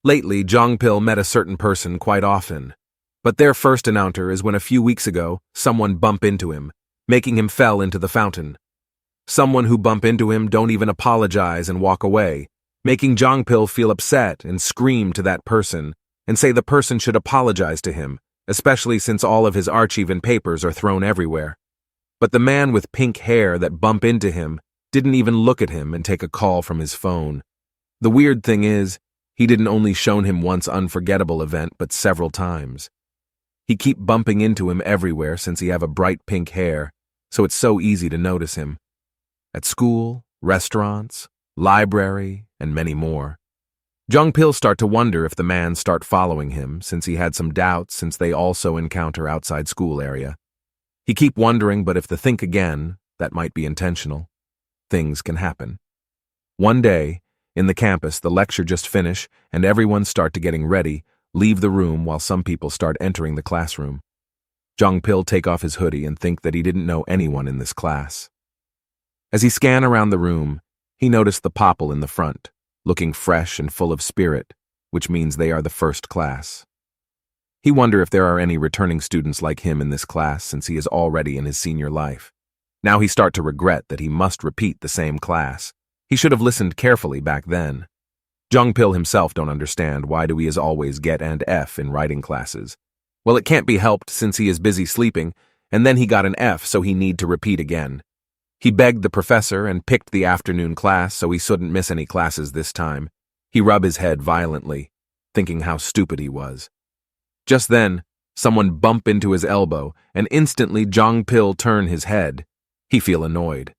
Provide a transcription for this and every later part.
Lately, Jongpil met a certain person quite often, but their first encounter is when a few weeks ago, someone bumped into him, making him fell into the fountain. Someone who bump into him don't even apologize and walk away, making Jongpil feel upset and scream to that person and say the person should apologize to him, especially since all of his archive and papers are thrown everywhere. But the man with pink hair that bumped into him didn't even look at him and take a call from his phone. The weird thing is, he didn't only shown him once unforgettable event, but several times. He keep bumping into him everywhere since he have a bright pink hair, so it's so easy to notice him. At school, restaurants, library, and many more. Jongpil start to wonder if the man start following him, since he had some doubts since they also encounter outside school area. He keep wondering, but if the think again, that might be intentional. Things can happen. One day, in the campus, the lecture just finish and everyone start to getting ready, leave the room while some people start entering the classroom. Jongpil take off his hoodie and think that he didn't know anyone in this class. As he scan around the room, he noticed the popple in the front, looking fresh and full of spirit, which means they are the first class. He wonder if there are any returning students like him in this class since he is already in his senior life. Now he start to regret that he must repeat the same class. He should have listened carefully back then. Jongpil himself don't understand why do he is always get and F in writing classes. Well, it can't be helped since he is busy sleeping, and then he got an F so he need to repeat again. He begged the professor and picked the afternoon class so he shouldn't miss any classes this time. He rubbed his head violently, thinking how stupid he was. Just then, someone bumped into his elbow, and instantly Jongpil turned his head. He feel annoyed.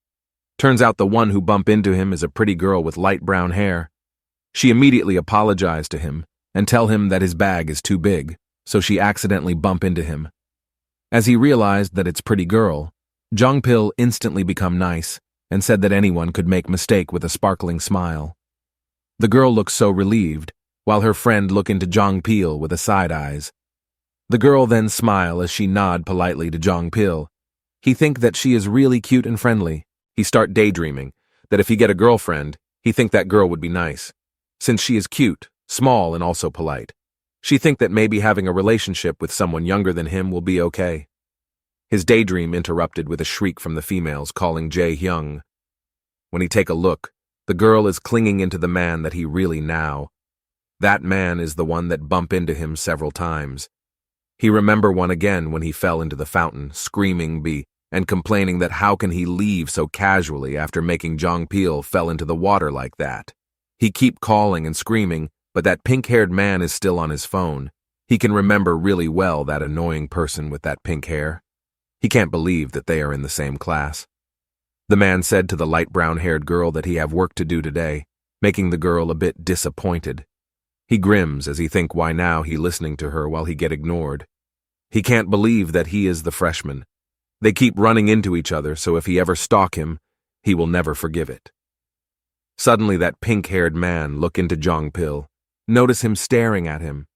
Turns out the one who bumped into him is a pretty girl with light brown hair. She immediately apologized to him and tell him that his bag is too big, so she accidentally bumped into him. As he realized that it's pretty girl, Jongpil instantly become nice and said that anyone could make mistake with a sparkling smile. The girl looked so relieved, while her friend looked into Jongpil with a side eyes. The girl then smile as she nod politely to Jongpil. He think that she is really cute and friendly. He start daydreaming that if he get a girlfriend, he think that girl would be nice. Since she is cute, small, and also polite. She think that maybe having a relationship with someone younger than him will be okay. His daydream interrupted with a shriek from the females calling Jae-hyung. When he take a look, the girl is clinging into the man that he really now. That man is the one that bumped into him several times. He remember one again when he fell into the fountain, screaming B, and complaining that how can he leave so casually after making Jongpil fell into the water like that. He keep calling and screaming, but that pink-haired man is still on his phone. He can remember really well that annoying person with that pink hair. He can't believe that they are in the same class. The man said to the light brown-haired girl that he have work to do today, making the girl a bit disappointed. He grims as he think why now he listening to her while he get ignored. He can't believe that he is the freshman. They keep running into each other, so if he ever stalk him, he will never forgive it. Suddenly that pink-haired man look into Jongpil, notice him staring at him.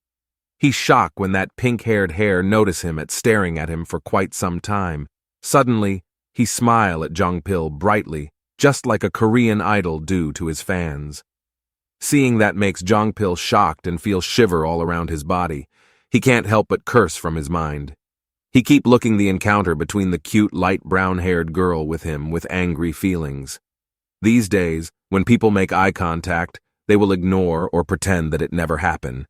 He's shocked when that pink-haired hair notice him at staring at him for quite some time. Suddenly, he smile at Jongpil brightly, just like a Korean idol do to his fans. Seeing that makes Jongpil shocked and feel shiver all around his body. He can't help but curse from his mind. He keep looking the encounter between the cute light brown-haired girl with him with angry feelings. These days, when people make eye contact, they will ignore or pretend that it never happened.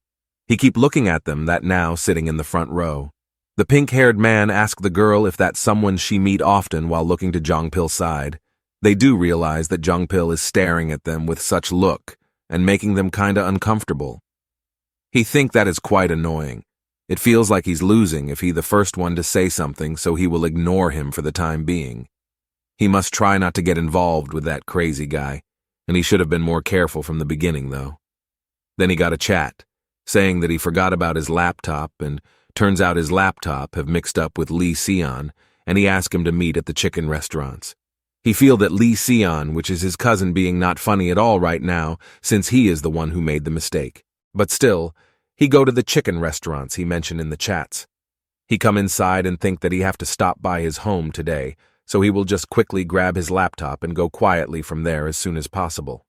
He keep looking at them that now sitting in the front row. The pink-haired man asked the girl if that's someone she meet often while looking to Jongpil's side. They do realize that Jongpil is staring at them with such look and making them kinda uncomfortable. He think that is quite annoying. It feels like he's losing if he the first one to say something, so he will ignore him for the time being. He must try not to get involved with that crazy guy, and he should have been more careful from the beginning, though. Then he got a chat, saying that he forgot about his laptop, and turns out his laptop have mixed up with Lee Seon, and he asked him to meet at the chicken restaurants. He feel that Lee Seon, which is his cousin, being not funny at all right now, since he is the one who made the mistake. But still, he go to the chicken restaurants he mentioned in the chats. He come inside and think that he have to stop by his home today, so he will just quickly grab his laptop and go quietly from there as soon as possible.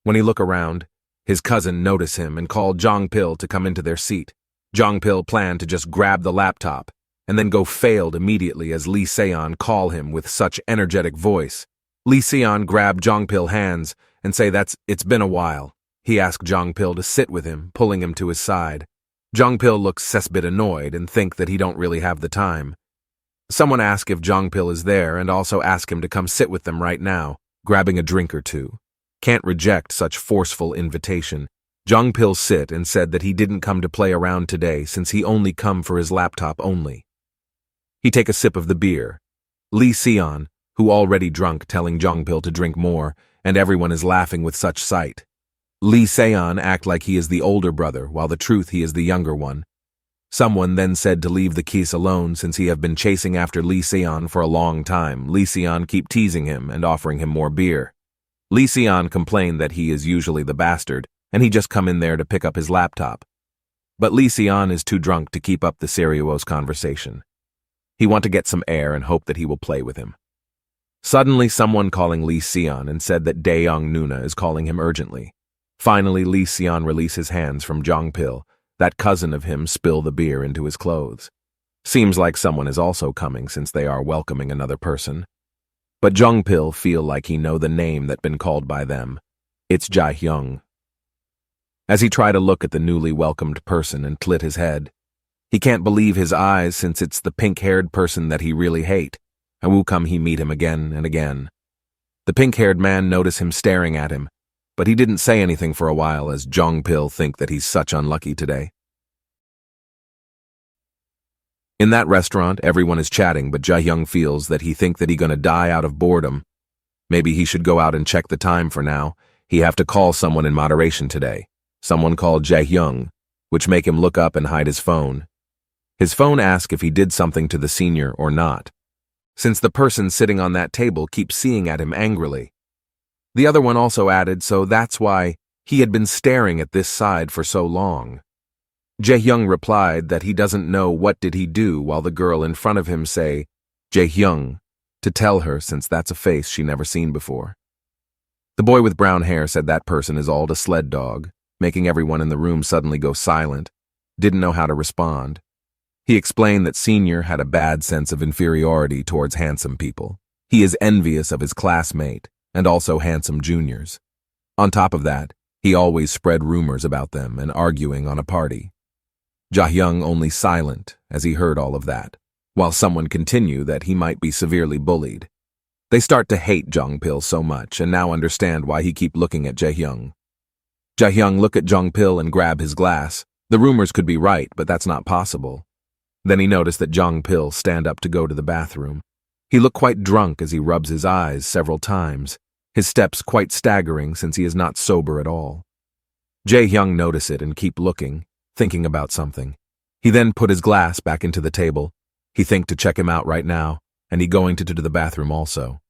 When he look around, His cousin noticed him and called Jong-pil to come into their seat. Jong-pil planned to just grab the laptop and then go failed immediately as Lee Seon called him with such energetic voice. Lee Seon grabbed Jong-pil's hands and say it's been a while. He asked Jong-pil to sit with him, pulling him to his side. Jong-pil looks a bit annoyed and think that he don't really have the time. Someone asked if Jong-pil is there and also ask him to come sit with them right now, grabbing a drink or two. Can't reject such forceful invitation. Jong-pil sit and said that he didn't come to play around today since he only come for his laptop only. He take a sip of the beer. Lee Seon, who already drunk, telling Jong-pil to drink more, and everyone is laughing with such sight. Lee Seon act like he is the older brother, while the truth he is the younger one. Someone then said to leave the Keese alone since he have been chasing after Lee Seon for a long time. Lee Seon keep teasing him and offering him more beer. Lee Seon complained that he is usually the bastard, and he just come in there to pick up his laptop. But Lee Seon is too drunk to keep up the serious conversation. He want to get some air and hope that he will play with him. Suddenly someone calling Lee Seon and said that Daeyoung Nuna is calling him urgently. Finally Lee Seon release his hands from Jong-pil. That cousin of him spill the beer into his clothes. Seems like someone is also coming since they are welcoming another person. But Jong-pil feel like he know the name that been called by them. It's Jae-hyung. As he try to look at the newly welcomed person and tilt his head, he can't believe his eyes since it's the pink-haired person that he really hate, and will come he meet him again and again. The pink-haired man notice him staring at him, but he didn't say anything for a while as Jong-pil think that he's such unlucky today. In that restaurant, everyone is chatting, but Jae-hyung feels that he think that he gonna die out of boredom. Maybe he should go out and check the time for now. He have to call someone in moderation today. Someone called Jae-hyung, which make him look up and hide his phone. His phone asks if he did something to the senior or not, since the person sitting on that table keeps seeing at him angrily. The other one also added, so that's why he had been staring at this side for so long. Jae-hyung replied that he doesn't know what did he do, while the girl in front of him say, Jae-hyung, to tell her since that's a face she never seen before. The boy with brown hair said that person is all the sled dog, making everyone in the room suddenly go silent, didn't know how to respond. He explained that Senior had a bad sense of inferiority towards handsome people. He is envious of his classmate and also handsome juniors. On top of that, he always spread rumors about them and arguing on a party. Jae-hyung only silent as he heard all of that, while someone continue that he might be severely bullied. They start to hate Jong-pil so much and now understand why he keep looking at Jae-hyung. Jae-hyung look at Jong-pil and grab his glass. The rumors could be right, but that's not possible. Then he noticed that Jong-pil stand up to go to the bathroom. He looked quite drunk as he rubs his eyes several times, his steps quite staggering since he is not sober at all. Jae-hyung notice it and keep looking, thinking about something. He then put his glass back into the table. He think to check him out right now, and he going to the bathroom also.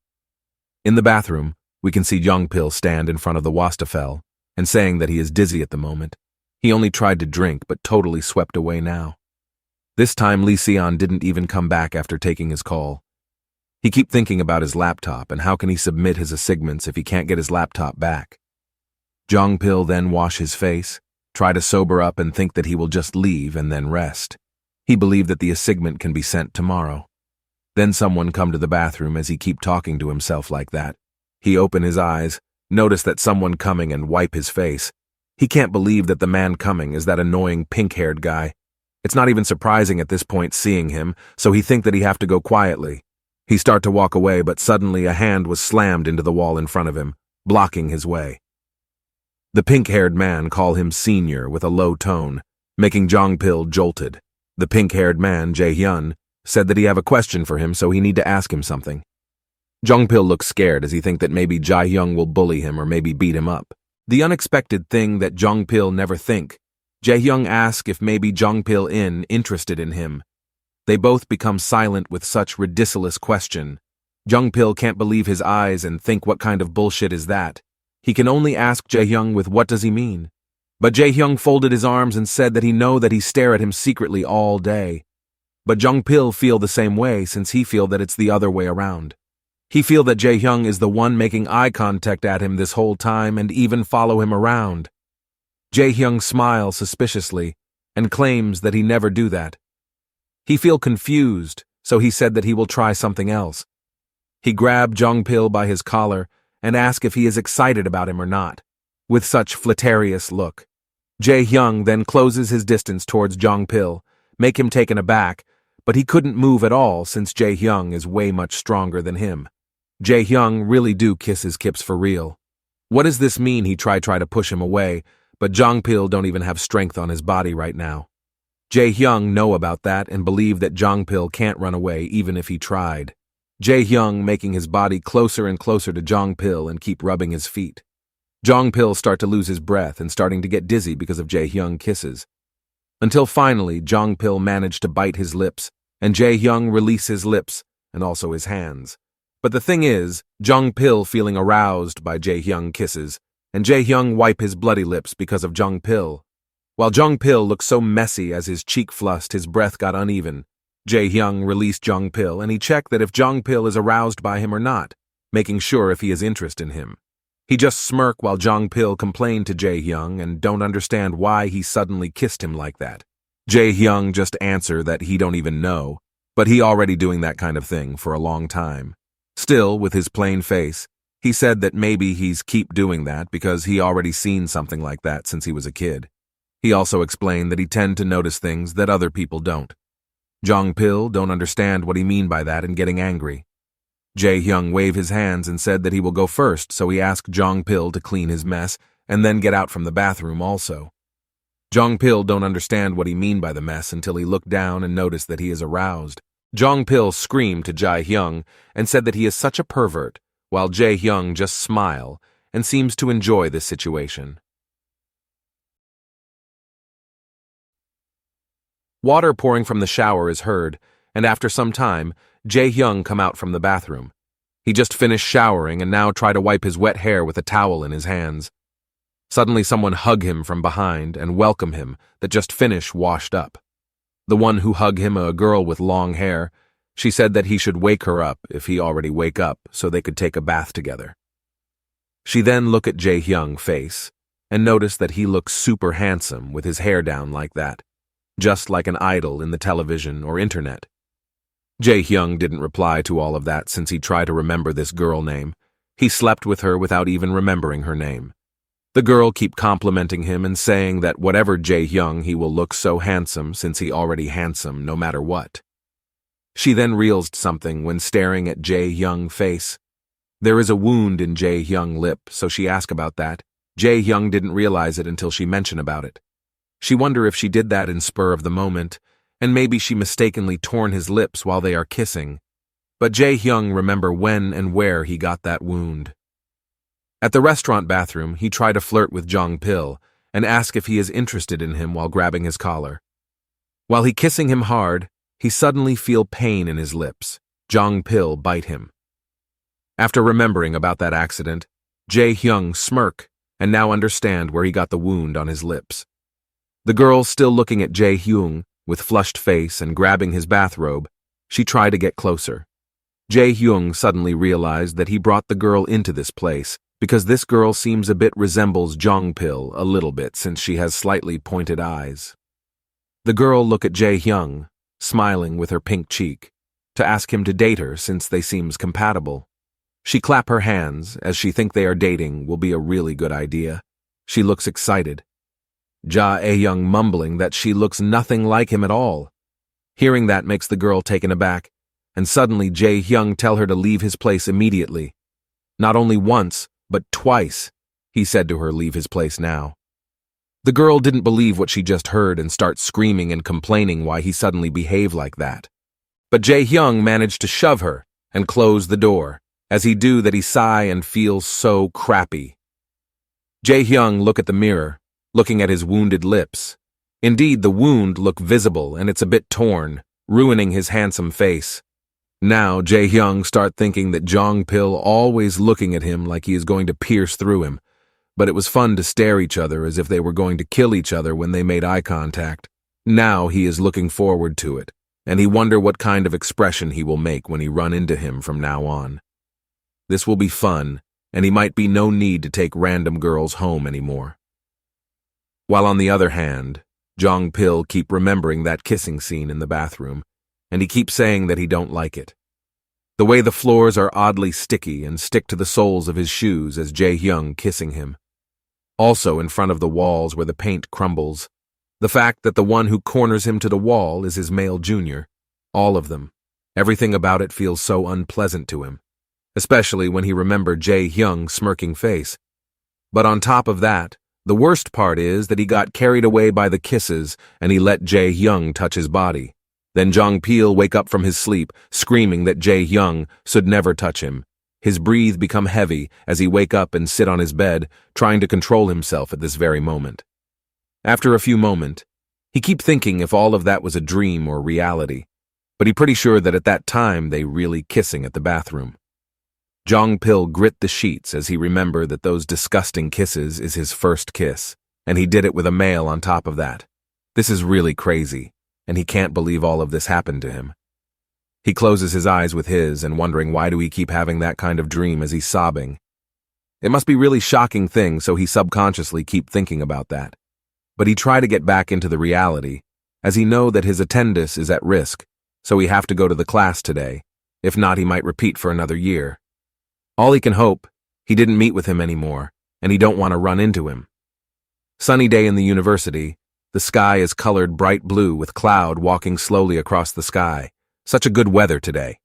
In the bathroom, we can see Jong-pil stand in front of the wastafel and saying that he is dizzy at the moment. He only tried to drink but totally swept away now. This time Lee Seon didn't even come back after taking his call. He keep thinking about his laptop and how can he submit his assignments if he can't get his laptop back. Jong-pil then wash his face, try to sober up and think that he will just leave and then rest. He believed that the assignment can be sent tomorrow. Then someone come to the bathroom as he keep talking to himself like that. He open his eyes, notice that someone coming and wipe his face. He can't believe that the man coming is that annoying pink-haired guy. It's not even surprising at this point seeing him, so he think that he have to go quietly. He start to walk away, but suddenly a hand was slammed into the wall in front of him, blocking his way. The pink-haired man call him Senior with a low tone, making Jong-pil jolted. The pink-haired man, Jae-hyun, said that he have a question for him, so he need to ask him something. Jong-pil looks scared as he think that maybe Jae-hyung will bully him or maybe beat him up. The unexpected thing that Jong-pil never think. Jae-hyung ask if maybe Jong-pil interested in him. They both become silent with such ridiculous question. Jong-pil can't believe his eyes and think what kind of bullshit is that. He can only ask Jae-hyung with what does he mean. But Jae-hyung folded his arms and said that he know that he stare at him secretly all day. But Jong-pil feel the same way since he feel that it's the other way around. He feel that Jae-hyung is the one making eye contact at him this whole time and even follow him around. Jae-hyung smiles suspiciously and claims that he never do that. He feel confused, so he said that he will try something else. He grabbed Jong-pil by his collar and asked if he is excited about him or not, with such flirtatious look. Jae-hyung then closes his distance towards Jong-pil, make him taken aback, but he couldn't move at all since Jae-hyung is way much stronger than him. Jae-hyung really do kiss his kips for real. What does this mean? He try to push him away, but Jong-pil don't even have strength on his body right now. Jae-hyung know about that and believe that Jong-pil can't run away even if he tried. Jae-hyung making his body closer and closer to Jong-pil and keep rubbing his feet. Jong-pil start to lose his breath and starting to get dizzy because of Jae-hyung kisses. Until finally, Jong-pil managed to bite his lips, and Jae-hyung release his lips and also his hands. But the thing is, Jong-pil feeling aroused by Jae-hyung kisses, and Jae-hyung wipe his bloody lips because of Jong-pil. While Jong-pil looked so messy as his cheek flushed, his breath got uneven. Jae-hyung released Jong-pil and he checked that if Jong-pil is aroused by him or not, making sure if he has interest in him. He just smirked while Jong-pil complained to Jae-hyung and don't understand why he suddenly kissed him like that. Jae-hyung just answer that he don't even know, but he already doing that kind of thing for a long time. Still, with his plain face, he said that maybe he's keep doing that because he already seen something like that since he was a kid. He also explained that he tend to notice things that other people don't. Jong-pil don't understand what he mean by that and getting angry. Jae-hyung waved his hands and said that he will go first, so he asked Jong-pil to clean his mess and then get out from the bathroom also. Jong-pil don't understand what he mean by the mess until he looked down and noticed that he is aroused. Jong-pil screamed to Jae-hyung and said that he is such a pervert, while Jae-hyung just smile and seems to enjoy this situation. Water pouring from the shower is heard, and after some time, Jae-hyung come out from the bathroom. He just finished showering and now try to wipe his wet hair with a towel in his hands. Suddenly someone hug him from behind and welcome him that just finished washed up. The one who hugged him, a girl with long hair, she said that he should wake her up if he already wake up so they could take a bath together. She then looked at Jae-hyung's face and noticed that he looked super handsome with his hair down like that, just like an idol in the television or internet. Jae-hyung didn't reply to all of that since he tried to remember this girl name. He slept with her without even remembering her name. The girl keep complimenting him and saying that whatever Jae-hyung he will look so handsome since he already handsome no matter what. She then realized something when staring at Jae-hyung's face. There is a wound in Jae-hyung's lip, so she asked about that. Jae-hyung didn't realize it until she mentioned about it. She wondered if she did that in spur of the moment, and maybe she mistakenly torn his lips while they are kissing. But Jae-hyung remember when and where he got that wound. At the restaurant bathroom, he tried to flirt with Jong-pil and ask if he is interested in him while grabbing his collar. While he kissing him hard, he suddenly feel pain in his lips. Jong-pil bite him. After remembering about that accident, Jae-hyung smirk and now understand where he got the wound on his lips. The girl still looking at Jae-hyung with flushed face and grabbing his bathrobe, she tried to get closer. Jae-hyung suddenly realized that he brought the girl into this place because this girl seems a bit resembles Jong-pil a little bit since she has slightly pointed eyes. The girl look at Jae-hyung, smiling with her pink cheek, to ask him to date her since they seems compatible. She clap her hands as she think they are dating will be a really good idea. She looks excited. Jae-hyung mumbling that she looks nothing like him at all. Hearing that makes the girl taken aback, and suddenly Jae-hyung tell her to leave his place immediately. Not only once, but twice, he said to her leave his place now. The girl didn't believe what she just heard and start screaming and complaining why he suddenly behaved like that. But Jae-hyung managed to shove her and close the door, as he do that he sigh and feels so crappy. Jae-hyung look at the mirror, looking at his wounded lips. Indeed, the wound look visible and it's a bit torn, ruining his handsome face. Now, Jae-hyung start thinking that Jong-pil always looking at him like he is going to pierce through him, but it was fun to stare each other as if they were going to kill each other when they made eye contact. Now he is looking forward to it, and he wonder what kind of expression he will make when he run into him from now on. This will be fun, and he might be no need to take random girls home anymore. While on the other hand, Jong Pil keep remembering that kissing scene in the bathroom, and he keeps saying that he don't like it. The way the floors are oddly sticky and stick to the soles of his shoes as Jae-hyung kissing him. Also in front of the walls where the paint crumbles. The fact that the one who corners him to the wall is his male junior. All of them. Everything about it feels so unpleasant to him. Especially when he remembered Jae-hyung's smirking face. But on top of that, the worst part is that he got carried away by the kisses and he let Jae-hyung touch his body. Then Jong Pil wake up from his sleep, screaming that Jae-hyung should never touch him. His breath become heavy as he wake up and sit on his bed, trying to control himself at this very moment. After a few moments, he keep thinking if all of that was a dream or reality, but he pretty sure that at that time they really kissing at the bathroom. Jong Pil grit the sheets as he remember that those disgusting kisses is his first kiss, and he did it with a male on top of that. This is really crazy, and he can't believe all of this happened to him. He closes his eyes with his and wondering why do he keep having that kind of dream as he's sobbing. It must be really shocking thing, so he subconsciously keep thinking about that. But he try to get back into the reality, as he know that his attendance is at risk, so he have to go to the class today. If not, he might repeat for another year. All he can hope, he didn't meet with him anymore, and he don't want to run into him. Sunny day in the university. The sky is colored bright blue with cloud walking slowly across the sky. Such a good weather today.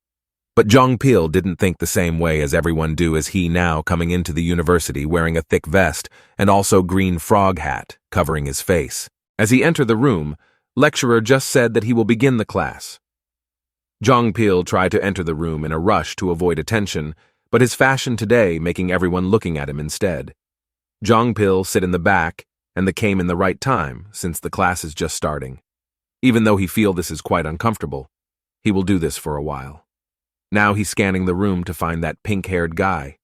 But Jong Pil didn't think the same way as everyone do as he now coming into the university wearing a thick vest and also green frog hat covering his face. As he entered the room, lecturer just said that he will begin the class. Jong Pil tried to enter the room in a rush to avoid attention, but his fashion today making everyone looking at him instead. Jong Pil sit in the back and they came in the right time since the class is just starting. Even though he feel this is quite uncomfortable, he will do this for a while. Now he's scanning the room to find that pink-haired guy.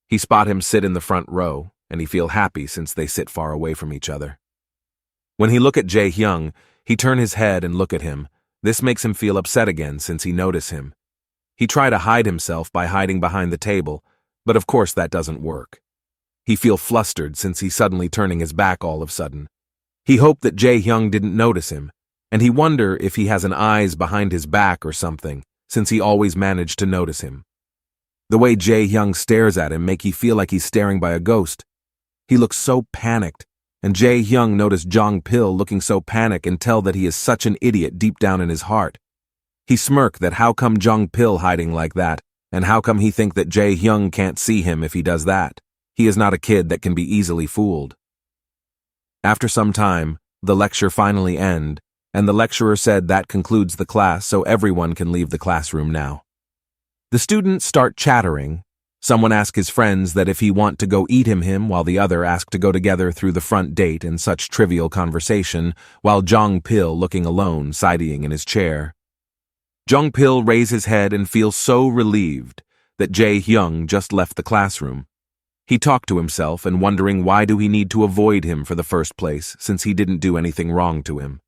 He spot him sit in the front row, and he feel happy since they sit far away from each other. When he look at Jae-hyung, he turn his head and look at him. This makes him feel upset again since he notice him. He try to hide himself by hiding behind the table, but of course that doesn't work. He feel flustered since he's suddenly turning his back all of a sudden. He hoped that Jae-hyung didn't notice him, and he wonder if he has an eyes behind his back or something, since he always managed to notice him. The way Jae-hyung stares at him make he feel like he's staring by a ghost. He looks so panicked, and Jae-hyung noticed Jong Pil looking so panicked and tell that he is such an idiot deep down in his heart. He smirk that how come Jong Pil hiding like that, and how come he think that Jae-hyung can't see him if he does that. He is not a kid that can be easily fooled. After some time, the lecture finally end, and the lecturer said that concludes the class so everyone can leave the classroom now. The students start chattering. Someone asks his friends that if he want to go eat him while the other ask to go together through the front date in such trivial conversation, while Jong Pil looking alone, siding in his chair. Jong Pil raise his head and feels so relieved that Jae-hyung just left the classroom. He talked to himself and wondering why do he need to avoid him for the first place since he didn't do anything wrong to him.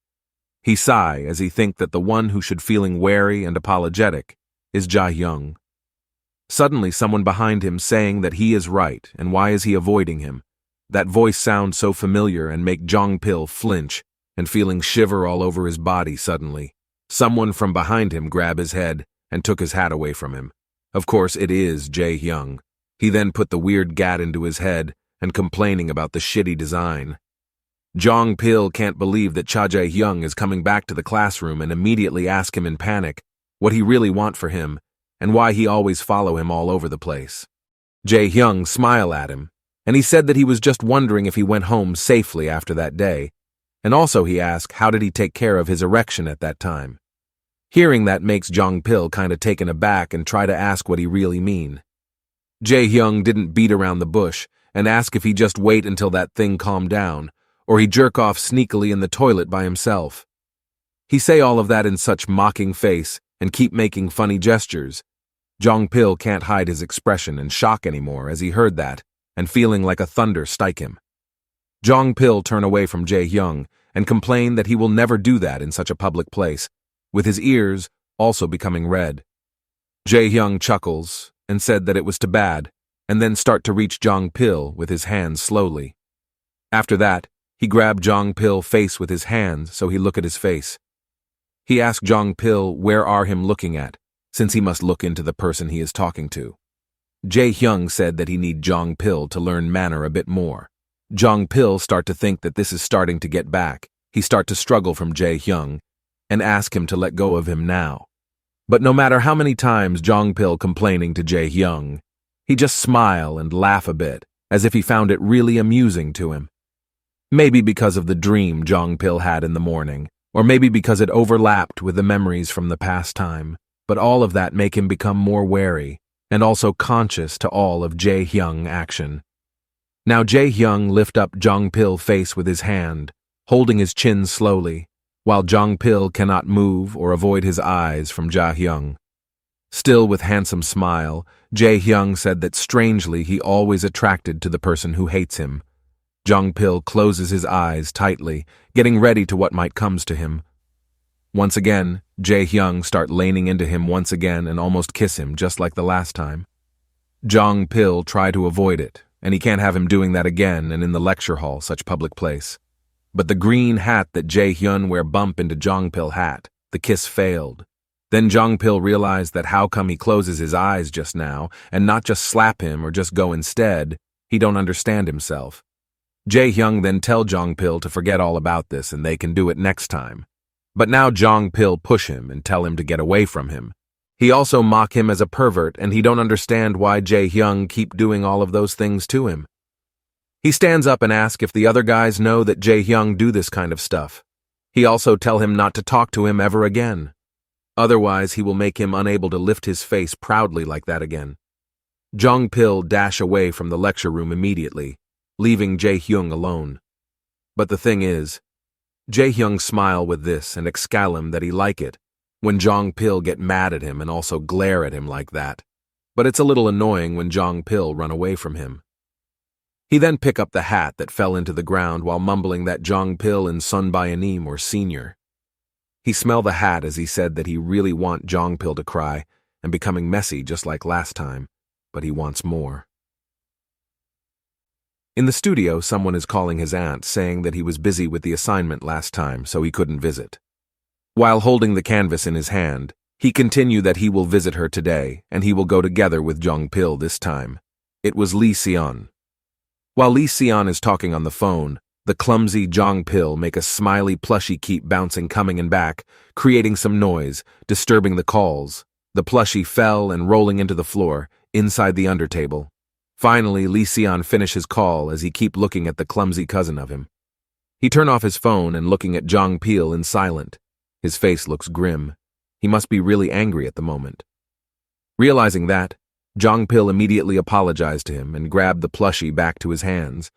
He sigh as he think that the one who should feeling wary and apologetic is Jae-hyung. Suddenly someone behind him saying that he is right and why is he avoiding him. That voice sounds so familiar and make Jong Pil flinch and feeling shiver all over his body suddenly. Someone from behind him grabbed his head and took his hat away from him. Of course it is Jae-hyung. He then put the weird gat into his head and complaining about the shitty design. Jong Pil can't believe that Cha Jae-hyung is coming back to the classroom and immediately ask him in panic what he really want for him and why he always follow him all over the place. Jae-hyung smile at him, and he said that he was just wondering if he went home safely after that day, and also he asked how did he take care of his erection at that time. Hearing that makes Jong Pil kinda taken aback and try to ask what he really mean. Jae-hyung didn't beat around the bush and ask if he just wait until that thing calmed down, or he jerk off sneakily in the toilet by himself. He say all of that in such mocking face and keep making funny gestures. Jong Pil can't hide his expression and shock anymore as he heard that and feeling like a thunder strike him. Jong Pil turn away from Jae-hyung and complain that he will never do that in such a public place, with his ears also becoming red. Jae-hyung chuckles and said that it was too bad, and then start to reach Jong Pil with his hands slowly. After that, He grabbed Jong Pil face with his hands so he look at his face. He asked Jong Pil where are him looking at, since he must look into the person he is talking to. Jae Hyung said that he need Jong Pil to learn manner a bit more. Jong Pil start to think that this is starting to get back. He start to struggle from Jae Hyung and ask him to let go of him now. But no matter how many times Jong Pil complaining to Jae Hyung, he just smile and laugh a bit, as if he found it really amusing to him. Maybe because of the dream Jong Pil had in the morning, or maybe because it overlapped with the memories from the past time, but all of that make him become more wary and also conscious to all of Jae Hyung action. Now Jae Hyung lift up Jong Pil face with his hand, holding his chin slowly, while Jong Pil cannot move or avoid his eyes from Jae Hyung. Still with handsome smile, Jae Hyung said that strangely he always attracted to the person who hates him. Jong Pil closes his eyes tightly, getting ready to what might comes to him. Once again, Jae Hyung start leaning into him once again and almost kiss him just like the last time. Jong Pil try to avoid it, and he can't have him doing that again and in the lecture hall, such public place. But the green hat that Jae Hyun wear bump into Jong Pil hat. The kiss failed. Then Jong Pil realized that how come he closes his eyes just now and not just slap him or just go instead, he don't understand himself. Jae Hyung then tell Jong Pil to forget all about this and they can do it next time. But now Jong Pil push him and tell him to get away from him. He also mock him as a pervert and he don't understand why Jae Hyung keep doing all of those things to him. He stands up and asks if the other guys know that Jae Hyung do this kind of stuff. He also tell him not to talk to him ever again. Otherwise he will make him unable to lift his face proudly like that again. Jong Pil dash away from the lecture room immediately, leaving Jae Hyung alone. But the thing is, Jae Hyung smile with this and excall him that he like it, when Jong Pil get mad at him and also glare at him like that. But it's a little annoying when Jong Pil run away from him. He then pick up the hat that fell into the ground while mumbling that Jong Pil and Sun Bayanim were senior. He smell the hat as he said that he really want Jong Pil to cry and becoming messy just like last time, but he wants more. In the studio, someone is calling his aunt saying that he was busy with the assignment last time so he couldn't visit. While holding the canvas in his hand, he continued that he will visit her today and he will go together with Jong Pil this time. It was Lee Seon. While Lee Seon is talking on the phone, the clumsy Jong Pil make a smiley plushie keep bouncing coming and back, creating some noise, disturbing the calls. The plushie fell and rolling into the floor, inside the undertable. Finally, Lee Seon finish his call as he keep looking at the clumsy cousin of him. He turn off his phone and looking at Jong Pil in silent. His face looks grim. He must be really angry at the moment. Realizing that, Jong Pil immediately apologized to him and grabbed the plushie back to his hands.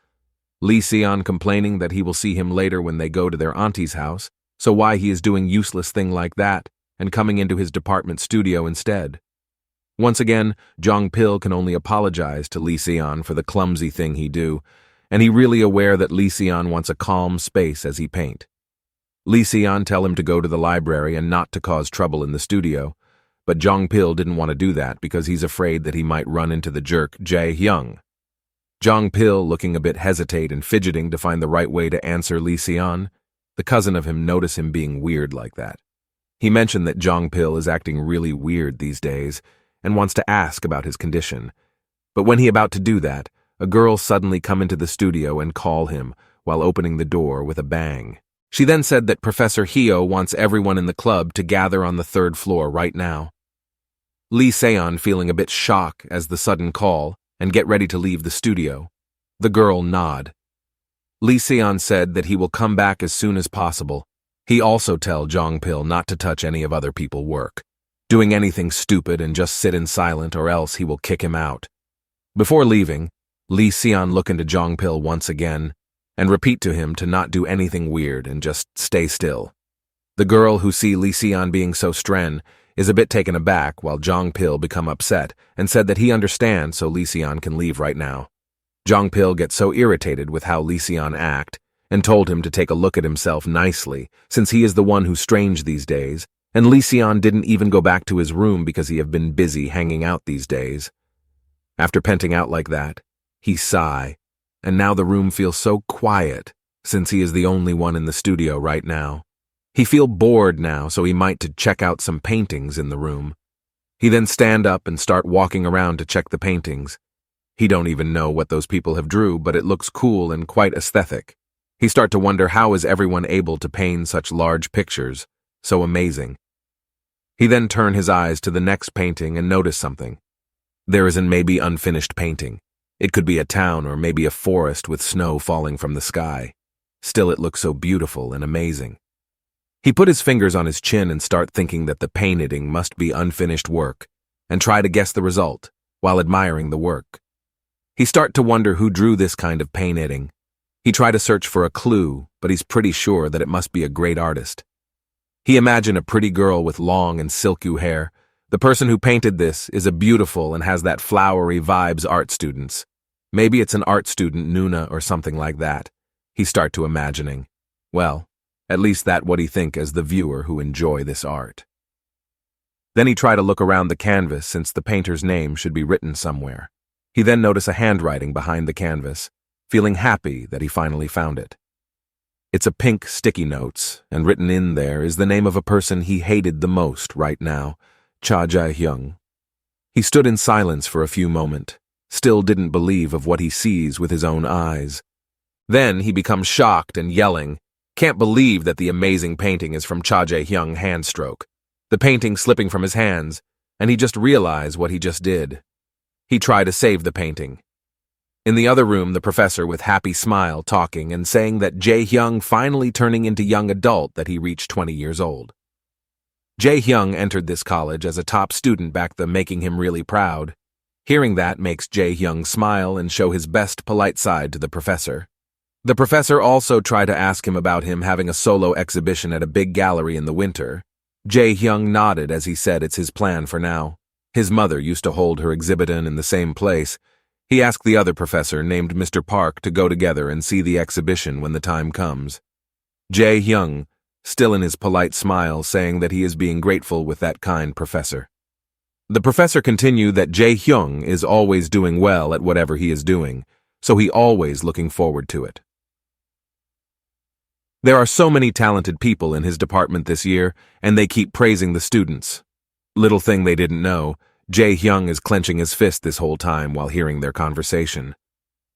Lee Seon complaining that he will see him later when they go to their auntie's house, so why he is doing useless thing like that and coming into his department studio instead. Once again, Jong Pil can only apologize to Lee Seon for the clumsy thing he do, and he really aware that Lee Seon wants a calm space as he paint. Lee Seon tell him to go to the library and not to cause trouble in the studio, but Jong Pil didn't want to do that because he's afraid that he might run into the jerk Jae Hyung. Jong Pil looking a bit hesitate and fidgeting to find the right way to answer Lee Seon. The cousin of him notice him being weird like that. He mentioned that Jong Pil is acting really weird these days and wants to ask about his condition. But when he about to do that, a girl suddenly come into the studio and call him while opening the door with a bang. She then said that Professor Hyo wants everyone in the club to gather on the 3rd floor right now. Lee Seon feeling a bit shocked as the sudden call and get ready to leave the studio. The girl nod. Lee Seon said that he will come back as soon as possible. He also tell Jong Pil not to touch any of other people's work, doing anything stupid and just sit in silent or else he will kick him out. Before leaving, Lee Seon look into Jong Pil once again and repeat to him to not do anything weird and just stay still. The girl who see Lee Seon being so stren is a bit taken aback while Jong Pil become upset and said that he understands so Lee Seon can leave right now. Jong Pil gets so irritated with how Lee Seon act and told him to take a look at himself nicely since he is the one who's strange these days, and Lee Seon didn't even go back to his room because he have been busy hanging out these days. After penting out like that, he sigh, and now the room feels so quiet, since he is the only one in the studio right now. He feel bored now, so he might to check out some paintings in the room. He then stand up and start walking around to check the paintings. He don't even know what those people have drew, but it looks cool and quite aesthetic. He start to wonder how is everyone able to paint such large pictures, so amazing. He then turn his eyes to the next painting and notice something. There is an maybe unfinished painting. It could be a town or maybe a forest with snow falling from the sky. Still, it looks so beautiful and amazing. He put his fingers on his chin and start thinking that the painting must be unfinished work, and try to guess the result, while admiring the work. He start to wonder who drew this kind of painting. He try to search for a clue, but he's pretty sure that it must be a great artist. He imagine a pretty girl with long and silky hair. The person who painted this is a beautiful and has that flowery vibes art students. Maybe it's an art student, Nuna, or something like that. He start to imagining. Well, at least that what he think as the viewer who enjoy this art. Then he try to look around the canvas since the painter's name should be written somewhere. He then notice a handwriting behind the canvas, feeling happy that he finally found it. It's a pink sticky notes, and written in there is the name of a person he hated the most right now, Cha Jae-hyung. He stood in silence for a few moments, still didn't believe of what he sees with his own eyes. Then he becomes shocked and yelling, can't believe that the amazing painting is from Cha Jae-hyung handstroke. The painting slipping from his hands, and he just realized what he just did. He tried to save the painting. In the other room, the professor with happy smile talking and saying that Jae-hyung finally turning into young adult that he reached 20 years old. Jae-hyung entered this college as a top student back then, making him really proud. Hearing that makes Jae-hyung smile and show his best polite side to the professor. The professor also tried to ask him about him having a solo exhibition at a big gallery in the winter. Jae-hyung nodded as he said it's his plan for now. His mother used to hold her exhibition in the same place. He asked the other professor, named Mr. Park, to go together and see the exhibition when the time comes. Jae-hyung, still in his polite smile, saying that he is being grateful with that kind professor. The professor continued that Jae-hyung is always doing well at whatever he is doing, so he always looking forward to it. There are so many talented people in his department this year, and they keep praising the students. Little thing they didn't know, Jae-hyung is clenching his fist this whole time while hearing their conversation.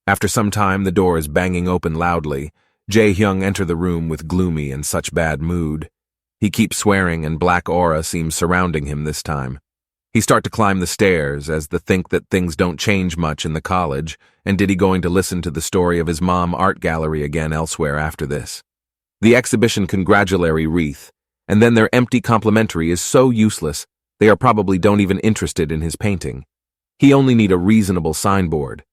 After some time, the door is banging open loudly. Jae-hyung enter the room with gloomy and such bad mood. He keeps swearing and black aura seems surrounding him this time. He start to climb the stairs as the think that things don't change much in the college, and did he going to listen to the story of his mom art gallery again elsewhere after this. The exhibition congratulatory wreath, and then their empty complimentary is so useless, they are probably don't even interested in his painting. He only need a reasonable signboard.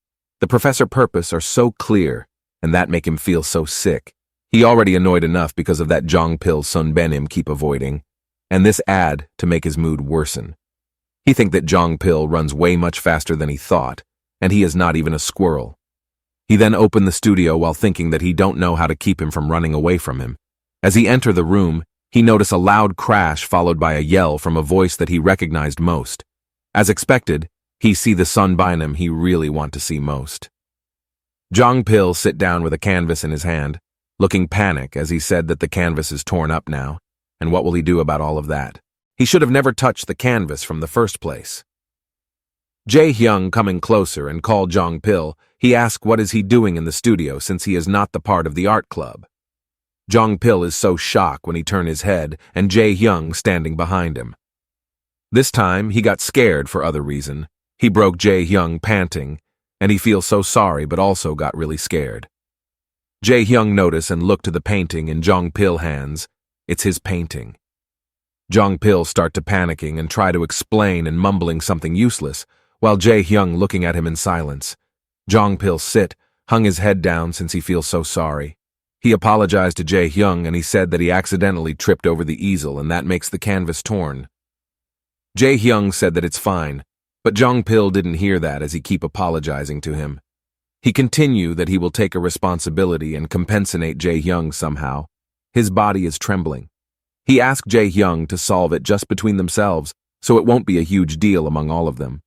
The professor purpose are so clear, and that make him feel so sick. He already annoyed enough because of that Jongpil Sunbenim keep avoiding, and this add to make his mood worsen. He think that Jongpil runs way much faster than he thought, and he is not even a squirrel. He then opened the studio while thinking that he don't know how to keep him from running away from him. As he entered the room, he noticed a loud crash followed by a yell from a voice that he recognized most. As expected, he see the Sunbenim he really want to see most. Jongpil sit down with a canvas in his hand, looking panic as he said that the canvas is torn up now, and what will he do about all of that? He should have never touched the canvas from the first place. Jae-hyung coming closer and called Jongpil, he asked what is he doing in the studio since he is not the part of the art club. Jongpil is so shocked when he turned his head and Jae-hyung standing behind him. This time he got scared for other reason. He broke Jae-hyung panting, and he feels so sorry but also got really scared. Jae-hyung noticed and looked to the painting in Jongpil hands. It's his painting. Jongpil start to panicking and try to explain and mumbling something useless, while Jae-hyung looking at him in silence. Jongpil sit, hung his head down since he feels so sorry. He apologized to Jae-hyung and he said that he accidentally tripped over the easel and that makes the canvas torn. Jae-hyung said that it's fine, but Jongpil didn't hear that as he keep apologizing to him. He continued that he will take a responsibility and compensate Jae-hyung somehow. His body is trembling. He asked Jae-hyung to solve it just between themselves so it won't be a huge deal among all of them.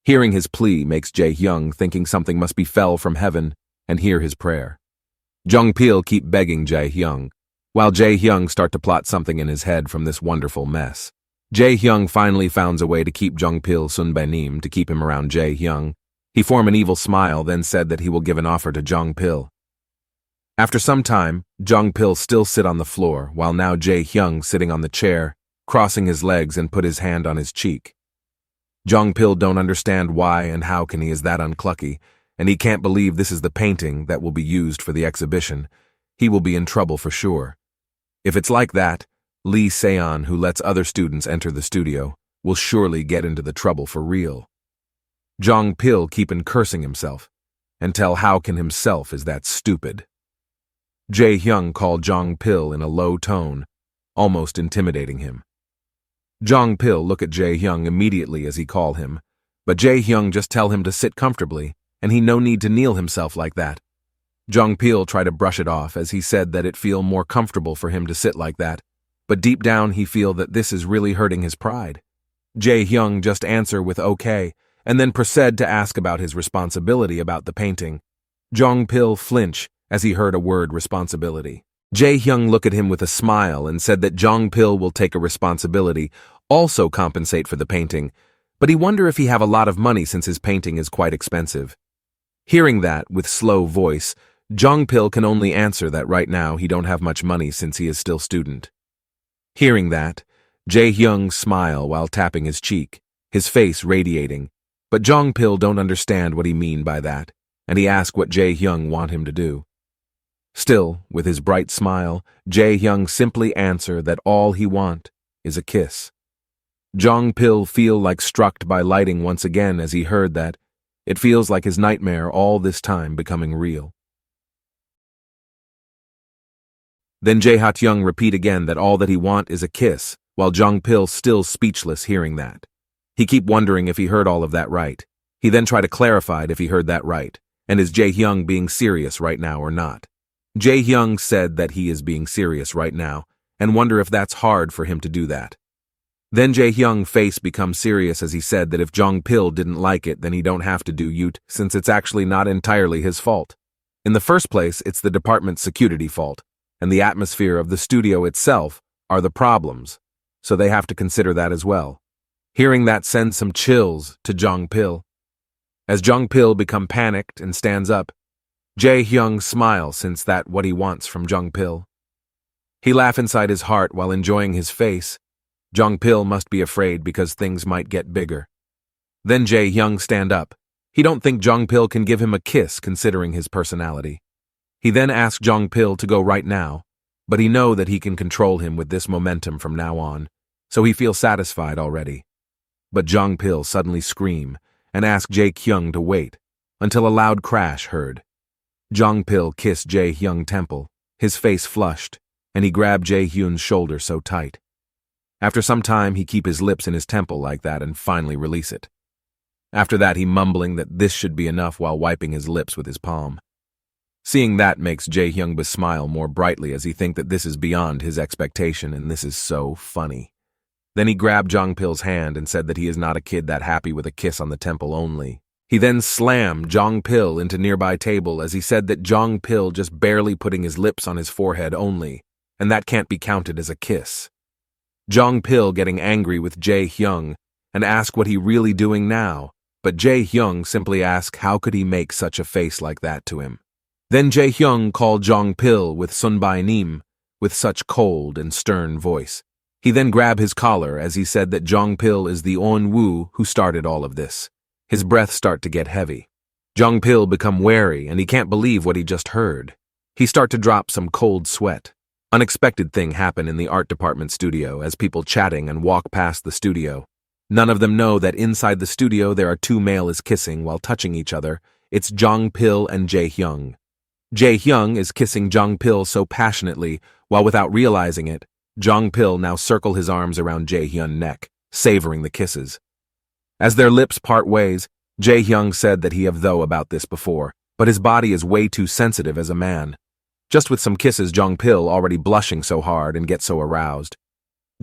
Hearing his plea makes Jae-hyung thinking something must be fell from heaven and hear his prayer. Jung-pil keep begging Jae-hyung, while Jae-hyung start to plot something in his head from this wonderful mess. Jae-hyung finally finds a way to keep Jung-pil Sunbaenim to keep him around Jae-hyung. He formed an evil smile, then said that he will give an offer to Jung-pil. After some time, Jung-pil still sit on the floor, while now Jae-hyung sitting on the chair, crossing his legs and put his hand on his cheek. Jung-pil don't understand why and how can he is that unclucky, and he can't believe this is the painting that will be used for the exhibition. He will be in trouble for sure. If it's like that, Lee Seon, who lets other students enter the studio, will surely get into the trouble for real. Jung-pil keepin' cursing himself, and tell how can himself is that stupid. Jae-hyung called Jung-pil in a low tone, almost intimidating him. Jung-pil look at Jae-hyung immediately as he call him, but Jae-hyung just tell him to sit comfortably, and he no need to kneel himself like that. Jung-pil try to brush it off as he said that it feel more comfortable for him to sit like that, but deep down he feel that this is really hurting his pride. Jae-hyung just answer with okay, and then proceed to ask about his responsibility about the painting. Jung-pil flinch as he heard a word responsibility. Jae-hyung look at him with a smile and said that Jung-pil will take a responsibility, also compensate for the painting, but he wonder if he have a lot of money since his painting is quite expensive. Hearing that with slow voice, Jung-pil can only answer that right now he don't have much money since he is still student. Hearing that, Jae-hyung smile while tapping his cheek, his face radiating, but Jung-pil don't understand what he mean by that, and he ask what Jae-hyung want him to do. Still, with his bright smile, Jae-hyung simply answer that all he want is a kiss. Jung-pil feel like struck by lightning once again as he heard that. It feels like his nightmare all this time becoming real. Then Jae-hyung repeat again that all that he want is a kiss, while Jung-pil still speechless hearing that. He keep wondering if he heard all of that right. He then try to clarify if he heard that right, and is Jae-hyung being serious right now or not. Jae-hyung said that he is being serious right now, and wonder if that's hard for him to do that. Then Jae-hyung's face becomes serious as he said that if Jung-pil didn't like it, then he don't have to do Yut, since it's actually not entirely his fault. In the first place, it's the department's security fault, and the atmosphere of the studio itself are the problems, so they have to consider that as well. Hearing that sends some chills to Jung-pil. As Jung-pil become panicked and stands up, Jae-hyung smiles since that what he wants from Jung-pil. He laugh inside his heart while enjoying his face. Jung-pil must be afraid because things might get bigger. Then Jae-hyung stand up. He don't think Jung-pil can give him a kiss considering his personality. He then asks Jung-pil to go right now, but he know that he can control him with this momentum from now on, so he feels satisfied already. But Jung-pil suddenly scream and ask Jae-hyung to wait until a loud crash heard. Jung-pil kissed Jae-hyung's temple, his face flushed, and he grabbed Jae-hyung's shoulder so tight. After some time, he keep his lips in his temple like that and finally release it. After that, he mumbling that this should be enough while wiping his lips with his palm. Seeing that makes Jae-hyung smile more brightly as he think that this is beyond his expectation and this is so funny. Then he grabbed Jung-pil's hand and said that he is not a kid that happy with a kiss on the temple only. He then slammed Jung-pil into nearby table as he said that Jung-pil just barely putting his lips on his forehead only, and that can't be counted as a kiss. Jung-pil getting angry with Jae-hyung and ask what he really doing now, but Jae-hyung simply ask how could he make such a face like that to him. Then Jae-hyung called Jung-pil with Sunbaenim with such cold and stern voice. He then grabbed his collar as he said that Jung-pil is the On-woo who started all of this. His breath start to get heavy. Jung-pil become wary and he can't believe what he just heard. He start to drop some cold sweat. Unexpected thing happen in the art department studio as people chatting and walk past the studio. None of them know that inside the studio there are two males kissing while touching each other. It's Jung-pil and Jae-hyung. Jae-hyung is kissing Jung-pil so passionately, while without realizing it, Jung-pil now circle his arms around Jae-hyung's neck, savoring the kisses. As their lips part ways, Jae-hyung said that he have though about this before, but his body is way too sensitive as a man. Just with some kisses, Jung-pil already blushing so hard and get so aroused.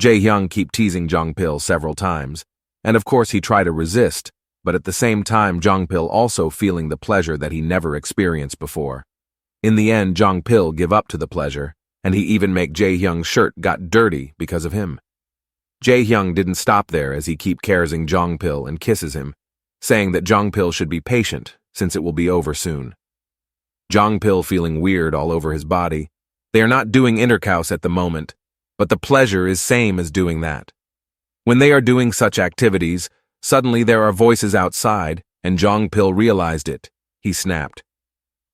Jae-hyung keep teasing Jung-pil several times, and of course he try to resist, but at the same time Jung-pil also feeling the pleasure that he never experienced before. In the end, Jong Pil give up to the pleasure, and he even make Jae-hyung's shirt got dirty because of him. Jae-hyung didn't stop there as he keep caressing Jong Pil and kisses him, saying that Jong Pil should be patient since it will be over soon. Jong Pil feeling weird all over his body. They are not doing intercourse at the moment, but the pleasure is same as doing that. When they are doing such activities, suddenly there are voices outside, and Jong Pil realized it. He snapped.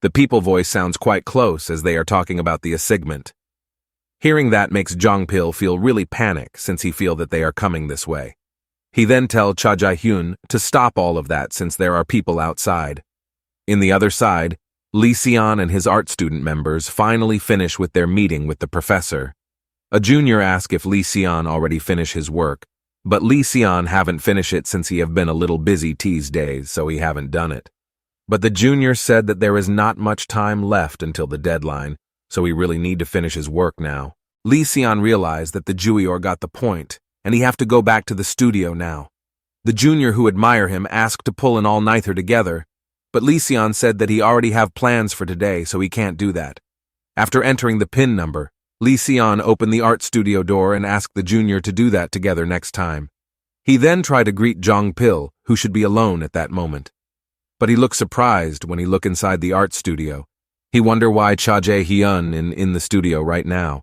The people voice sounds quite close as they are talking about the assignment. Hearing that makes Jong Pil feel really panic since he feel that they are coming this way. He then tell Cha Jae-hyun to stop all of that since there are people outside. In the other side, Lee Seon and his art student members finally finish with their meeting with the professor. A junior asked if Lee Seon already finished his work, but Lee Seon haven't finished it since he have been a little busy these days, so he haven't done it. But the junior said that there is not much time left until the deadline, so he really need to finish his work now. Lee Seon realized that the junior got the point, and he have to go back to the studio now. The junior who admire him asked to pull an all-nighter together, but Lee Seon said that he already have plans for today, so he can't do that. After entering the PIN number, Lee Seon opened the art studio door and asked the junior to do that together next time. He then tried to greet Jong Pil, who should be alone at that moment. But he looked surprised when he looked inside the art studio. He wonder why Cha Jae-hyun in the studio right now.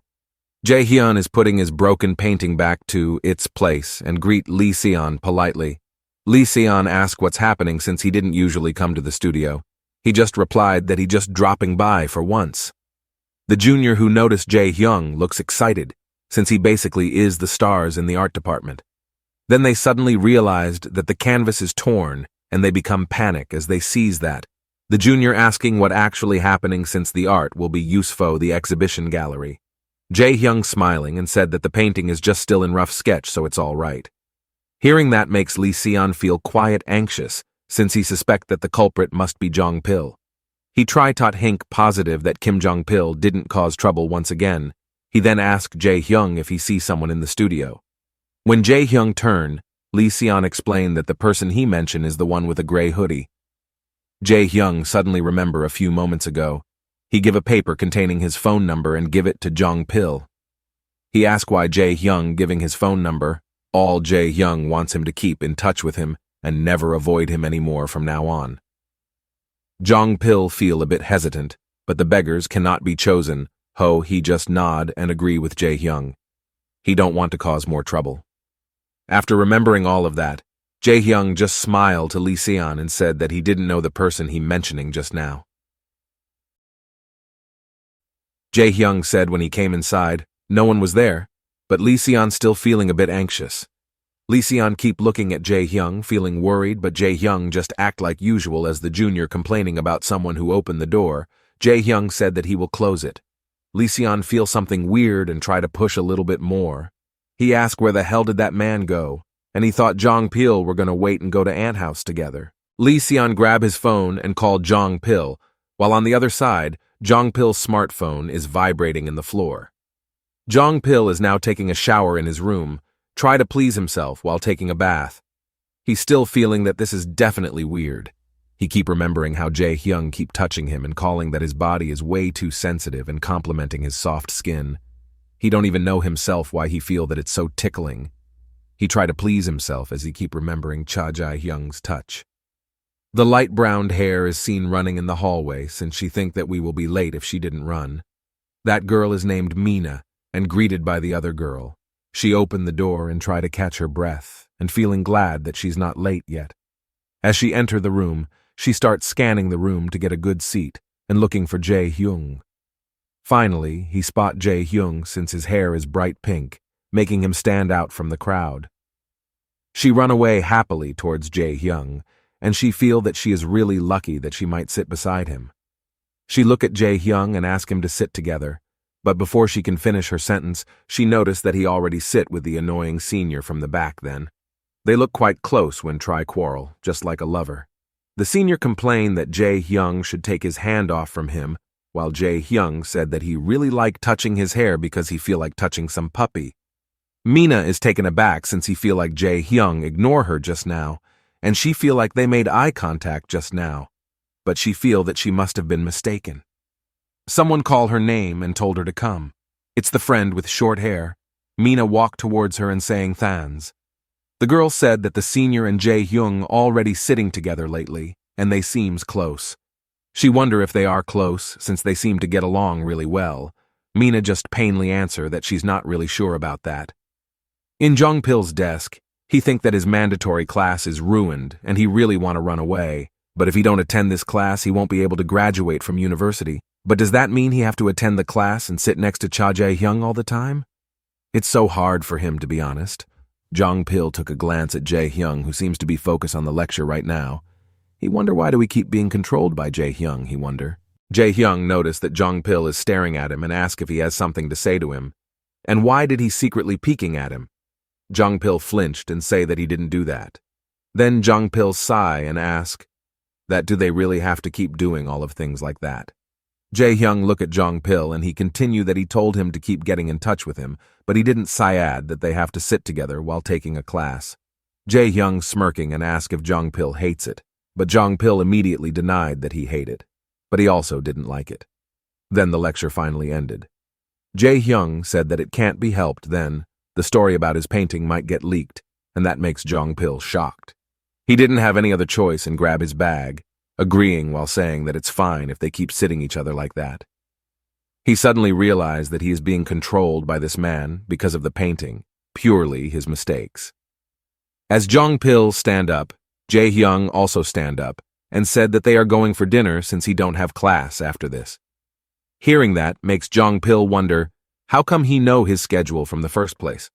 Jae-hyun is putting his broken painting back to its place and greet Lee Seon politely. Lee Seon asked what's happening since he didn't usually come to the studio. He just replied that he just dropping by for once. The junior who noticed Jae-hyun looks excited, since he basically is the stars in the art department. Then they suddenly realized that the canvas is torn, and they become panic as they sees that. The junior asking what actually happening since the art will be useful the exhibition gallery. Jae-hyun smiling and said that the painting is just still in rough sketch, so it's all right. Hearing that makes Lee Seon feel quiet anxious, since he suspect that the culprit must be Jong Pil. He tried to hink positive that Kim Jong Pil didn't cause trouble once again. He then asked Jae-hyun if he sees someone in the studio. When Jae-hyun turned, Lee Seon explained that the person he mentioned is the one with a gray hoodie. Jae-hyun suddenly remember a few moments ago. He give a paper containing his phone number and give it to Jong Pil. He asked why Jae-hyun giving his phone number. All Jae-hyun wants him to keep in touch with him and never avoid him anymore from now on. Jong Pil feel a bit hesitant, but the beggars cannot be chosen. He just nod and agree with Jae-hyun. He don't want to cause more trouble. After remembering all of that, Jae-hyun just smiled to Lee Seon and said that he didn't know the person he mentioning just now. Jae-hyun said when he came inside, no one was there, but Lee Seon still feeling a bit anxious. Lee Seon keep looking at Jae-hyun, feeling worried, but Jae-hyun just act like usual as the junior complaining about someone who opened the door. Jae-hyun said that he will close it. Lee Seon feel something weird and try to push a little bit more. He asked where the hell did that man go, and he thought Jong Pil were gonna wait and go to Ant House together. Lee Seon grabbed his phone and called Jong Pil, while on the other side, Jong Pil's smartphone is vibrating in the floor. Jong Pil is now taking a shower in his room, try to please himself while taking a bath. He's still feeling that this is definitely weird. He keep remembering how Jae-hyun keep touching him and calling that his body is way too sensitive and complimenting his soft skin. He don't even know himself why he feel that it's so tickling. He try to please himself as he keep remembering Cha Jae-hyun's touch. The light-browned hair is seen running in the hallway since she think that we will be late if she didn't run. That girl is named Mina and greeted by the other girl. She opened the door and tried to catch her breath and feeling glad that she's not late yet. As she entered the room, she starts scanning the room to get a good seat and looking for Jae-hyun. Finally, he spot Jae-hyun since his hair is bright pink, making him stand out from the crowd. She run away happily towards Jae-hyun, and she feel that she is really lucky that she might sit beside him. She look at Jae-hyun and ask him to sit together, but before she can finish her sentence, she noticed that he already sit with the annoying senior from the back then. They look quite close when try quarrel, just like a lover. The senior complained that Jae-hyun should take his hand off from him, while Jae-hyun said that he really liked touching his hair because he feel like touching some puppy. Mina is taken aback since he feel like Jae-hyun ignore her just now, and she feel like they made eye contact just now, but she feel that she must have been mistaken. Someone called her name and told her to come. It's the friend with short hair. Mina walked towards her and saying thans. The girl said that the senior and Jae-hyung already sitting together lately, and they seems close. She wonder if they are close, since they seem to get along really well. Mina just painfully answer that she's not really sure about that. In Jong-pil's desk, he think that his mandatory class is ruined and he really want to run away. But if he don't attend this class, he won't be able to graduate from university. But does that mean he have to attend the class and sit next to Cha Jae-hyung all the time? It's so hard for him, to be honest. Jong-pil took a glance at Jae-hyung, who seems to be focused on the lecture right now. He wonder why do we keep being controlled by Jae-hyung, he wonder. Jae-hyung noticed that Jong-pil is staring at him and asked if he has something to say to him. And why did he secretly peeking at him? Jong-pil flinched and say that he didn't do that. Then Jong-pil sigh and ask, that do they really have to keep doing all of things like that? Jae-hyung look at Jong-pil and he continue that he told him to keep getting in touch with him, but he didn't syad that they have to sit together while taking a class. Jae-hyung smirking and asked if Jong-pil hates it, but Jong-pil immediately denied that he hated, but he also didn't like it. Then the lecture finally ended. Jae-hyung said that it can't be helped then, the story about his painting might get leaked, and that makes Jong-pil shocked. He didn't have any other choice and grab his bag, agreeing while saying that it's fine if they keep sitting each other like that. He suddenly realized that he is being controlled by this man because of the painting, purely his mistakes. As Jong-pil stand up, Jae-hyung also stand up and said that they are going for dinner since he don't have class after this. Hearing that makes Jong-pil wonder, how come he know his schedule from the first place?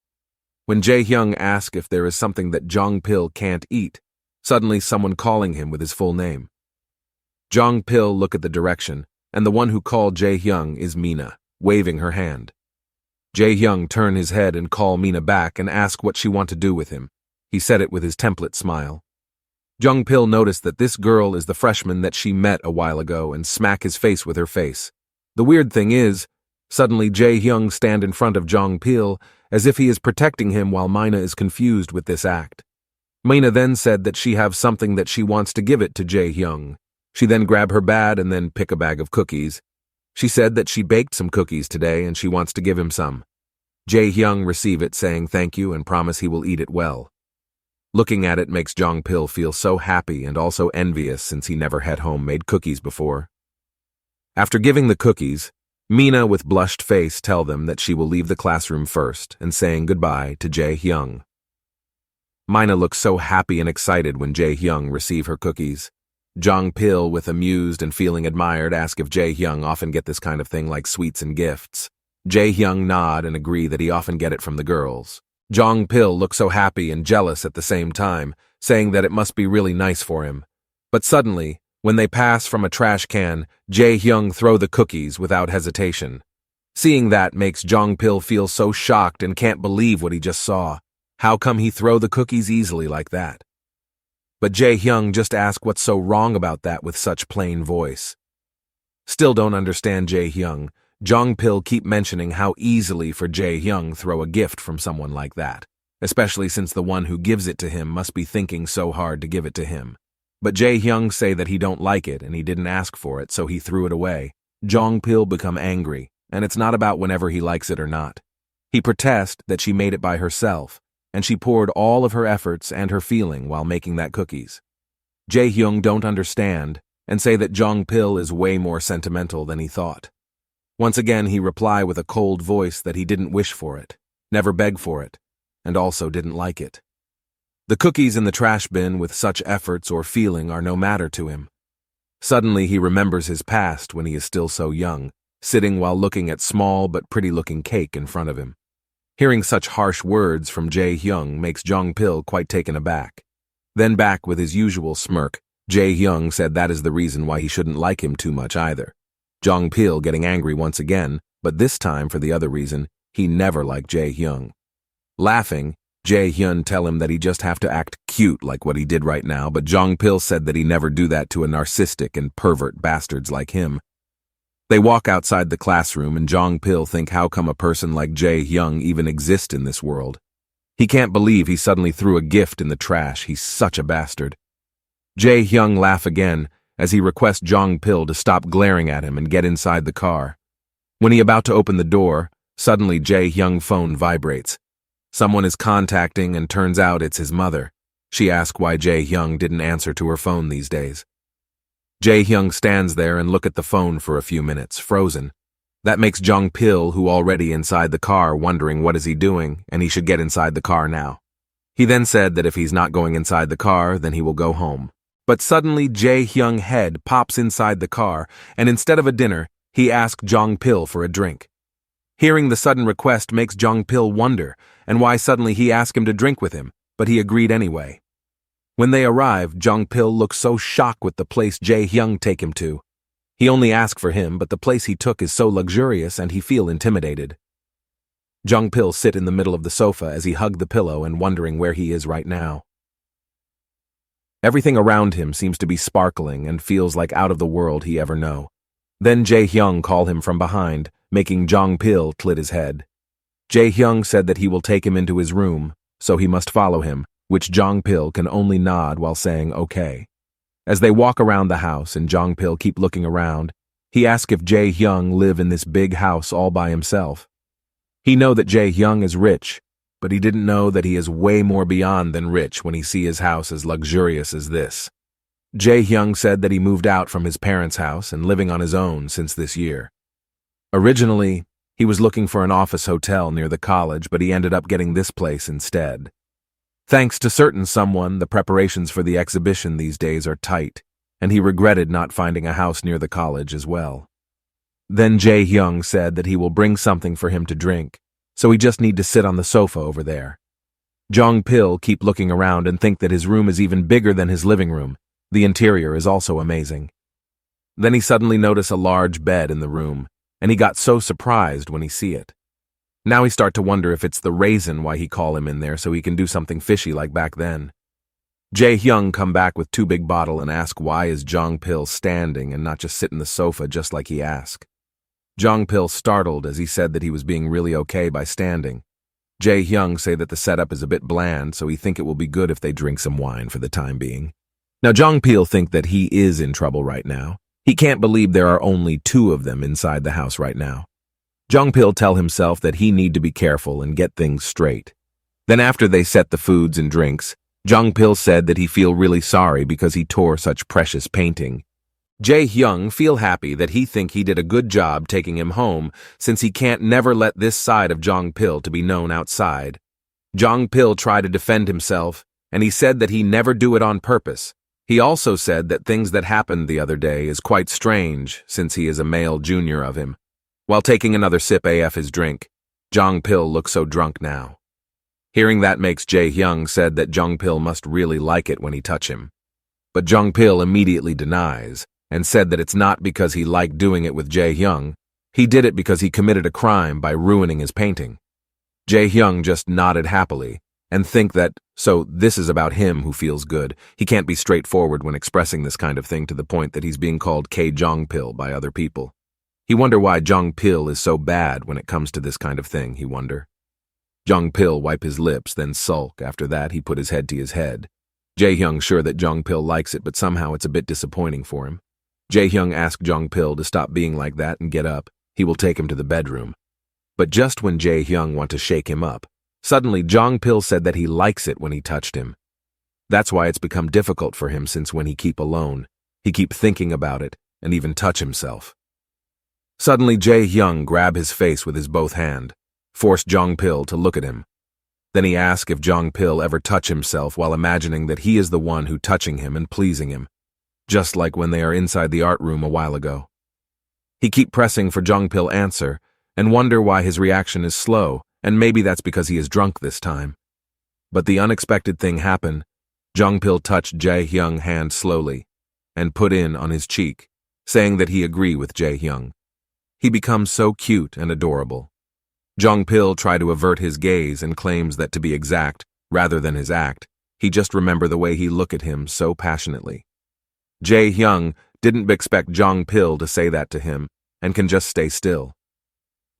When Jae-hyung asks if there is something that Jong-pil can't eat, suddenly someone calling him with his full name. Jong-pil look at the direction, and the one who called Jae-hyung is Mina, waving her hand. Jae-hyung turn his head and call Mina back and ask what she want to do with him. He said it with his template smile. Jong-pil noticed that this girl is the freshman that she met a while ago and smack his face with her face. The weird thing is, suddenly Jae-hyung stand in front of Jong-pil as if he is protecting him while Mina is confused with this act. Mina then said that she have something that she wants to give it to Jae-hyung. She then grab her bag and then pick a bag of cookies. She said that she baked some cookies today and she wants to give him some. Jae-hyung receive it saying thank you and promise he will eat it well. Looking at it makes Jong-pil feel so happy and also envious since he never had homemade cookies before. After giving the cookies, Mina with blushed face tell them that she will leave the classroom first and saying goodbye to Jae-hyung. Mina looks so happy and excited when Jae-hyung receive her cookies. Jong-pil, with amused and feeling admired, ask if Jae-hyung often get this kind of thing like sweets and gifts. Jae-hyung nod and agree that he often get it from the girls. Jong-pil looks so happy and jealous at the same time, saying that it must be really nice for him. But suddenly, when they pass from a trash can, Jae-hyung throw the cookies without hesitation. Seeing that makes Jong-pil feel so shocked and can't believe what he just saw. How come he throw the cookies easily like that? But Jae-hyung just asked what's so wrong about that with such plain voice. Still don't understand Jae-hyung. Jong-pil keep mentioning how easily for Jae-hyung throw a gift from someone like that, especially since the one who gives it to him must be thinking so hard to give it to him. But Jae-hyung say that he don't like it and he didn't ask for it, so he threw it away. Jong-pil become angry, and it's not about whenever he likes it or not. He protest that she made it by herself, and she poured all of her efforts and her feeling while making that cookies. Jae-hyung don't understand and say that Jong-pil is way more sentimental than he thought. Once again he reply with a cold voice that he didn't wish for it, never beg for it, and also didn't like it. The cookies in the trash bin with such efforts or feeling are no matter to him. Suddenly he remembers his past when he is still so young, sitting while looking at small but pretty-looking cake in front of him. Hearing such harsh words from Jae-hyung makes Jong-pil quite taken aback. Then back with his usual smirk, Jae-hyung said that is the reason why he shouldn't like him too much either. Jong-pil getting angry once again, but this time for the other reason, he never liked Jae-hyung. Laughing, Jae-hyun tell him that he just have to act cute like what he did right now, but Jong-pil said that he never do that to a narcissistic and pervert bastards like him. They walk outside the classroom and Jong-pil think how come a person like Jae-hyung even exists in this world. He can't believe he suddenly threw a gift in the trash, he's such a bastard. Jae-hyung laugh again as he requests Jong Pil to stop glaring at him and get inside the car. When he about to open the door, suddenly Jae-hyung's phone vibrates. Someone is contacting and turns out it's his mother. She asks why Jae-hyung didn't answer to her phone these days. Jae-hyung stands there and looks at the phone for a few minutes, frozen. That makes Jong Pil, who already inside the car, wondering what is he doing, and he should get inside the car now. He then said that if he's not going inside the car, then he will go home. But suddenly Jae-hyung's head pops inside the car, and instead of a dinner, he asks Jong Pil for a drink. Hearing the sudden request makes Jong Pil wonder, and why suddenly he asked him to drink with him, but he agreed anyway. When they arrive, Jong Pil looks so shocked with the place Jae-hyung take him to. He only asked for him, but the place he took is so luxurious and he feel intimidated. Jong Pil sit in the middle of the sofa as he hug the pillow and wondering where he is right now. Everything around him seems to be sparkling and feels like out of the world he ever know. Then Jae-hyung call him from behind, making Jong Pil tilt his head. Jae-hyung said that he will take him into his room, so he must follow him, which Jong Pil can only nod while saying okay. As they walk around the house and Jong Pil keep looking around, he asks if Jae-hyung live in this big house all by himself. He know that Jae-hyung is rich, but he didn't know that he is way more beyond than rich when he see his house as luxurious as this. Jae-hyung said that he moved out from his parents' house and living on his own since this year. Originally, he was looking for an office hotel near the college, but he ended up getting this place instead. Thanks to certain someone, the preparations for the exhibition these days are tight, and he regretted not finding a house near the college as well. Then Jae-hyung said that he will bring something for him to drink, so he just need to sit on the sofa over there. Jong Pil keep looking around and think that his room is even bigger than his living room. The interior is also amazing. Then he suddenly noticed a large bed in the room, and he got so surprised when he see it. Now he start to wonder if it's the reason why he call him in there so he can do something fishy like back then. Jae-hyung come back with 2 big bottle and ask why is Jong Pil standing and not just sit in the sofa just like he asked. Jong Pil startled as he said that he was being really okay by standing. Jae-hyung say that the setup is a bit bland, so he think it will be good if they drink some wine for the time being. Now Jong Pil think that he is in trouble right now. He can't believe there are only 2 of them inside the house right now. Jong Pil tell himself that he need to be careful and get things straight. Then after they set the foods and drinks, Jong Pil said that he feel really sorry because he tore such precious painting. Jae-hyung feel happy that he think he did a good job taking him home since he can't never let this side of Jong Pil to be known outside. Jong Pil tried to defend himself, and he said that he never do it on purpose. He also said that things that happened the other day is quite strange since he is a male junior of him. While taking another sip of his drink, Jong Pil looks so drunk now. Hearing that makes Jae-hyung said that Jong Pil must really like it when he touch him. But Jong Pil immediately denies, and said that it's not because he liked doing it with Jae-hyung. He did it because he committed a crime by ruining his painting. Jae-hyung just nodded happily, and think that, so this is about him who feels good. He can't be straightforward when expressing this kind of thing to the point that he's being called K-Jong Pil by other people. He wonder why Jong Pil is so bad when it comes to this kind of thing, he wonder. Jong Pil wipe his lips, then sulk. After that, he put his head to his head. Jae-hyung sure that Jong Pil likes it, but somehow it's a bit disappointing for him. Jae-hyung asked Jong Pil to stop being like that and get up. He will take him to the bedroom. But just when Jae-hyung want to shake him up, suddenly Jong Pil said that he likes it when he touched him. That's why it's become difficult for him since when he keep alone. He keep thinking about it and even touch himself. Suddenly Jae-hyung grab his face with his both hand, forced Jong Pil to look at him. Then he asked if Jong Pil ever touch himself while imagining that he is the one who touching him and pleasing him, just like when they are inside the art room a while ago. He keep pressing for Jong Pil answer and wonder why his reaction is slow, and maybe that's because he is drunk this time. But the unexpected thing happened. Jong Pil touched Jae-hyung's hand slowly and put in on his cheek, saying that he agree with Jae-hyung. He becomes so cute and adorable. Jong Pil try to avert his gaze and claims that to be exact, rather than his act, he just remember the way he look at him so passionately. Jae-hyung didn't expect Jong Pil to say that to him and can just stay still.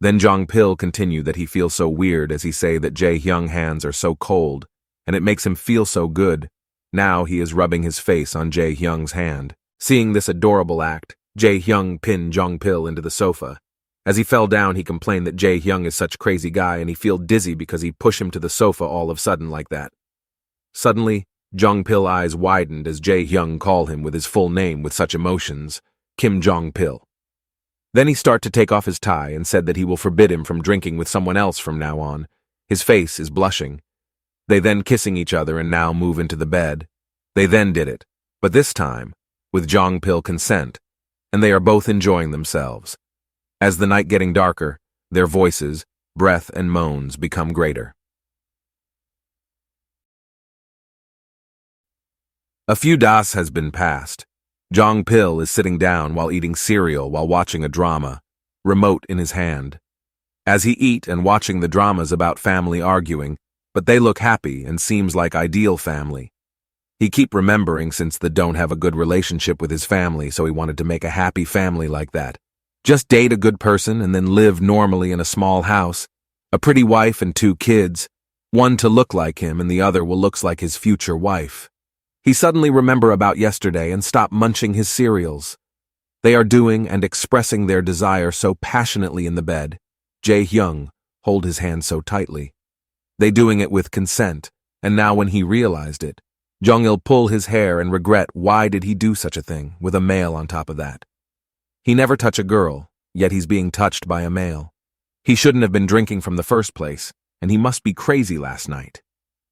Then Jong Pil continue that he feels so weird as he say that Jae-hyung's hands are so cold and it makes him feel so good. Now he is rubbing his face on Jae-hyung's hand, Seeing this adorable act, Jae-hyung pinned Jong-pil into the sofa. As he fell down, he complained that Jae-hyung is such a crazy guy and he feel dizzy because he pushed him to the sofa all of a sudden like that. Suddenly, Jong-pil eyes widened as Jae-hyung called him with his full name with such emotions, Kim Jong-pil. Then he started to take off his tie and said that he will forbid him from drinking with someone else from now on. His face is blushing. They then kissing each other and now move into the bed. They then did it, but this time, with Jong-pil consent, and they are both enjoying themselves. As the night getting darker, their voices, breath and moans become greater. A few days has been passed. Jong-pil is sitting down while eating cereal while watching a drama, remote in his hand. As he eat and watching the dramas about family arguing, but they look happy and seems like ideal family. He keep remembering since they don't have a good relationship with his family, so he wanted to make a happy family like that. Just date a good person and then live normally in a small house, a pretty wife and 2 kids, one to look like him and the other will looks like his future wife. He suddenly remember about yesterday and stop munching his cereals. They are doing and expressing their desire so passionately in the bed. Jae-hyung hold his hand so tightly. They doing it with consent, and now when he realized it, Jong-il pull his hair and regret why did he do such a thing with a male on top of that. He never touch a girl, yet he's being touched by a male. He shouldn't have been drinking from the first place, and he must be crazy last night.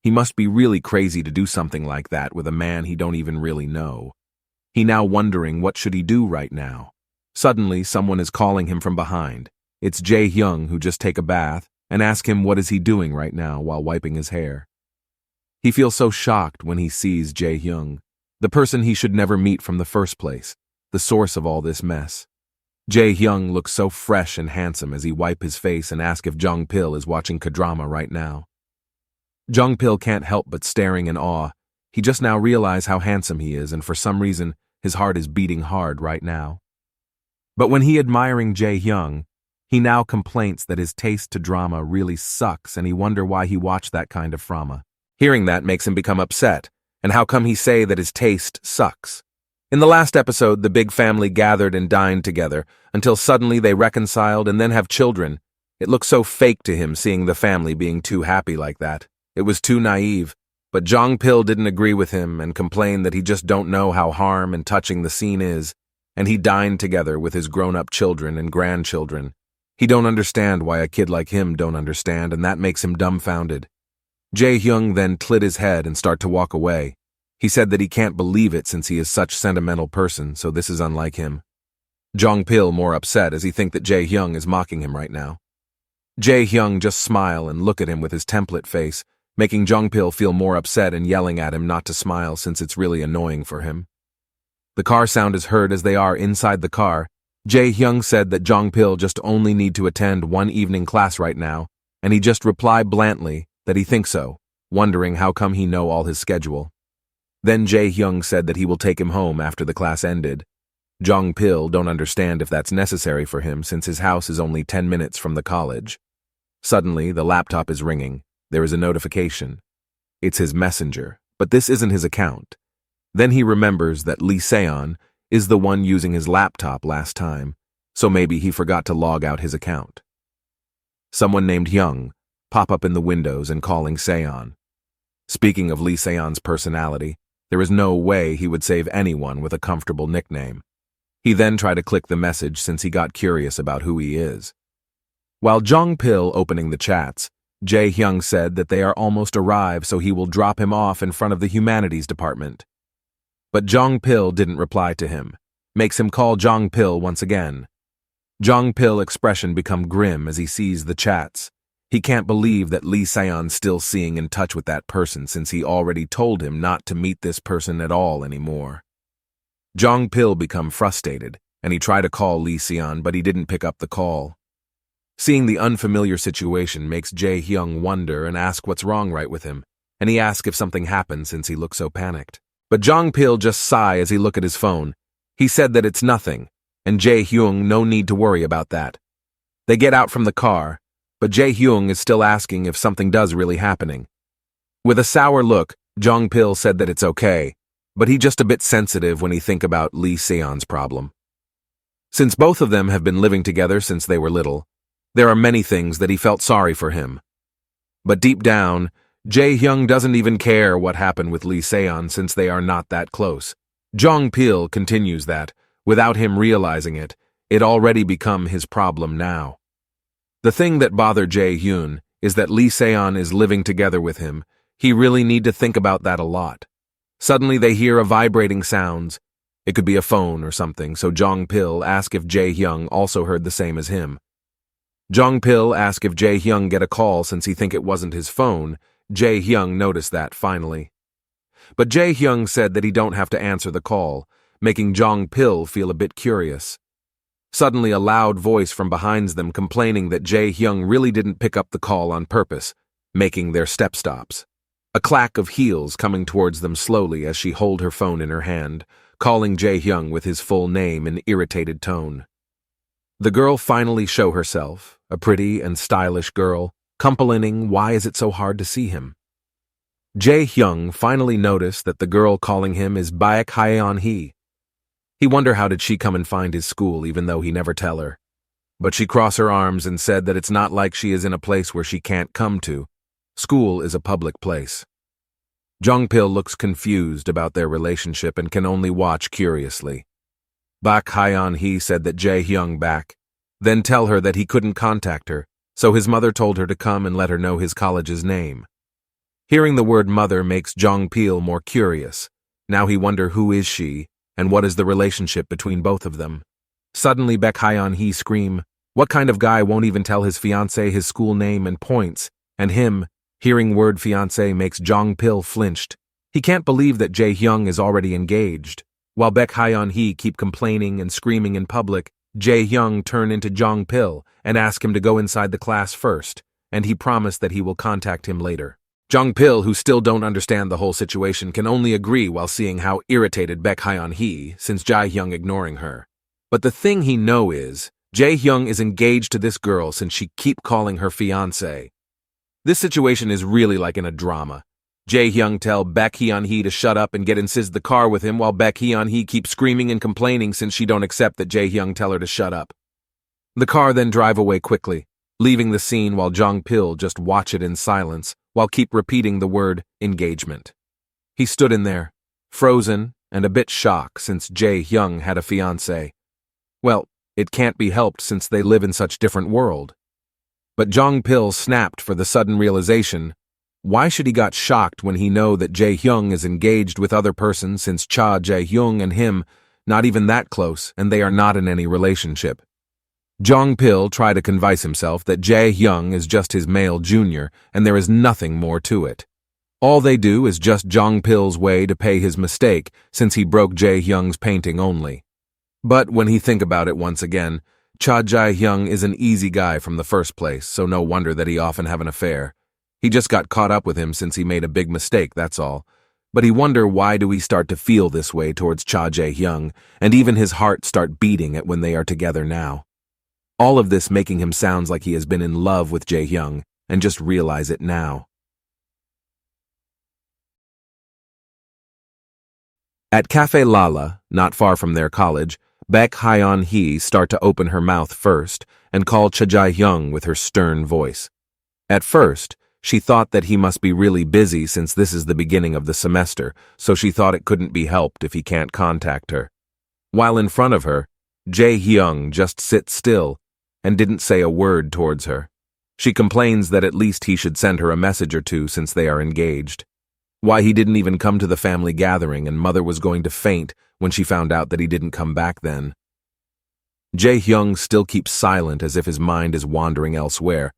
He must be really crazy to do something like that with a man he don't even really know. He now wondering what should he do right now. Suddenly, someone is calling him from behind. It's Jae-hyung who just take a bath and ask him what is he doing right now while wiping his hair. He feels so shocked when he sees Jae-hyung, the person he should never meet from the first place, the source of all this mess. Jae-hyung looks so fresh and handsome as he wipe his face and ask if Jong-pil is watching K-drama right now. Jong-pil can't help but staring in awe. He just now realized how handsome he is and for some reason his heart is beating hard right now. But when he admiring Jae-hyung, he now complains that his taste to drama really sucks and he wonder why he watched that kind of drama. Hearing that makes him become upset, and how come he say that his taste sucks? In the last episode, the big family gathered and dined together until suddenly they reconciled and then have children. It looked so fake to him seeing the family being too happy like that. It was too naive, but Jong-pil didn't agree with him and complained that he just don't know how harm and touching the scene is, and he dined together with his grown-up children and grandchildren. He don't understand why a kid like him don't understand, and that makes him dumbfounded. Jae-hyung then clit his head and start to walk away. He said that he can't believe it since he is such a sentimental person, so this is unlike him. Jong-pil more upset as he think that Jae-hyung is mocking him right now. Jae-hyung just smile and look at him with his template face, making Jong-pil feel more upset and yelling at him not to smile since it's really annoying for him. The car sound is heard as they are inside the car. Jae-hyung said that Jong-pil just only need to attend one evening class right now, and he just replied bluntly that he thinks so, wondering how come he know all his schedule. Then Jae-hyung said that he will take him home after the class ended. Jong-pil don't understand if that's necessary for him since his house is only 10 minutes from the college. Suddenly, the laptop is ringing. There is a notification. It's his messenger, but this isn't his account. Then he remembers that Lee Seon is the one using his laptop last time, so maybe he forgot to log out his account. Someone named Hyung pop up in the windows and calling Seon. Speaking of Lee Seon's personality, there is no way he would save anyone with a comfortable nickname. He then tried to click the message since he got curious about who he is. While Jong-pil opening the chats, Jae-hyung said that they are almost arrived so he will drop him off in front of the humanities department. But Jong-pil didn't reply to him, makes him call Jong-pil once again. Jong-pil expression become grim as he sees the chats. He can't believe that Lee Seon's still seeing in touch with that person since he already told him not to meet this person at all anymore. Jong-pil become frustrated, and he tried to call Lee Seon but he didn't pick up the call. Seeing the unfamiliar situation makes Jae-hyung wonder and ask what's wrong right with him, and he asks if something happened since he looks so panicked. But Jong-pil just sigh as he look at his phone. He said that it's nothing, and Jae-hyung no need to worry about that. They get out from the car, but Jae-hyung is still asking if something does really happening. With a sour look, Jong-pil said that it's okay. but he's just a bit sensitive when he think about Lee Seon's problem. Since both of them have been living together since they were little, there are many things that he felt sorry for him. But deep down, Jae-hyung doesn't even care what happened with Lee Seon since they are not that close. Jong-pil continues that, without him realizing it, it already become his problem now. The thing that bothered Jae-hyun is that Lee Seon is living together with him. He really need to think about that a lot. Suddenly they hear a vibrating sounds. It could be a phone or something, so Jong-pil asks if Jae-hyung also heard the same as him. Jong-pil asks if Jae-hyung get a call since he think it wasn't his phone. Jae-hyung noticed that finally. But Jae-hyung said that he don't have to answer the call, making Jong-pil feel a bit curious. Suddenly a loud voice from behind them complaining that Jae-hyung really didn't pick up the call on purpose, making their step stops. A clack of heels coming towards them slowly as she hold her phone in her hand, calling Jae-hyung with his full name in irritated tone. The girl finally show herself, a pretty and stylish girl, complaining why is it so hard to see him. Jae-hyung finally noticed that the girl calling him is Baek Hyeon-hee. He wonder how did she come and find his school even though he never tell her. But she crossed her arms and said that it's not like she is in a place where she can't come to. School is a public place. Jong-pil looks confused about their relationship and can only watch curiously. Baek Hyeon-hee said that Jae-hyung back, then tell her that he couldn't contact her, so his mother told her to come and let her know his college's name. Hearing the word mother makes Jong-pil more curious. Now he wonder who is she, and what is the relationship between both of them. Suddenly Baek Hyeon-hee scream, what kind of guy won't even tell his fiancé his school name and points, and him, hearing word fiancé makes Jong-pil flinched. He can't believe that Jae-hyung is already engaged. While Baek Hyeon-hee keep complaining and screaming in public, Jae-hyung turn into Jong-pil and ask him to go inside the class first, and he promised that he will contact him later. Jong-pil, who still don't understand the whole situation, can only agree while seeing how irritated Baek Hyeon-hee since Jae-hyung ignoring her. But the thing he know is, Jae-hyung is engaged to this girl since she keep calling her fiancé. This situation is really like in a drama. Jae-hyung tell Baek Hyeon-hee to shut up and get inside the car with him while Baek Hyeon-hee keeps screaming and complaining since she don't accept that Jae-hyung tell her to shut up. The car then drive away quickly, leaving the scene while Jong-pil just watch it in silence while keep repeating the word engagement. He stood in there, frozen and a bit shocked since Jae-hyung had a fiancé. Well, it can't be helped since they live in such different world. But Jong-pil snapped for the sudden realization. Why should he got shocked when he know that Jae-hyung is engaged with other person since Cha Jae-hyung and him not even that close and they are not in any relationship? Jong-pil try to convince himself that Jae-hyung is just his male junior and there is nothing more to it. All they do is just Jong-pil's way to pay his mistake since he broke Jae-hyung's painting only. But when he think about it once again, Cha Jae-hyung is an easy guy from the first place, so no wonder that he often have an affair. He just got caught up with him since he made a big mistake, that's all. But he wonder why do he start to feel this way towards Cha Jae-hyung, and even his heart start beating at when they are together now. All of this making him sounds like he has been in love with Jae-hyung, and just realize it now. At Cafe Lala, not far from their college, Baek Hyeon-hee start to open her mouth first and call Cha Jae-hyung with her stern voice. At first, she thought that he must be really busy since this is the beginning of the semester, so she thought it couldn't be helped if he can't contact her. While in front of her, Jae-hyung just sits still and didn't say a word towards her. She complains that at least he should send her a message or two since they are engaged. Why he didn't even come to the family gathering and mother was going to faint when she found out that he didn't come back then. Jae-hyung still keeps silent as if his mind is wandering elsewhere,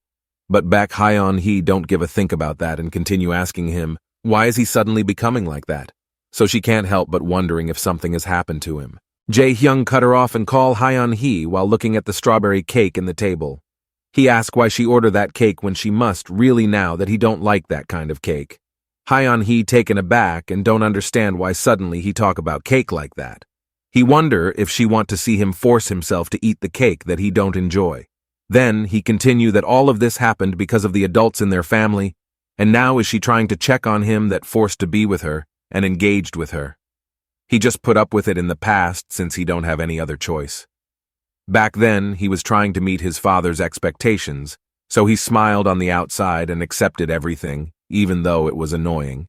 but Baek Hyeon-hee don't give a think about that and continue asking him, why is he suddenly becoming like that? So she can't help but wondering if something has happened to him. Jae-hyung cut her off and call Hyeon-hee while looking at the strawberry cake in the table. He asked why she ordered that cake when she must really now that he don't like that kind of cake. Hyeon-hee taken aback and don't understand why suddenly he talk about cake like that. He wonder if she want to see him force himself to eat the cake that he don't enjoy. Then he continue that all of this happened because of the adults in their family, and now is she trying to check on him that forced to be with her and engaged with her. He just put up with it in the past since he don't have any other choice. Back then, he was trying to meet his father's expectations, so he smiled on the outside and accepted everything, even though it was annoying.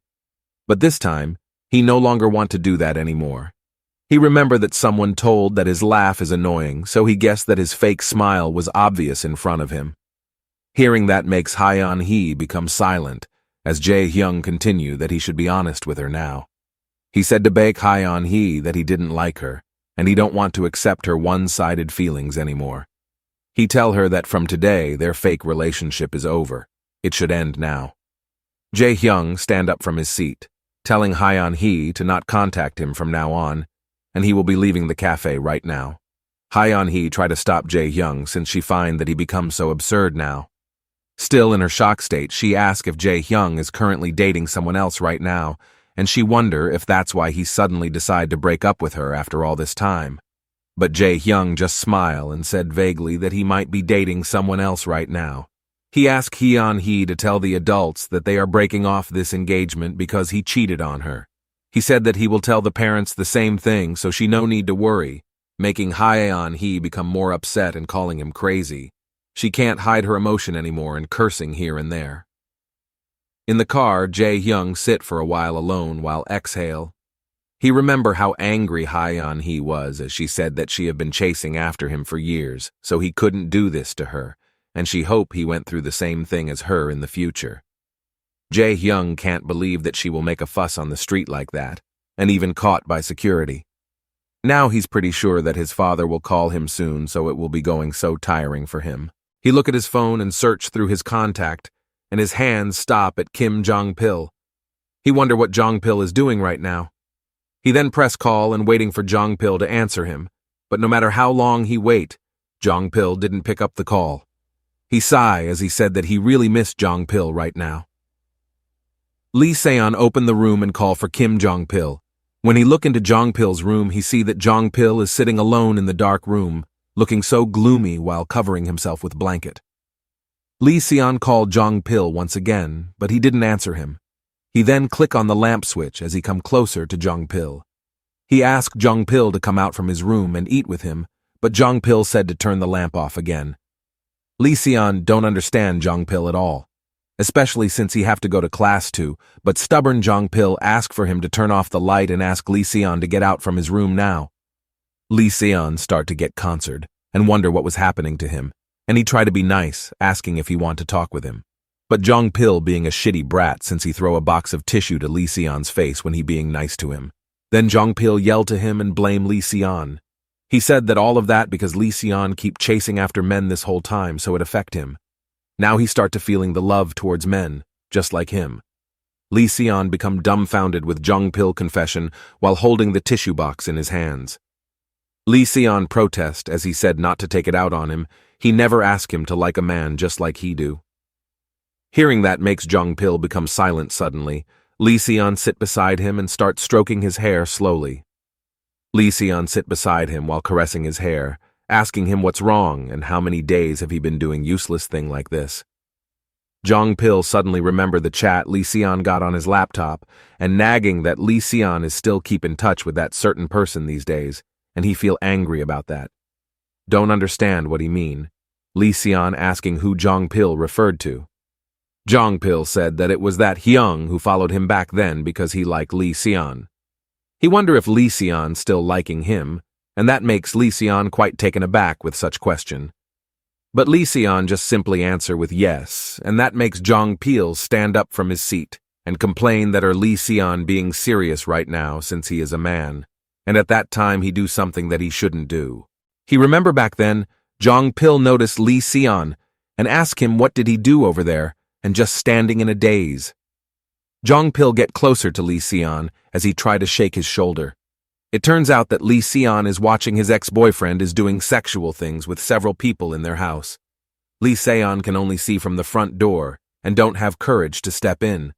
But this time, he no longer wanted to do that anymore. He remembered that someone told that his laugh is annoying, so he guessed that his fake smile was obvious in front of him. Hearing that makes Hye-on-hee become silent, as Jae-hyung continued that he should be honest with her now. He said to Baek Hye-on-hee that he didn't like her, and he don't want to accept her one-sided feelings anymore. He tell her that from today their fake relationship is over. It should end now. Jae-hyung stand up from his seat, telling Hye-on-hee to not contact him from now on, and he will be leaving the cafe right now. Hye-on-hee try to stop Jae-hyung since she find that he becomes so absurd now. Still in her shock state, she asks if Jae-hyung is currently dating someone else right now, and she wonder if that's why he suddenly decided to break up with her after all this time. But Jae-hyung just smiled and said vaguely that he might be dating someone else right now. He asked Hye-on-hee to tell the adults that they are breaking off this engagement because he cheated on her. He said that he will tell the parents the same thing, so she no need to worry, making Hye-on-hee become more upset and calling him crazy. She can't hide her emotion anymore and cursing here and there. In the car, Jae-hyung sit for a while alone while exhale. He remember how angry Hye-on-hee was as she said that she had been chasing after him for years, so he couldn't do this to her, and she hoped he went through the same thing as her in the future. Jae-hyung can't believe that she will make a fuss on the street like that, and even caught by security. Now he's pretty sure that his father will call him soon, so it will be going so tiring for him. He look at his phone and search through his contact, and his hands stop at Kim Jong-pil. He wonder what Jong-pil is doing right now. He then press call and waiting for Jong-pil to answer him, but no matter how long he wait, Jong-pil didn't pick up the call. He sigh as he said that he really missed Jong-pil right now. Lee Se-on opened the room and called for Kim Jong-pil. When he look into Jong-pil's room, he see that Jong-pil is sitting alone in the dark room, looking so gloomy while covering himself with blanket. Lee Se-on called Jong-pil once again, but he didn't answer him. He then click on the lamp switch as he come closer to Jong-pil. He asked Jong-pil to come out from his room and eat with him, but Jong-pil said to turn the lamp off again. Lee Se-on don't understand Jong-pil at all, especially since he have to go to class too, but stubborn Jong-pil asked for him to turn off the light and ask Lee Se-on to get out from his room now. Lee Se-on start to get concerned and wonder what was happening to him, and he try to be nice, asking if he want to talk with him. But Jong-pil being a shitty brat since he throw a box of tissue to Lee Se-on's face when he being nice to him. Then Jong-pil yelled to him and blame Lee Se-on. He said that all of that because Lee Se-on keep chasing after men this whole time, so it affect him. Now he start to feeling the love towards men, just like him. Lee Se-on become dumbfounded with Jong-pil confession while holding the tissue box in his hands. Lee Se-on protest as he said not to take it out on him. He never ask him to like a man just like he do. Hearing that makes Jong-pil become silent suddenly. Lee Se-on sit beside him and start stroking his hair slowly. Lee Se-on sit beside him while caressing his hair, asking him what's wrong and how many days have he been doing useless thing like this. Jong-pil suddenly remembered the chat Lee Se-on got on his laptop and nagging that Lee Se-on is still keep in touch with that certain person these days, and he feel angry about that. Don't understand what he mean. Lee Se-on asking who Jong-pil referred to. Jong-pil said that it was that Hyung who followed him back then because he liked Lee Se-on. He wonder if Lee Se-on still liking him, and that makes Lee Se-on quite taken aback with such question. But Lee Se-on just simply answer with yes, and that makes Jong-pil stand up from his seat and complain that are Lee Se-on being serious right now since he is a man, and at that time he do something that he shouldn't do. He remember back then, Jong-pil noticed Lee Se-on and asked him what did he do over there, and just standing in a daze. Jong-pil get closer to Lee Se-on as he tried to shake his shoulder. It turns out that Lee Se-on is watching his ex-boyfriend is doing sexual things with several people in their house. Lee Se-on can only see from the front door and don't have courage to step in.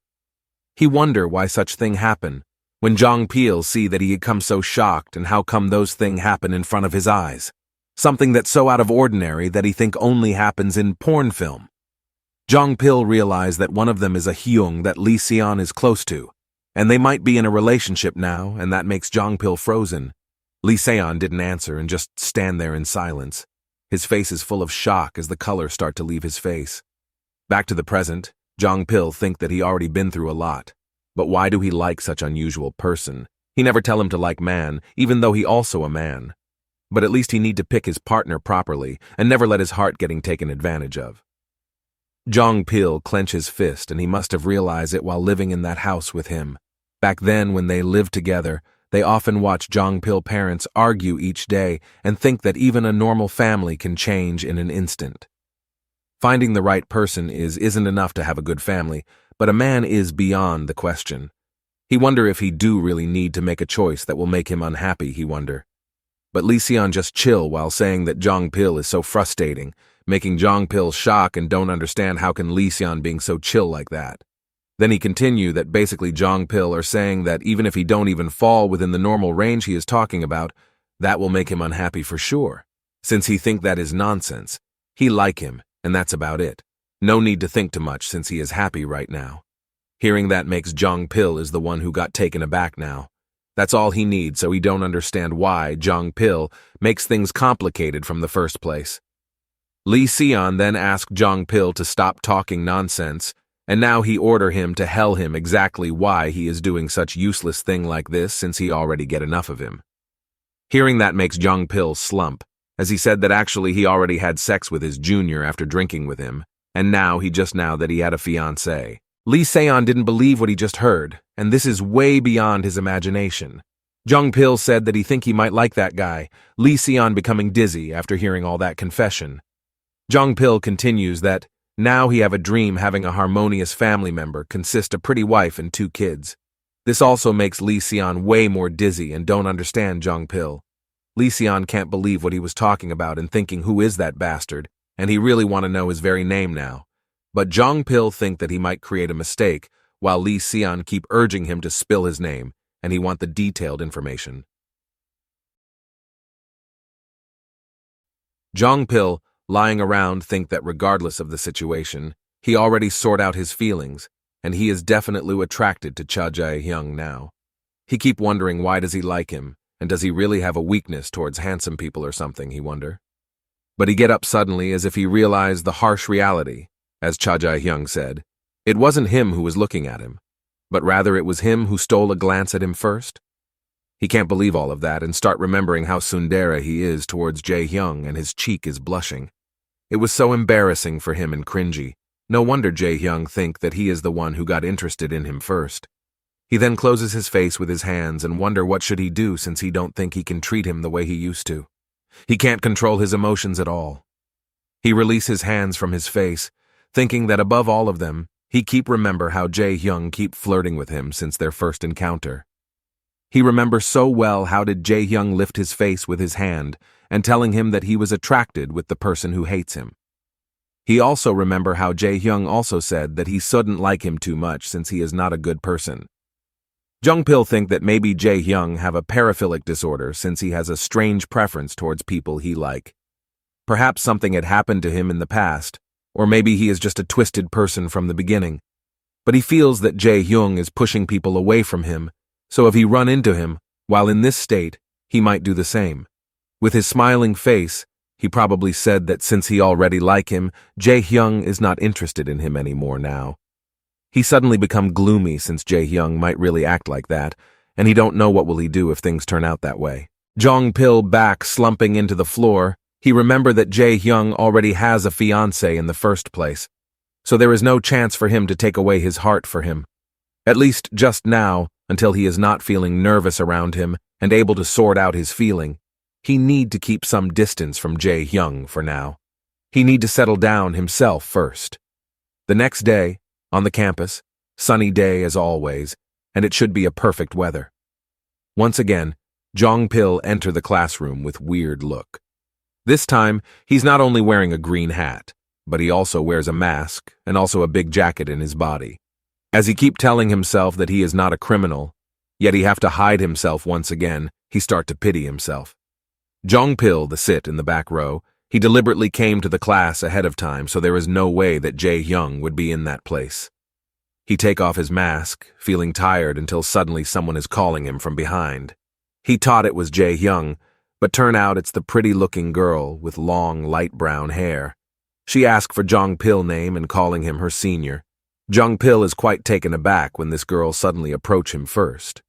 He wonder why such thing happen, when Jong-pil see that he had come so shocked and how come those thing happen in front of his eyes. Something that's so out of ordinary that he think only happens in porn film. Jong-pil realized that one of them is a Hyung that Lee Se-on is close to, And they might be in a relationship now, and that makes Jongpil frozen. Lee Seon didn't answer and just stand there in silence. His face is full of shock as the colors start to leave his face. Back to the present, Jongpil think that he already been through a lot. But why do he like such unusual person? He never tell him to like man, even though he also a man. But at least he need to pick his partner properly and never let his heart getting taken advantage of. Jongpil clench his fist, and he must have realized it while living in that house with him. Back then, when they lived together, they often watch Jongpil parents argue each day and think that even a normal family can change in an instant. Finding the right person isn't enough to have a good family, but a man is beyond the question. He wonder if he do really need to make a choice that will make him unhappy, he wonder. But Lee Seon just chill while saying that Jongpil is so frustrating, making Jongpil shock and don't understand how can Lee Seon being so chill like that. Then he continue that basically Jongpil are saying that even if he don't even fall within the normal range he is talking about, that will make him unhappy for sure. Since he think that is nonsense, he like him, and that's about it. No need to think too much since he is happy right now. Hearing that makes Jongpil is the one who got taken aback now. That's all he needs, so he don't understand why Jongpil makes things complicated from the first place. Lee Seon then asked Jongpil to stop talking nonsense, and now he order him to tell him exactly why he is doing such useless thing like this since he already get enough of him. Hearing that makes Jongpil slump, as he said that actually he already had sex with his junior after drinking with him, and now he had a fiancée. Lee Seon didn't believe what he just heard, and this is way beyond his imagination. Jongpil said that he think he might like that guy, Lee Seon becoming dizzy after hearing all that confession. Jongpil continues that now he have a dream having a harmonious family member consist a pretty wife and 2 kids. This also makes Lee Seon way more dizzy and don't understand Jongpil. Lee Seon can't believe what he was talking about and thinking who is that bastard, and he really want to know his very name now. But Jongpil think that he might create a mistake, while Lee Seon keep urging him to spill his name, and he want the detailed information. Jongpil, lying around, think that regardless of the situation, he already sort out his feelings, and he is definitely attracted to Cha Jae-hyung now. He keep wondering why does he like him, and does he really have a weakness towards handsome people or something, he wonder. But he get up suddenly as if he realized the harsh reality. As Cha Jae-hyung said, it wasn't him who was looking at him, but rather it was him who stole a glance at him first. He can't believe all of that and start remembering how tsundere he is towards Jae-hyung and his cheek is blushing. It was so embarrassing for him and cringy. No wonder Jae-hyung think that he is the one who got interested in him first. He then closes his face with his hands and wonder what should he do since he don't think he can treat him the way he used to. He can't control his emotions at all. He release his hands from his face, thinking that above all of them, he keep remember how Jae-hyung keep flirting with him since their first encounter. He remembers so well how did Jae-hyung lift his face with his hand and telling him that he was attracted with the person who hates him. He also remember how Jae-hyung also said that he shouldn't like him too much since he is not a good person. Jongpil think that maybe Jae-hyung have a paraphilic disorder since he has a strange preference towards people he like. Perhaps something had happened to him in the past, or maybe he is just a twisted person from the beginning. But he feels that Jae-hyung is pushing people away from him, so if he run into him, while in this state, he might do the same. With his smiling face, he probably said that since he already like him, Jae-hyung is not interested in him anymore now. He suddenly become gloomy since Jae-hyung might really act like that, and he don't know what will he do if things turn out that way. Jongpil back slumping into the floor, he remember that Jae-hyung already has a fiancé in the first place, so there is no chance for him to take away his heart for him. At least just now, until he is not feeling nervous around him and able to sort out his feeling, he need to keep some distance from Jae-hyung for now. He need to settle down himself first. The next day, on the campus, sunny day as always, and it should be a perfect weather. Once again, Jongpil enter the classroom with weird look. This time, he's not only wearing a green hat, but he also wears a mask and also a big jacket in his body. As he keep telling himself that he is not a criminal, yet he have to hide himself once again, he start to pity himself. Jongpil, the sit in the back row, he deliberately came to the class ahead of time so there is no way that Jae-hyung would be in that place. He take off his mask, feeling tired until suddenly someone is calling him from behind. He thought it was Jae-hyung, but turn out it's the pretty-looking girl with long, light brown hair. She asked for Jong-pil name and calling him her senior. Jong-pil is quite taken aback when this girl suddenly approach him first.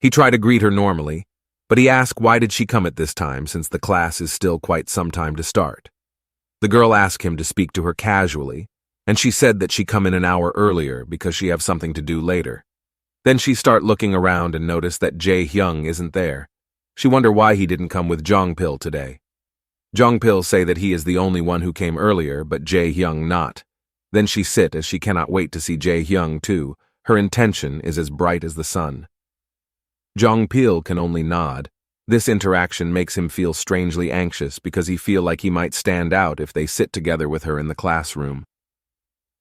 He tried to greet her normally, but he asked why did she come at this time since the class is still quite some time to start. The girl asked him to speak to her casually, and she said that she come in an hour earlier because she have something to do later. Then she start looking around and notice that Jae-hyung isn't there. She wonder why he didn't come with Jong-pil today. Jong-pil say that he is the only one who came earlier, but Jae-hyung not. Then she sit as she cannot wait to see Jae-hyung too. Her intention is as bright as the sun. Jong-pil can only nod. This interaction makes him feel strangely anxious because he feel like he might stand out if they sit together with her in the classroom.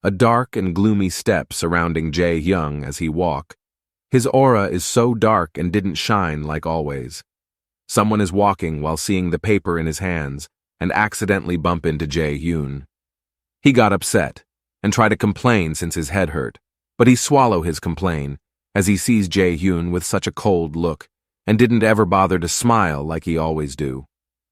A dark and gloomy step surrounding Jae-hyung as he walk. His aura is so dark and didn't shine like always. Someone is walking while seeing the paper in his hands and accidentally bump into Jae-hyun. He got upset and tried to complain since his head hurt, but he swallow his complaint as he sees Jae-hyun with such a cold look and didn't ever bother to smile like he always do.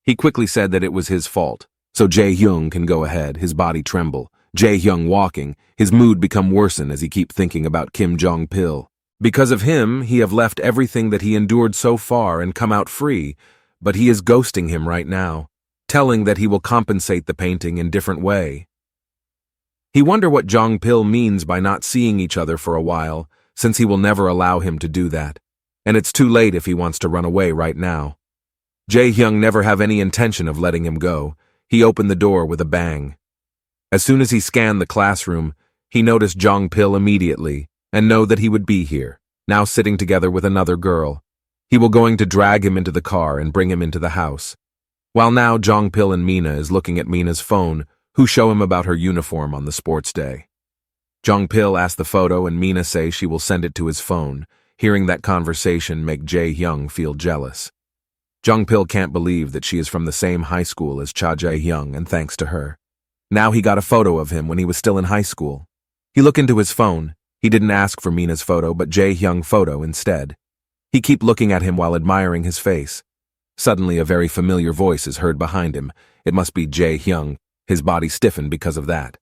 He quickly said that it was his fault, so Jae-hyun can go ahead, his body tremble. Jae-hyun walking, his mood become worsen as he keep thinking about Kim Jong-pil. Because of him, he have left everything that he endured so far and come out free, but he is ghosting him right now, telling that he will compensate the painting in different way. He wonder what Jong-pil means by not seeing each other for a while, since he will never allow him to do that, and it's too late if he wants to run away right now. Jae-hyung never have any intention of letting him go. He opened the door with a bang. As soon as he scanned the classroom, he noticed Jong-pil immediately and know that he would be here, now sitting together with another girl. He will going to drag him into the car and bring him into the house. While now Jong-pil and Mina is looking at Mina's phone, who show him about her uniform on the sports day. Jong-pil asks the photo and Mina say she will send it to his phone. Hearing that conversation make Jae-hyung feel jealous. Jong-pil can't believe that she is from the same high school as Cha Jae-hyung and thanks to her. Now he got a photo of him when he was still in high school. He looked into his phone. He didn't ask for Mina's photo but Jae-hyung's photo instead. He keep looking at him while admiring his face. Suddenly a very familiar voice is heard behind him. It must be Jae-hyung. His body stiffened because of that.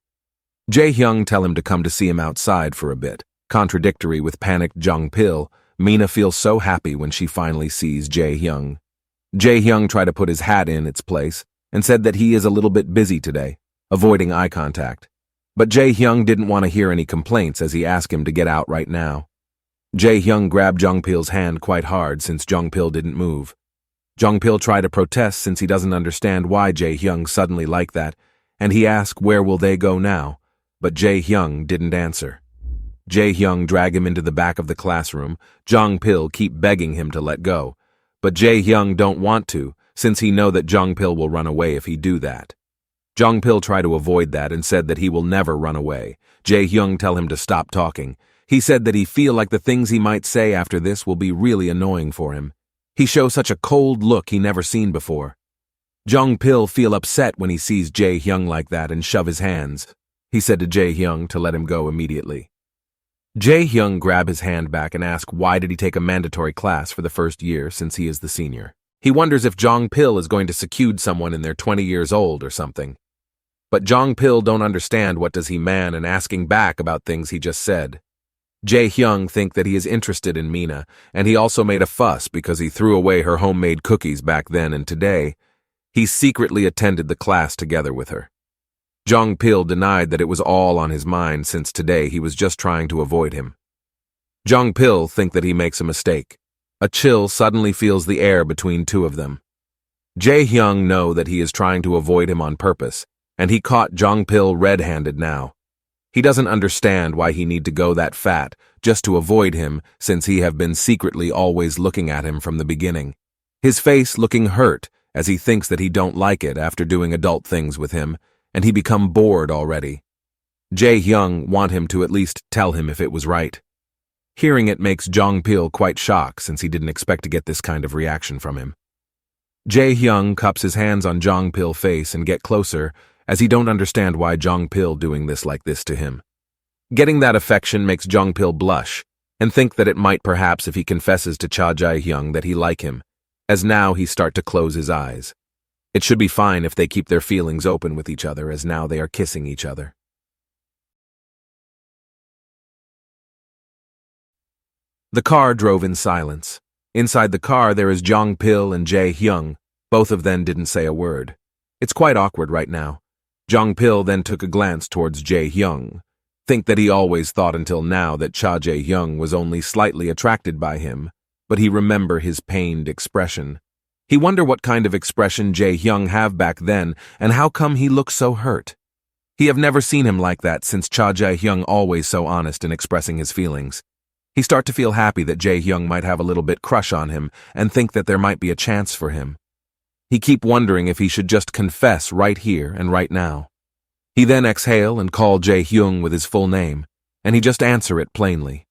Jae-hyung tell him to come to see him outside for a bit. Contradictory with panicked Jong-pil, Mina feels so happy when she finally sees Jae-hyung. Jae-hyung tried to put his hat in its place and said that he is a little bit busy today, avoiding eye contact. But Jae-hyung didn't want to hear any complaints as he asked him to get out right now. Jae-hyung grabbed Jong-pil's hand quite hard since Jong-pil didn't move. Jong-pil tried to protest since he doesn't understand why Jae-hyung suddenly like that, and he asked where will they go now, but Jae-hyung didn't answer. Jae-hyung drag him into the back of the classroom. Jong-pil keep begging him to let go, but Jae-hyung don't want to since he know that Jong-pil will run away if he do that. Jong-pil try to avoid that and said that he will never run away. Jae-hyung tell him to stop talking. He said that he feel like the things he might say after this will be really annoying for him. He show such a cold look he never seen before. Jong-pil feel upset when he sees Jae-hyung like that and shove his hands. He said to Jae-hyung to let him go immediately. Jae-hyung grab his hand back and ask why did he take a mandatory class for the first year since he is the senior. He wonders if Jong-pil is going to secude someone in their 20 years old or something. But Jong-pil don't understand what does he man and asking back about things he just said. Jae-hyung think that he is interested in Mina, and he also made a fuss because he threw away her homemade cookies back then and today. He secretly attended the class together with her. Jong-pil denied that it was all on his mind since today he was just trying to avoid him. Jong-pil think that he makes a mistake. A chill suddenly feels the air between two of them. Jae-hyung know that he is trying to avoid him on purpose, and he caught Jong-pil red-handed now. He doesn't understand why he need to go that fat just to avoid him since he have been secretly always looking at him from the beginning. His face looking hurt as he thinks that he don't like it after doing adult things with him, and he become bored already. Jae-hyung want him to at least tell him if it was right. Hearing it makes Jong-pil quite shocked since he didn't expect to get this kind of reaction from him. Jae-hyung cups his hands on Jong-pil's face and get closer as he don't understand why Jong-pil doing this like this to him. Getting that affection makes Jong-pil blush and think that it might perhaps if he confesses to Cha Jae-hyung that he like him, as now he start to close his eyes. It should be fine if they keep their feelings open with each other as now they are kissing each other. The car drove in silence. Inside the car there is Jong-pil and Jae-hyung. Both of them didn't say a word. It's quite awkward right now. Jong-pil then took a glance towards Jae-hyung. Think that he always thought until now that Cha Jae-hyung was only slightly attracted by him, but he remember his pained expression. He wonder what kind of expression Jae-hyung have back then and how come he looks so hurt. He have never seen him like that since Cha Jae-hyung always so honest in expressing his feelings. He start to feel happy that Jae-hyung might have a little bit crush on him and think that there might be a chance for him. He keep wondering if he should just confess right here and right now. He then exhale and call Jae-hyung with his full name, and he just answer it plainly.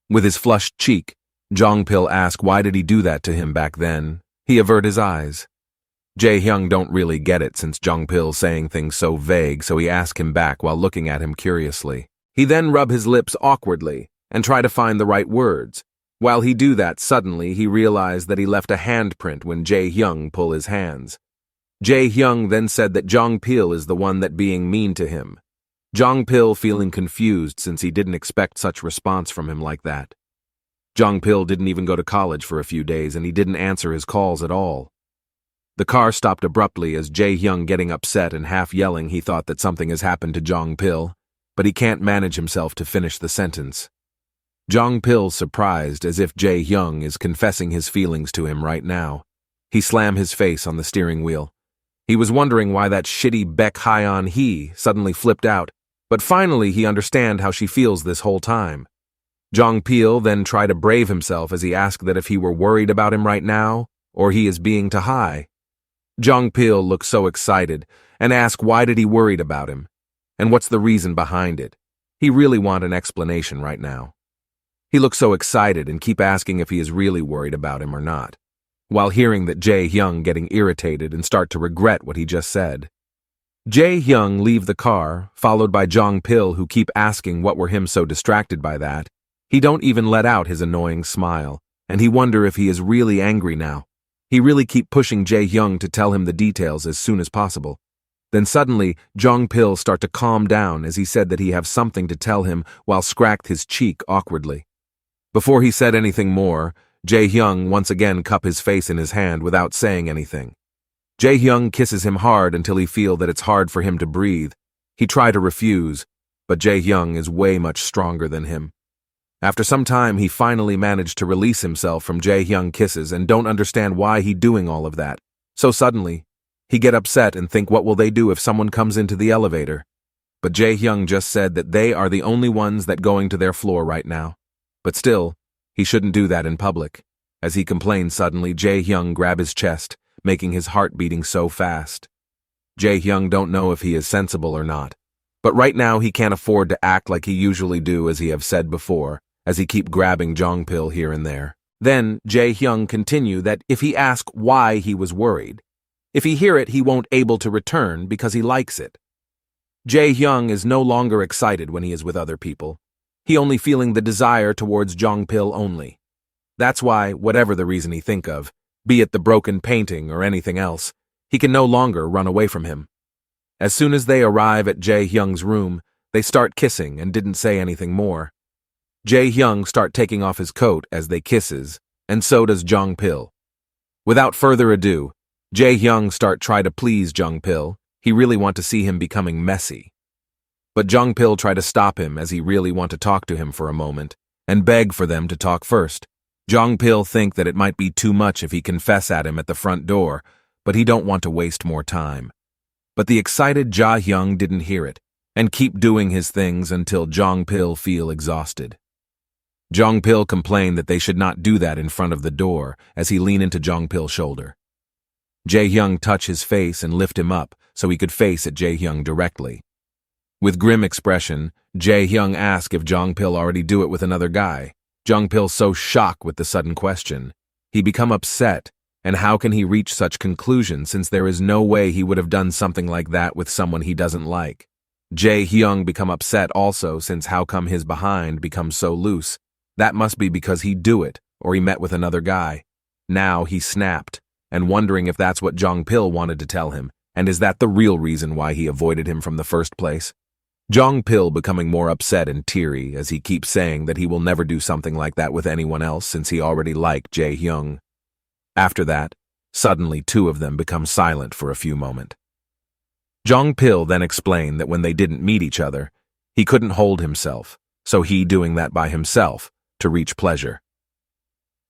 With his flushed cheek, Jong-pil ask why did he do that to him back then. He avert his eyes. Jae-hyung don't really get it since Jong-pil saying things so vague, so he ask him back while looking at him curiously. He then rub his lips awkwardly and try to find the right words. While he do that, suddenly he realized that he left a handprint when Jae-hyung pull his hands. Jae-hyung then said that Jong-pil is the one that being mean to him. Jong-pil feeling confused since he didn't expect such response from him like that. Jong-pil didn't even go to college for a few days and he didn't answer his calls at all. The car stopped abruptly as Jae-hyung getting upset and half yelling he thought that something has happened to Jong-pil, but he can't manage himself to finish the sentence. Jong-pil surprised as if Jae-hyung is confessing his feelings to him right now. He slammed his face on the steering wheel. He was wondering why that shitty Baek Hyeon he suddenly flipped out, but finally he understand how she feels this whole time. Jong-pil then tried to brave himself as he asked that if he were worried about him right now, or he is being too high. Jong-pil looked so excited and asked why did he worried about him, and what's the reason behind it. He really want an explanation right now. He looked so excited and keep asking if he is really worried about him or not, while hearing that Jae-hyung getting irritated and start to regret what he just said. Jae-hyung leave the car, followed by Jong-pil who keep asking what were him so distracted by that. He don't even let out his annoying smile, and he wonder if he is really angry now. He really keep pushing Jae-hyung to tell him the details as soon as possible. Then suddenly, Jong-pil start to calm down as he said that he have something to tell him while scratched his cheek awkwardly. Before he said anything more, Jae-hyung once again cup his face in his hand without saying anything. Jae-hyung kisses him hard until he feel that it's hard for him to breathe. He try to refuse, but Jae-hyung is way much stronger than him. After some time, he finally managed to release himself from Jae-hyung kisses and don't understand why he doing all of that. So suddenly, he get upset and think what will they do if someone comes into the elevator. But Jae-hyung just said that they are the only ones that going to their floor right now. But still, he shouldn't do that in public. As he complained suddenly, Jae-hyung grab his chest, making his heart beating so fast. Jae-hyung don't know if he is sensible or not. But right now he can't afford to act like he usually do as he have said before, as he keep grabbing Jong-pil here and there. Then Jae-hyung continue that if he ask why he was worried, if he hear it he won't able to return because he likes it. Jae-hyung is no longer excited when he is with other people. He only feeling the desire towards Jong-pil only. That's why, whatever the reason he think of, be it the broken painting or anything else, he can no longer run away from him. As soon as they arrive at Jae-hyung's room, they start kissing and didn't say anything more. Jae-hyung start taking off his coat as they kisses, and so does Jong-pil. Without further ado, Jae-hyung start try to please Jong-pil. He really want to see him becoming messy. But Jong-pil try to stop him as he really want to talk to him for a moment, and beg for them to talk first. Jong-pil think that it might be too much if he confess at him at the front door, but he don't want to waste more time. But the excited Jae-hyung didn't hear it, and keep doing his things until Jong-pil feel exhausted. Jong-pil complained that they should not do that in front of the door as he lean into Jong-pil's shoulder. Jae-hyung touch his face and lift him up so he could face at Jae-hyung directly. With grim expression, Jae-hyung asked if Jong-pil already do it with another guy. Jong-pil so shocked with the sudden question. He become upset, and how can he reach such conclusion since there is no way he would have done something like that with someone he doesn't like. Jae-hyung become upset also, since how come his behind becomes so loose? That must be because he'd do it, or he met with another guy. Now he snapped, and wondering if that's what Jong-pil wanted to tell him, and is that the real reason why he avoided him from the first place? Jong-pil becoming more upset and teary as he keeps saying that he will never do something like that with anyone else since he already liked Jae-hyung. After that, suddenly two of them become silent for a few moments. Jong-pil then explained that when they didn't meet each other, he couldn't hold himself, so he doing that by himself to reach pleasure.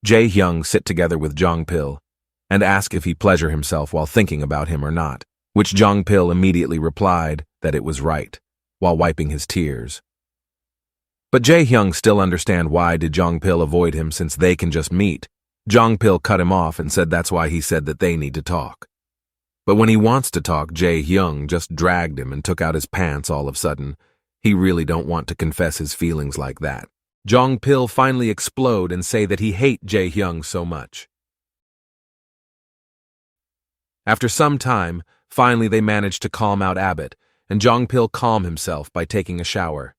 Jae-hyung sit together with Jong-pil and ask if he pleasure himself while thinking about him or not, which Jong-pil immediately replied that it was right, while wiping his tears. But Jae-hyung still understand why did Jong-pil avoid him since they can just meet. Jong-pil cut him off and said that's why he said that they need to talk. But when he wants to talk, Jae-hyung just dragged him and took out his pants all of a sudden. He really don't want to confess his feelings like that. Jong-pil finally explode and say that he hate Jae-hyung so much. After some time, finally they managed to calm out Abbott, and Jong-pil calm himself by taking a shower.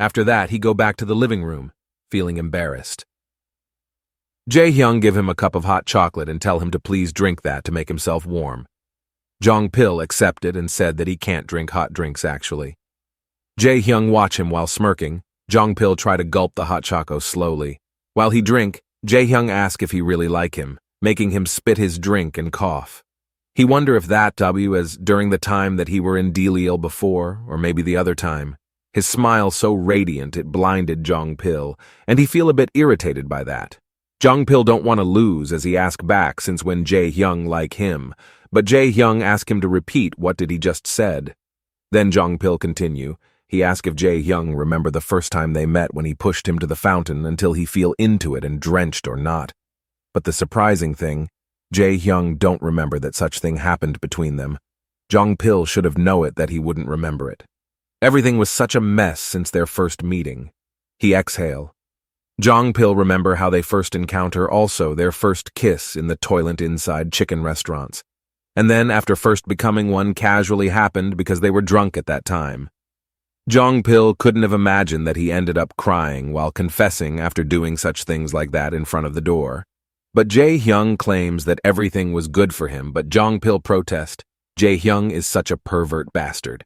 After that, he go back to the living room, feeling embarrassed. Jae-hyung give him a cup of hot chocolate and tell him to please drink that to make himself warm. Jong-pil accepted and said that he can't drink hot drinks actually. Jae-hyung watch him while smirking. Jong-pil try to gulp the hot choco slowly. While he drink, Jae-hyung ask if he really like him, making him spit his drink and cough. He wonder if that as during the time that he were in Deal before, or maybe the other time. His smile so radiant it blinded Jong-pil, and he feel a bit irritated by that. Jong-pil don't want to lose as he ask back since when Jae-hyung like him, but Jae-hyung ask him to repeat what did he just said. Then Jong-pil continue. He ask if Jae-hyung remember the first time they met when he pushed him to the fountain until he feel into it and drenched or not. But the surprising thing, Jae-hyung don't remember that such thing happened between them. Jong-pil should have known it that he wouldn't remember it. Everything was such a mess since their first meeting. He exhale. Jong-pil remember how they first encounter also their first kiss in the toilet inside chicken restaurants. And then after first becoming one casually happened because they were drunk at that time. Jong-pil couldn't have imagined that he ended up crying while confessing after doing such things like that in front of the door. But Jae-hyung claims that everything was good for him, but Jong-pil protest. Jae-hyung is such a pervert bastard.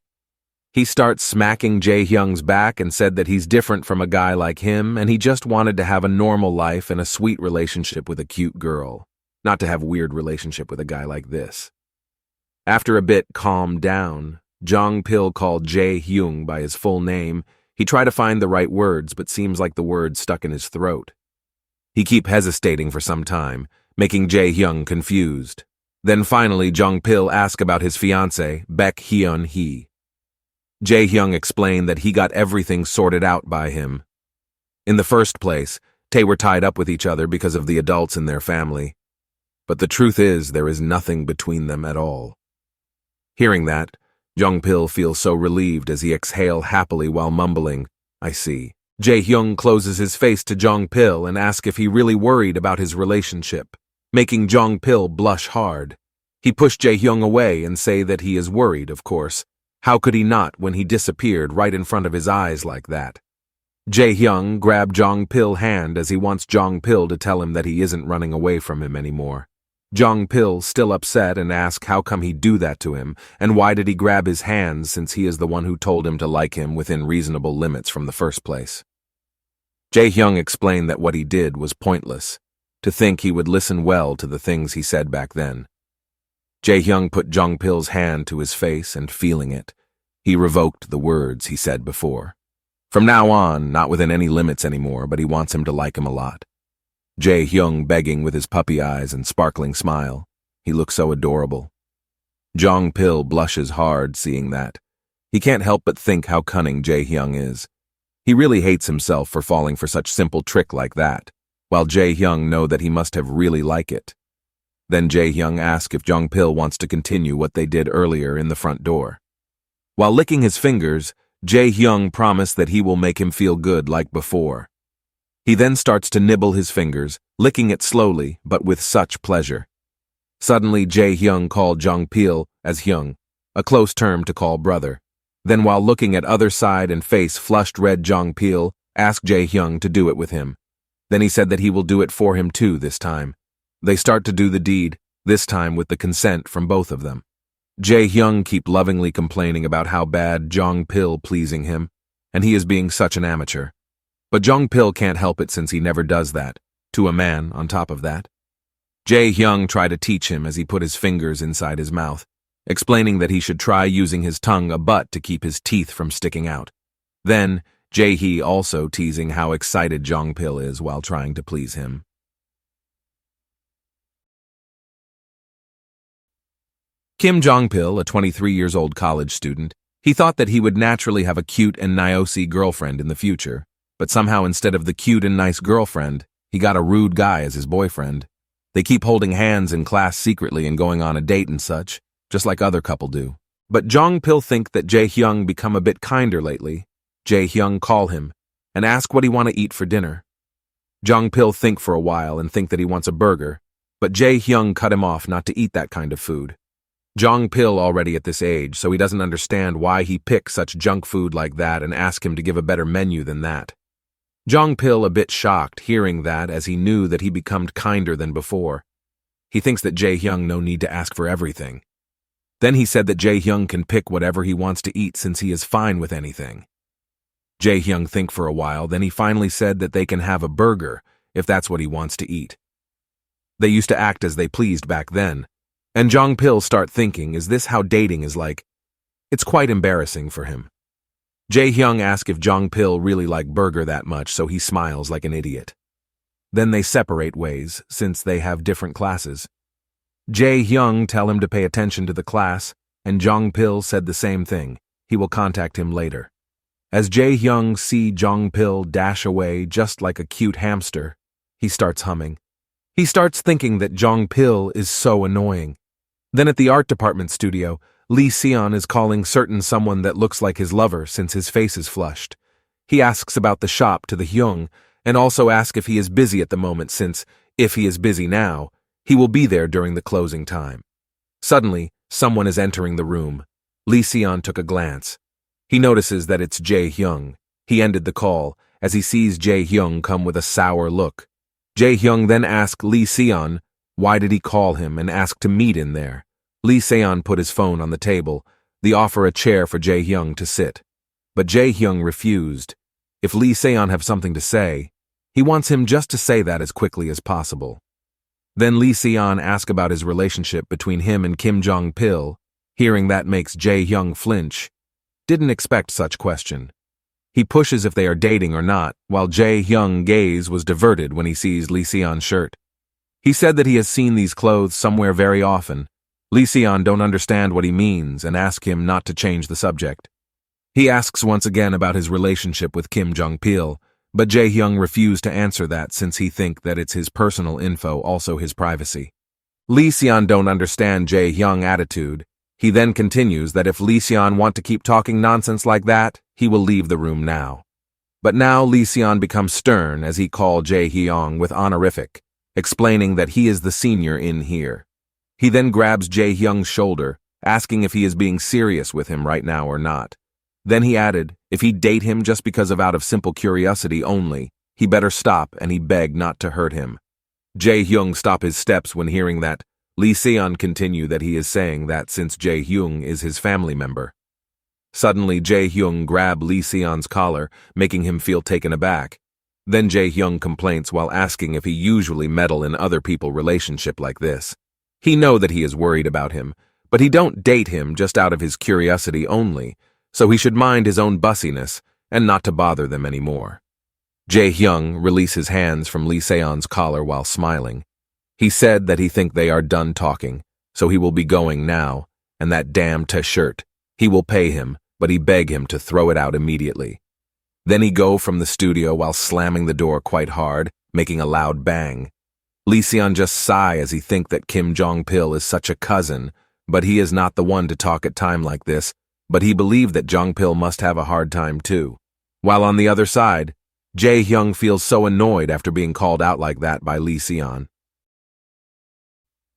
He starts smacking Jae-hyung's back and said that he's different from a guy like him and he just wanted to have a normal life and a sweet relationship with a cute girl, not to have weird relationship with a guy like this. After a bit calmed down, Jong-pil called Jae-hyung by his full name. He tried to find the right words, but seems like the words stuck in his throat. He keep hesitating for some time, making Jae-hyung confused. Then finally Jong-pil asked about his fiancée, Baek Hyun-hee. Jae-hyung explained that he got everything sorted out by him. In the first place, they were tied up with each other because of the adults in their family. But the truth is there is nothing between them at all. Hearing that, Jong-pil feels so relieved as he exhales happily while mumbling, I see. Jae-hyung closes his face to Jong-pil and asks if he really worried about his relationship, making Jong-pil blush hard. He pushed Jae-hyung away and say that he is worried, of course. How could he not when he disappeared right in front of his eyes like that? Jae-hyung grabbed Jong-pil's hand as he wants Jong-pil to tell him that he isn't running away from him anymore. Jong-pil still upset and asks how come he do that to him, and why did he grab his hands since he is the one who told him to like him within reasonable limits from the first place. Jae-hyung explained that what he did was pointless, to think he would listen well to the things he said back then. Jae-hyung put Jong-pil's hand to his face and feeling it, he revoked the words he said before. From now on, not within any limits anymore, but he wants him to like him a lot. Jae-hyung begging with his puppy eyes and sparkling smile. He looks so adorable. Jong-pil blushes hard seeing that. He can't help but think how cunning Jae-hyung is. He really hates himself for falling for such simple trick like that, while Jae-hyung know that he must have really like it. Then Jae-hyung asks if Jong-pil wants to continue what they did earlier in the front door. While licking his fingers, Jae-hyung promised that he will make him feel good like before. He then starts to nibble his fingers, licking it slowly, but with such pleasure. Suddenly Jae-hyung called Jong-pil as Hyung, a close term to call brother. Then while looking at other side and face flushed red Jong-pil, asked Jae-hyung to do it with him. Then he said that he will do it for him too this time. They start to do the deed, this time with the consent from both of them. Jae-hyung keep lovingly complaining about how bad Jong-pil pleasing him, and he is being such an amateur. But Jong-pil can't help it since he never does that, to a man on top of that. Jae-hyung tried to teach him as he put his fingers inside his mouth, explaining that he should try using his tongue a butt to keep his teeth from sticking out. Then, Jae-hee also teasing how excited Jong-pil is while trying to please him. Kim Jong-pil, a 23-year-old college student, he thought that he would naturally have a cute and nice girlfriend in the future, but somehow instead of the cute and nice girlfriend, he got a rude guy as his boyfriend. They keep holding hands in class secretly and going on a date and such, just like other couple do. But Jong-pil think that Jae-hyung become a bit kinder lately. Jae-hyung call him and ask what he want to eat for dinner. Jong-pil think for a while and think that he wants a burger, but Jae-hyung cut him off not to eat that kind of food. Jong-pil already at this age, so he doesn't understand why he pick such junk food like that and ask him to give a better menu than that. Jong-pil a bit shocked hearing that as he knew that he become kinder than before. He thinks that Jae-hyung no need to ask for everything. Then he said that Jae-hyung can pick whatever he wants to eat since he is fine with anything. Jae-hyung think for a while, then he finally said that they can have a burger if that's what he wants to eat. They used to act as they pleased back then, and Jong-pil start thinking, is this how dating is like? It's quite embarrassing for him. Jae-hyung asks if Jong-pil really like burger that much, so he smiles like an idiot. Then they separate ways, since they have different classes. Jae-hyung tell him to pay attention to the class, and Jong-pil said the same thing. He will contact him later. As Jae-hyung see Jong-pil dash away just like a cute hamster, he starts humming. He starts thinking that Jong-pil is so annoying. Then at the art department studio, Lee Seon is calling certain someone that looks like his lover since his face is flushed. He asks about the shop to the Hyung, and also asks if he is busy at the moment since, if he is busy now, he will be there during the closing time. Suddenly, someone is entering the room. Lee Seon took a glance. He notices that it's Jae-hyung. He ended the call, as he sees Jae-hyung come with a sour look. Jae-hyung then asked Lee Seon why did he call him and ask to meet in there. Lee Seon put his phone on the table, they offer a chair for Jae-hyung to sit. But Jae-hyung refused. If Lee Seon have something to say, he wants him just to say that as quickly as possible. Then Lee Seon asks about his relationship between him and Kim Jong-pil. Hearing that makes Jae-hyung flinch. Didn't expect such question. He pushes if they are dating or not, while Jae-hyung's gaze was diverted when he sees Lee Seon's shirt. He said that he has seen these clothes somewhere very often. Lee Seon don't understand what he means and ask him not to change the subject. He asks once again about his relationship with Kim Jong-pil, but Jae-hyung refused to answer that since he think that it's his personal info, also his privacy. Lee Seon don't understand Jae-hyung's attitude. He then continues that if Lee Seon want to keep talking nonsense like that, he will leave the room now. But now Lee Seon becomes stern as he called Jae-hyung with honorific, explaining that he is the senior in here. He then grabs Jae-hyung's shoulder, asking if he is being serious with him right now or not. Then he added, if he date him just because of out of simple curiosity only, he better stop and he begged not to hurt him. Jae-hyung stop his steps when hearing that. Lee Seon continue that he is saying that since Jae-hyung is his family member. Suddenly Jae-hyung grab Lee Seon's collar, making him feel taken aback. Then Jae-hyung complains while asking if he usually meddle in other people's relationship like this. He know that he is worried about him, but he don't date him just out of his curiosity only, so he should mind his own bussiness and not to bother them anymore. Jae-hyung release his hands from Lee Seon's collar while smiling. He said that he think they are done talking, so he will be going now, and that damn t-shirt. He will pay him, but he beg him to throw it out immediately. Then he go from the studio while slamming the door quite hard, making a loud bang. Lee Seon just sigh as he think that Kim Jong-pil is such a cousin, but he is not the one to talk at time like this, but he believed that Jong-pil must have a hard time too. While on the other side, Jae-hyung feels so annoyed after being called out like that by Lee Seon.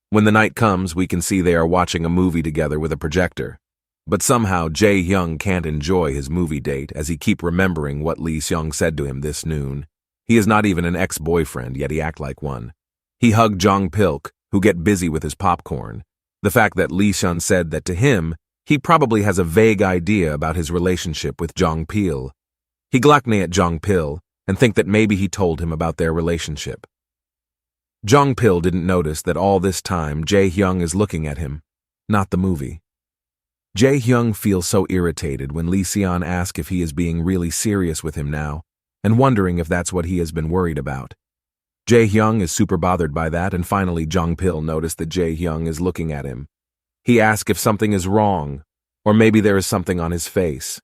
When the night comes, we can see they are watching a movie together with a projector. But somehow Jae-hyung can't enjoy his movie date as he keep remembering what Lee Seong said to him this noon. He is not even an ex-boyfriend, yet he act like one. He hugged Jong-pilk, who get busy with his popcorn. The fact that Lee Seong said that to him, he probably has a vague idea about his relationship with Jong-pil. He glockne at Jong-pil and think that maybe he told him about their relationship. Jong-pil didn't notice that all this time Jae-hyung is looking at him, not the movie. Jae-hyung feels so irritated when Lee Seon asks if he is being really serious with him now, and wondering if that's what he has been worried about. Jae-hyung is super bothered by that, and finally Jong-pil noticed that Jae-hyung is looking at him. He asks if something is wrong, or maybe there is something on his face.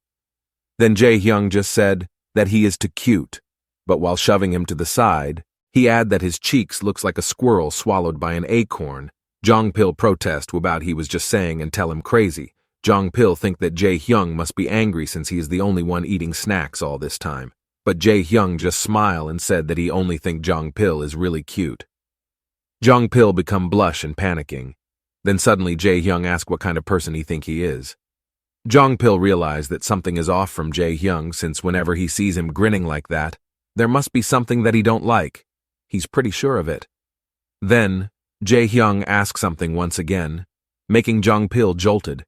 Then Jae-hyung just said that he is too cute, but while shoving him to the side, he add that his cheeks looks like a squirrel swallowed by an acorn. Jong-pil protest about he was just saying and tell him crazy. Jong-pil think that Jae-hyung must be angry since he is the only one eating snacks all this time. But Jae-hyung just smile and said that he only think Jong-pil is really cute. Jong-pil become blush and panicking. Then suddenly Jae-hyung ask what kind of person he think he is. Jong-pil realized that something is off from Jae-hyung since whenever he sees him grinning like that, there must be something that he don't like. He's pretty sure of it. Then, Jae-hyung asks something once again, making Jong-pil jolted.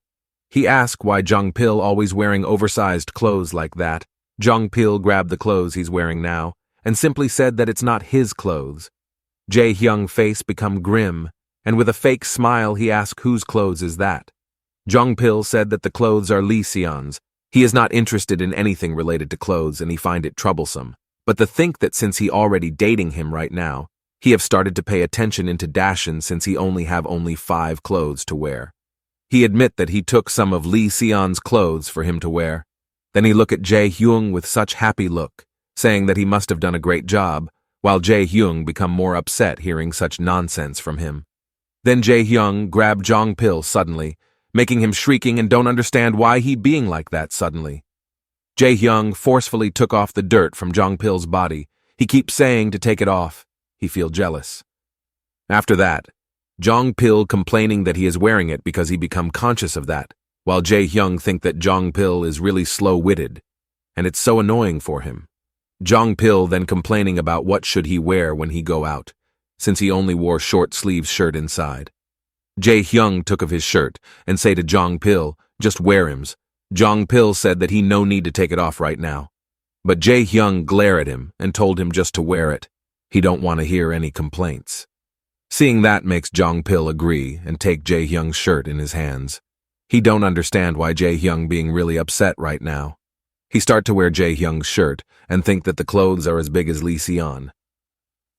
He asked why Jong-pil always wearing oversized clothes like that. Jong-pil grabbed the clothes he's wearing now, and simply said that it's not his clothes. Jae-hyung's face become grim, and with a fake smile he asked whose clothes is that. Jong-pil said that the clothes are Lee Seon's. He is not interested in anything related to clothes and he find it troublesome. But to think that since he already dating him right now, he have started to pay attention into Dashin since he only have 5 clothes to wear. He admit that he took some of Lee Seon's clothes for him to wear. Then he look at Jae-hyung with such happy look, saying that he must have done a great job, while Jae-hyung become more upset hearing such nonsense from him. Then Jae-hyung grab Jong-pil suddenly, making him shrieking and don't understand why he being like that suddenly. Jae-hyung forcefully took off the dirt from Jong-pil's body. He keeps saying to take it off. He feel jealous. After that, Jong-pil complaining that he is wearing it because he become conscious of that, while Jae-hyung think that Jong-pil is really slow-witted, and it's so annoying for him. Jong-pil then complaining about what should he wear when he go out, since he only wore short-sleeves shirt inside. Jae-hyung took of his shirt and say to Jong-pil, just wear him's. Jong-pil said that he no need to take it off right now. But Jae-hyung glare at him and told him just to wear it. He don't want to hear any complaints. Seeing that makes Jong-pil agree and take Jae-hyung's shirt in his hands. He don't understand why Jae-hyung being really upset right now. He start to wear Jae-hyung's shirt and think that the clothes are as big as Lee Seon.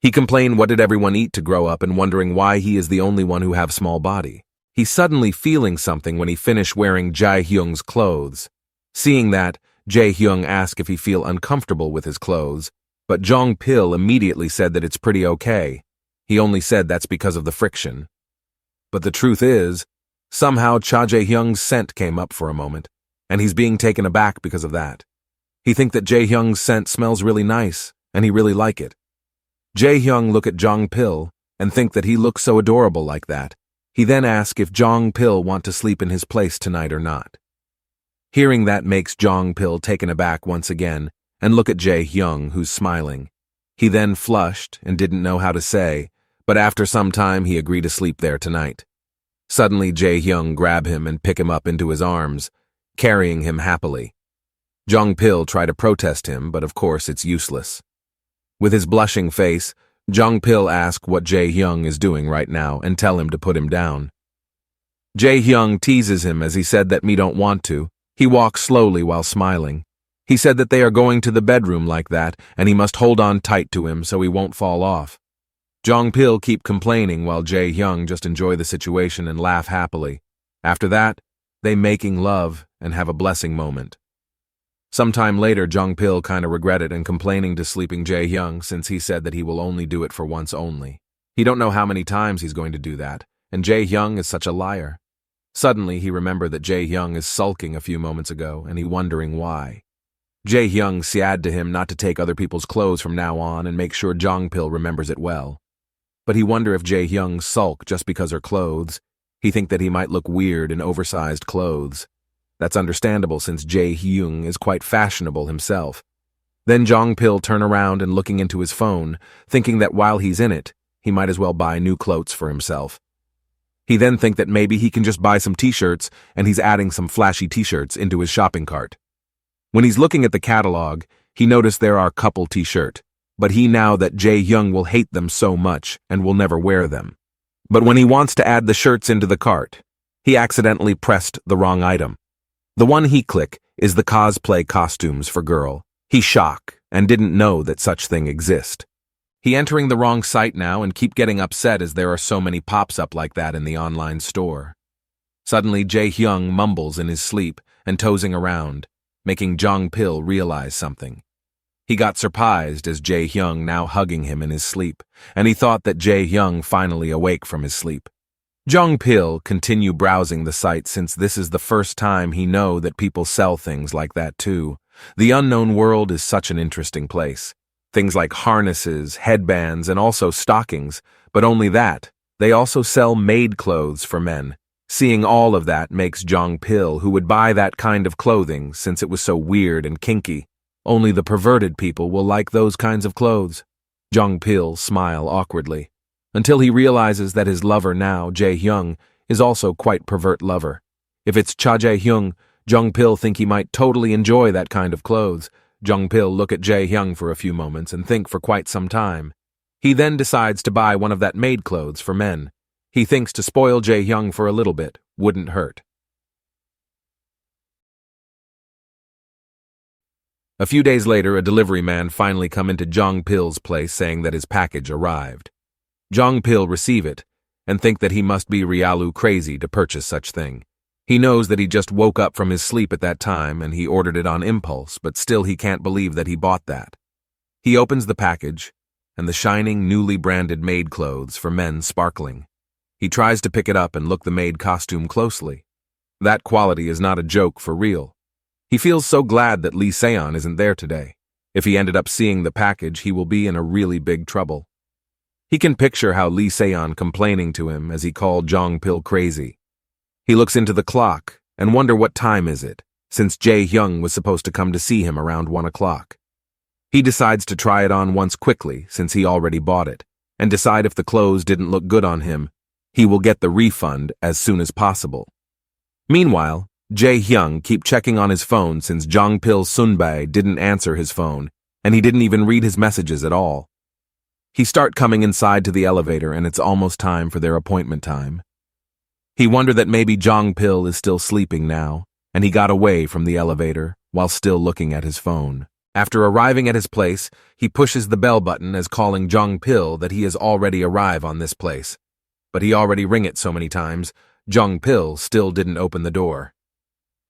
He complain what did everyone eat to grow up and wondering why he is the only one who have small body. He's suddenly feeling something when he finished wearing Jae-hyung's clothes. Seeing that, Jae-hyung asked if he feel uncomfortable with his clothes, but Jong-pil immediately said that it's pretty okay. He only said that's because of the friction. But the truth is, somehow Cha Jae-hyung's scent came up for a moment, and he's being taken aback because of that. He think that Jae-hyung's scent smells really nice, and he really like it. Jae-hyung look at Jong-pil and think that he looks so adorable like that. He then asks if Jong-pil want to sleep in his place tonight or not. Hearing that makes Jong-pil taken aback once again and look at Jae-hyung, who's smiling. He then flushed and didn't know how to say, but after some time he agreed to sleep there tonight. Suddenly Jae-hyung grab him and pick him up into his arms, carrying him happily. Jong-pil try to protest him, but of course it's useless. With his blushing face, Jong-pil asks what Jae-hyung is doing right now and tell him to put him down. Jae-hyung teases him as he said that me don't want to. He walks slowly while smiling. He said that they are going to the bedroom like that and he must hold on tight to him so he won't fall off. Jong-pil keep complaining while Jae-hyung just enjoy the situation and laugh happily. After that, they making love and have a blessing moment. Sometime later, Jong-pil kinda regretted and complaining to sleeping Jae-hyung since he said that he will only do it for once only. He don't know how many times he's going to do that, and Jae-hyung is such a liar. Suddenly, he remembered that Jae-hyung is sulking a few moments ago, and he wondering why. Jae-hyung said to him not to take other people's clothes from now on and make sure Jong-pil remembers it well. But he wonder if Jae-hyung sulk just because her clothes. He think that he might look weird in oversized clothes. That's understandable since Jae-hyung is quite fashionable himself. Then Jong-pil turn around and looking into his phone, thinking that while he's in it, he might as well buy new clothes for himself. He then think that maybe he can just buy some t-shirts, and he's adding some flashy t-shirts into his shopping cart. When he's looking at the catalog, he noticed there are couple t-shirt, but he now that Jae-hyung will hate them so much and will never wear them. But when he wants to add the shirts into the cart, he accidentally pressed the wrong item. The one he click is the cosplay costumes for girl. He shock and didn't know that such thing exist. He entering the wrong site now and keep getting upset as there are so many pops up like that in the online store. Suddenly Jae-hyung mumbles in his sleep and toesing around, making Jong-pil realize something. He got surprised as Jae-hyung now hugging him in his sleep, and he thought that Jae-hyung finally awake from his sleep. Jong-pil continue browsing the site since this is the first time he know that people sell things like that too. The unknown world is such an interesting place. Things like harnesses, headbands, and also stockings, but only that, they also sell maid clothes for men. Seeing all of that makes Jong-pil who would buy that kind of clothing since it was so weird and kinky. Only the perverted people will like those kinds of clothes. Jong-pil smile awkwardly, until he realizes that his lover now, Jae-hyung, is also quite pervert lover. If it's Cha Jae-hyung, Jong-pil think he might totally enjoy that kind of clothes. Jong-pil look at Jae-hyung for a few moments and think for quite some time. He then decides to buy one of that maid clothes for men. He thinks to spoil Jae-hyung for a little bit wouldn't hurt. A few days later, a delivery man finally come into Jong-pil's place saying that his package arrived. Jong-pil receive it and think that he must be realu crazy to purchase such thing. He knows that he just woke up from his sleep at that time and he ordered it on impulse, but still he can't believe that he bought that. He opens the package, and the shining, newly branded maid clothes for men sparkling. He tries to pick it up and look the maid costume closely. That quality is not a joke for real. He feels so glad that Lee Seon isn't there today. If he ended up seeing the package, he will be in a really big trouble. He can picture how Lee Seon complaining to him as he called Jong-pil crazy. He looks into the clock and wonder what time is it, since Jae-hyung was supposed to come to see him around 1 o'clock. He decides to try it on once quickly since he already bought it, and decide if the clothes didn't look good on him, he will get the refund as soon as possible. Meanwhile, Jae-hyung keep checking on his phone since Jong-pil Sunbae didn't answer his phone, and he didn't even read his messages at all. He start coming inside to the elevator and it's almost time for their appointment time. He wondered that maybe Jong-pil is still sleeping now, and he got away from the elevator while still looking at his phone. After arriving at his place, he pushes the bell button as calling Jong-pil that he has already arrived on this place. But he already ring it so many times, Jong-pil still didn't open the door.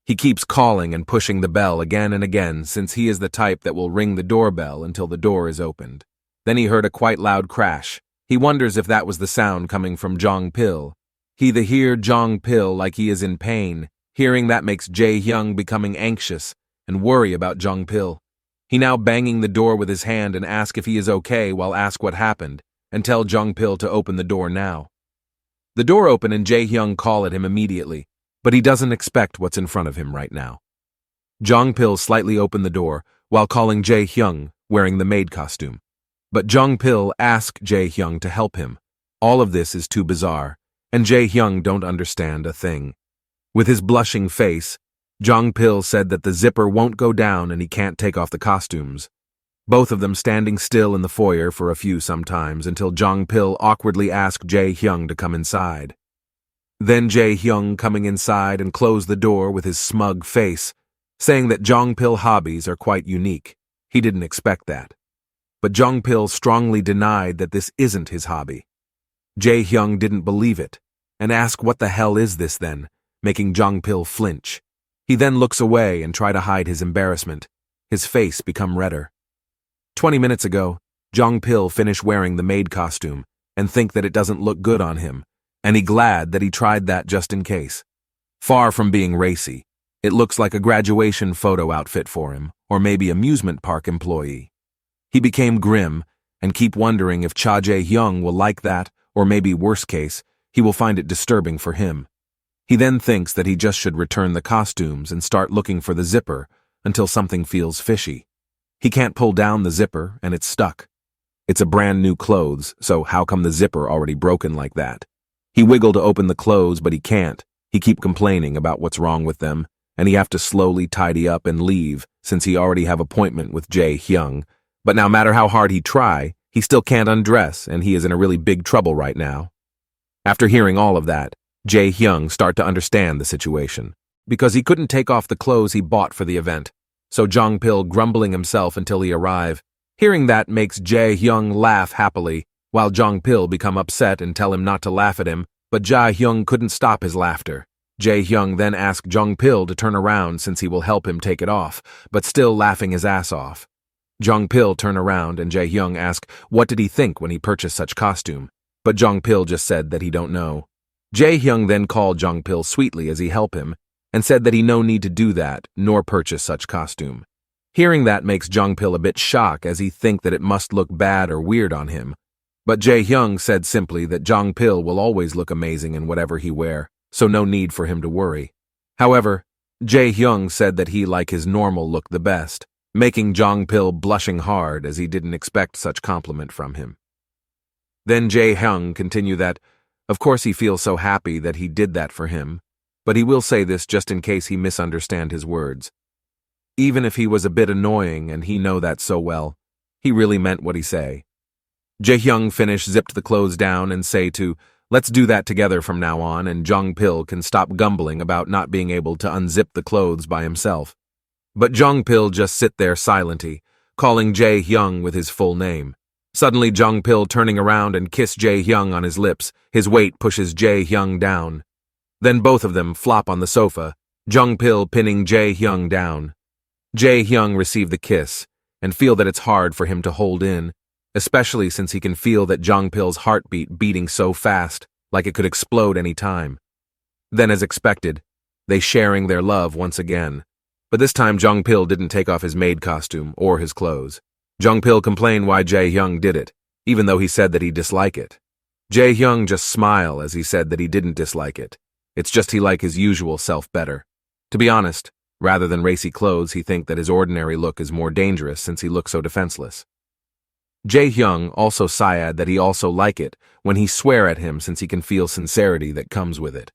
He keeps calling and pushing the bell again and again since he is the type that will ring the doorbell until the door is opened. Then he heard a quite loud crash. He wonders if that was the sound coming from Jong-pil. He hear Jong-pil like he is in pain. Hearing that makes Jae-hyung becoming anxious and worry about Jong-pil. He now banging the door with his hand and ask if he is okay while ask what happened and tell Jong-pil to open the door now. The door open and Jae-hyung call at him immediately, but he doesn't expect what's in front of him right now. Jong-pil slightly opened the door while calling Jae-hyung wearing the maid costume. But Jong-pil ask Jae-hyung to help him. All of this is too bizarre, and Jae-hyung don't understand a thing. With his blushing face, Jong-pil said that the zipper won't go down and he can't take off the costumes. Both of them standing still in the foyer for a few sometimes until Jong-pil awkwardly asked Jae-hyung to come inside. Then Jae-hyung coming inside and closed the door with his smug face, saying that Jong-pil hobbies are quite unique. He didn't expect that. But Jong-pil strongly denied that this isn't his hobby. Jae-hyung didn't believe it, and asked what the hell is this then, making Jong-pil flinch. He then looks away and try to hide his embarrassment. His face become redder. 20 minutes ago, Jong-pil finished wearing the maid costume and think that it doesn't look good on him, and he glad that he tried that just in case. Far from being racy, it looks like a graduation photo outfit for him, or maybe amusement park employee. He became grim and keep wondering if Cha Jae-hyung will like that, or maybe worst case, he will find it disturbing for him. He then thinks that he just should return the costumes and start looking for the zipper until something feels fishy. He can't pull down the zipper and it's stuck. It's a brand new clothes, so how come the zipper already broken like that? He wiggle to open the clothes, but he can't. He keep complaining about what's wrong with them, and he have to slowly tidy up and leave since he already have appointment with Jae-hyung. But no matter how hard he try, he still can't undress, and he is in a really big trouble right now. After hearing all of that, Jae-hyung start to understand the situation, because he couldn't take off the clothes he bought for the event. So Jong-pil grumbling himself until he arrive. Hearing that makes Jae-hyung laugh happily, while Jong-pil become upset and tell him not to laugh at him, but Jae-hyung couldn't stop his laughter. Jae-hyung then asks Jong-pil to turn around since he will help him take it off, but still laughing his ass off. Jong-pil turn around and Jae-hyung ask what did he think when he purchased such costume, but Jong-pil just said that he don't know. Jae-hyung then called Jong-pil sweetly as he help him, and said that he no need to do that, nor purchase such costume. Hearing that makes Jong-pil a bit shocked as he think that it must look bad or weird on him. But Jae-hyung said simply that Jong-pil will always look amazing in whatever he wear, so no need for him to worry. However, Jae-hyung said that he like his normal look the best, making Jong-pil blushing hard as he didn't expect such compliment from him. Then Jae-hyung continue that, of course he feels so happy that he did that for him, but he will say this just in case he misunderstand his words. Even if he was a bit annoying and he know that so well, he really meant what he say. Jae-hyung zipped the clothes down and say to, let's do that together from now on, and Jong-pil can stop grumbling about not being able to unzip the clothes by himself. But Jong-pil just sit there silently, calling Jae-hyung with his full name. Suddenly Jong-pil turning around and kiss Jae-hyung on his lips, his weight pushes Jae-hyung down. Then both of them flop on the sofa, Jong-pil pinning Jae-hyung down. Jae-hyung receive the kiss, and feel that it's hard for him to hold in, especially since he can feel that Jong-pil's heartbeat beating so fast, like it could explode any time. Then as expected, they sharing their love once again. But this time Jong-pil didn't take off his maid costume or his clothes. Jong-pil complained why Jae-hyung did it, even though he said that he disliked it. Jae-hyung just smiled as he said that he didn't dislike it. It's just he like his usual self better. To be honest, rather than racy clothes, he think that his ordinary look is more dangerous since he looks so defenseless. Jae-hyung also sighed that he also like it when he swear at him since he can feel sincerity that comes with it.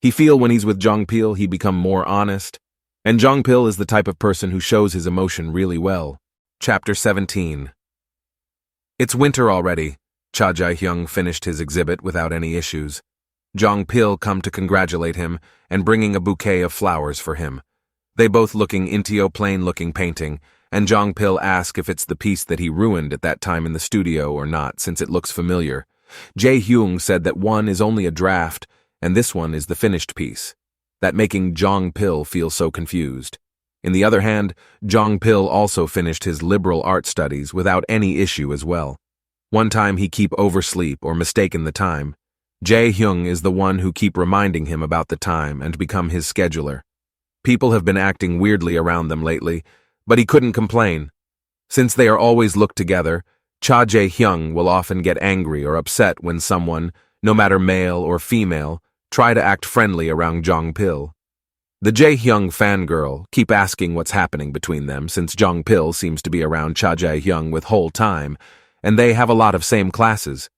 He feel when he's with Jong-pil he become more honest, and Jong-pil is the type of person who shows his emotion really well. Chapter 17. It's winter already. Cha Jae-hyung finished his exhibit without any issues. Jong-pil come to congratulate him and bringing a bouquet of flowers for him. They both looking into a plain-looking painting, and Jong-pil ask if it's the piece that he ruined at that time in the studio or not since it looks familiar. Jae-hyung said that one is only a draft and this one is the finished piece, that making Jong-pil feel so confused. In the other hand, Jong-pil also finished his liberal art studies without any issue as well. One time he keep oversleep or mistaken the time. Jae-hyung is the one who keep reminding him about the time and become his scheduler. People have been acting weirdly around them lately, but he couldn't complain. Since they are always looked together, Cha Jae-hyung will often get angry or upset when someone, no matter male or female, try to act friendly around Jong-pil. The Jae-hyung fangirl keep asking what's happening between them since Jong-pil seems to be around Cha Jae-hyung with whole time, and they have a lot of same classes.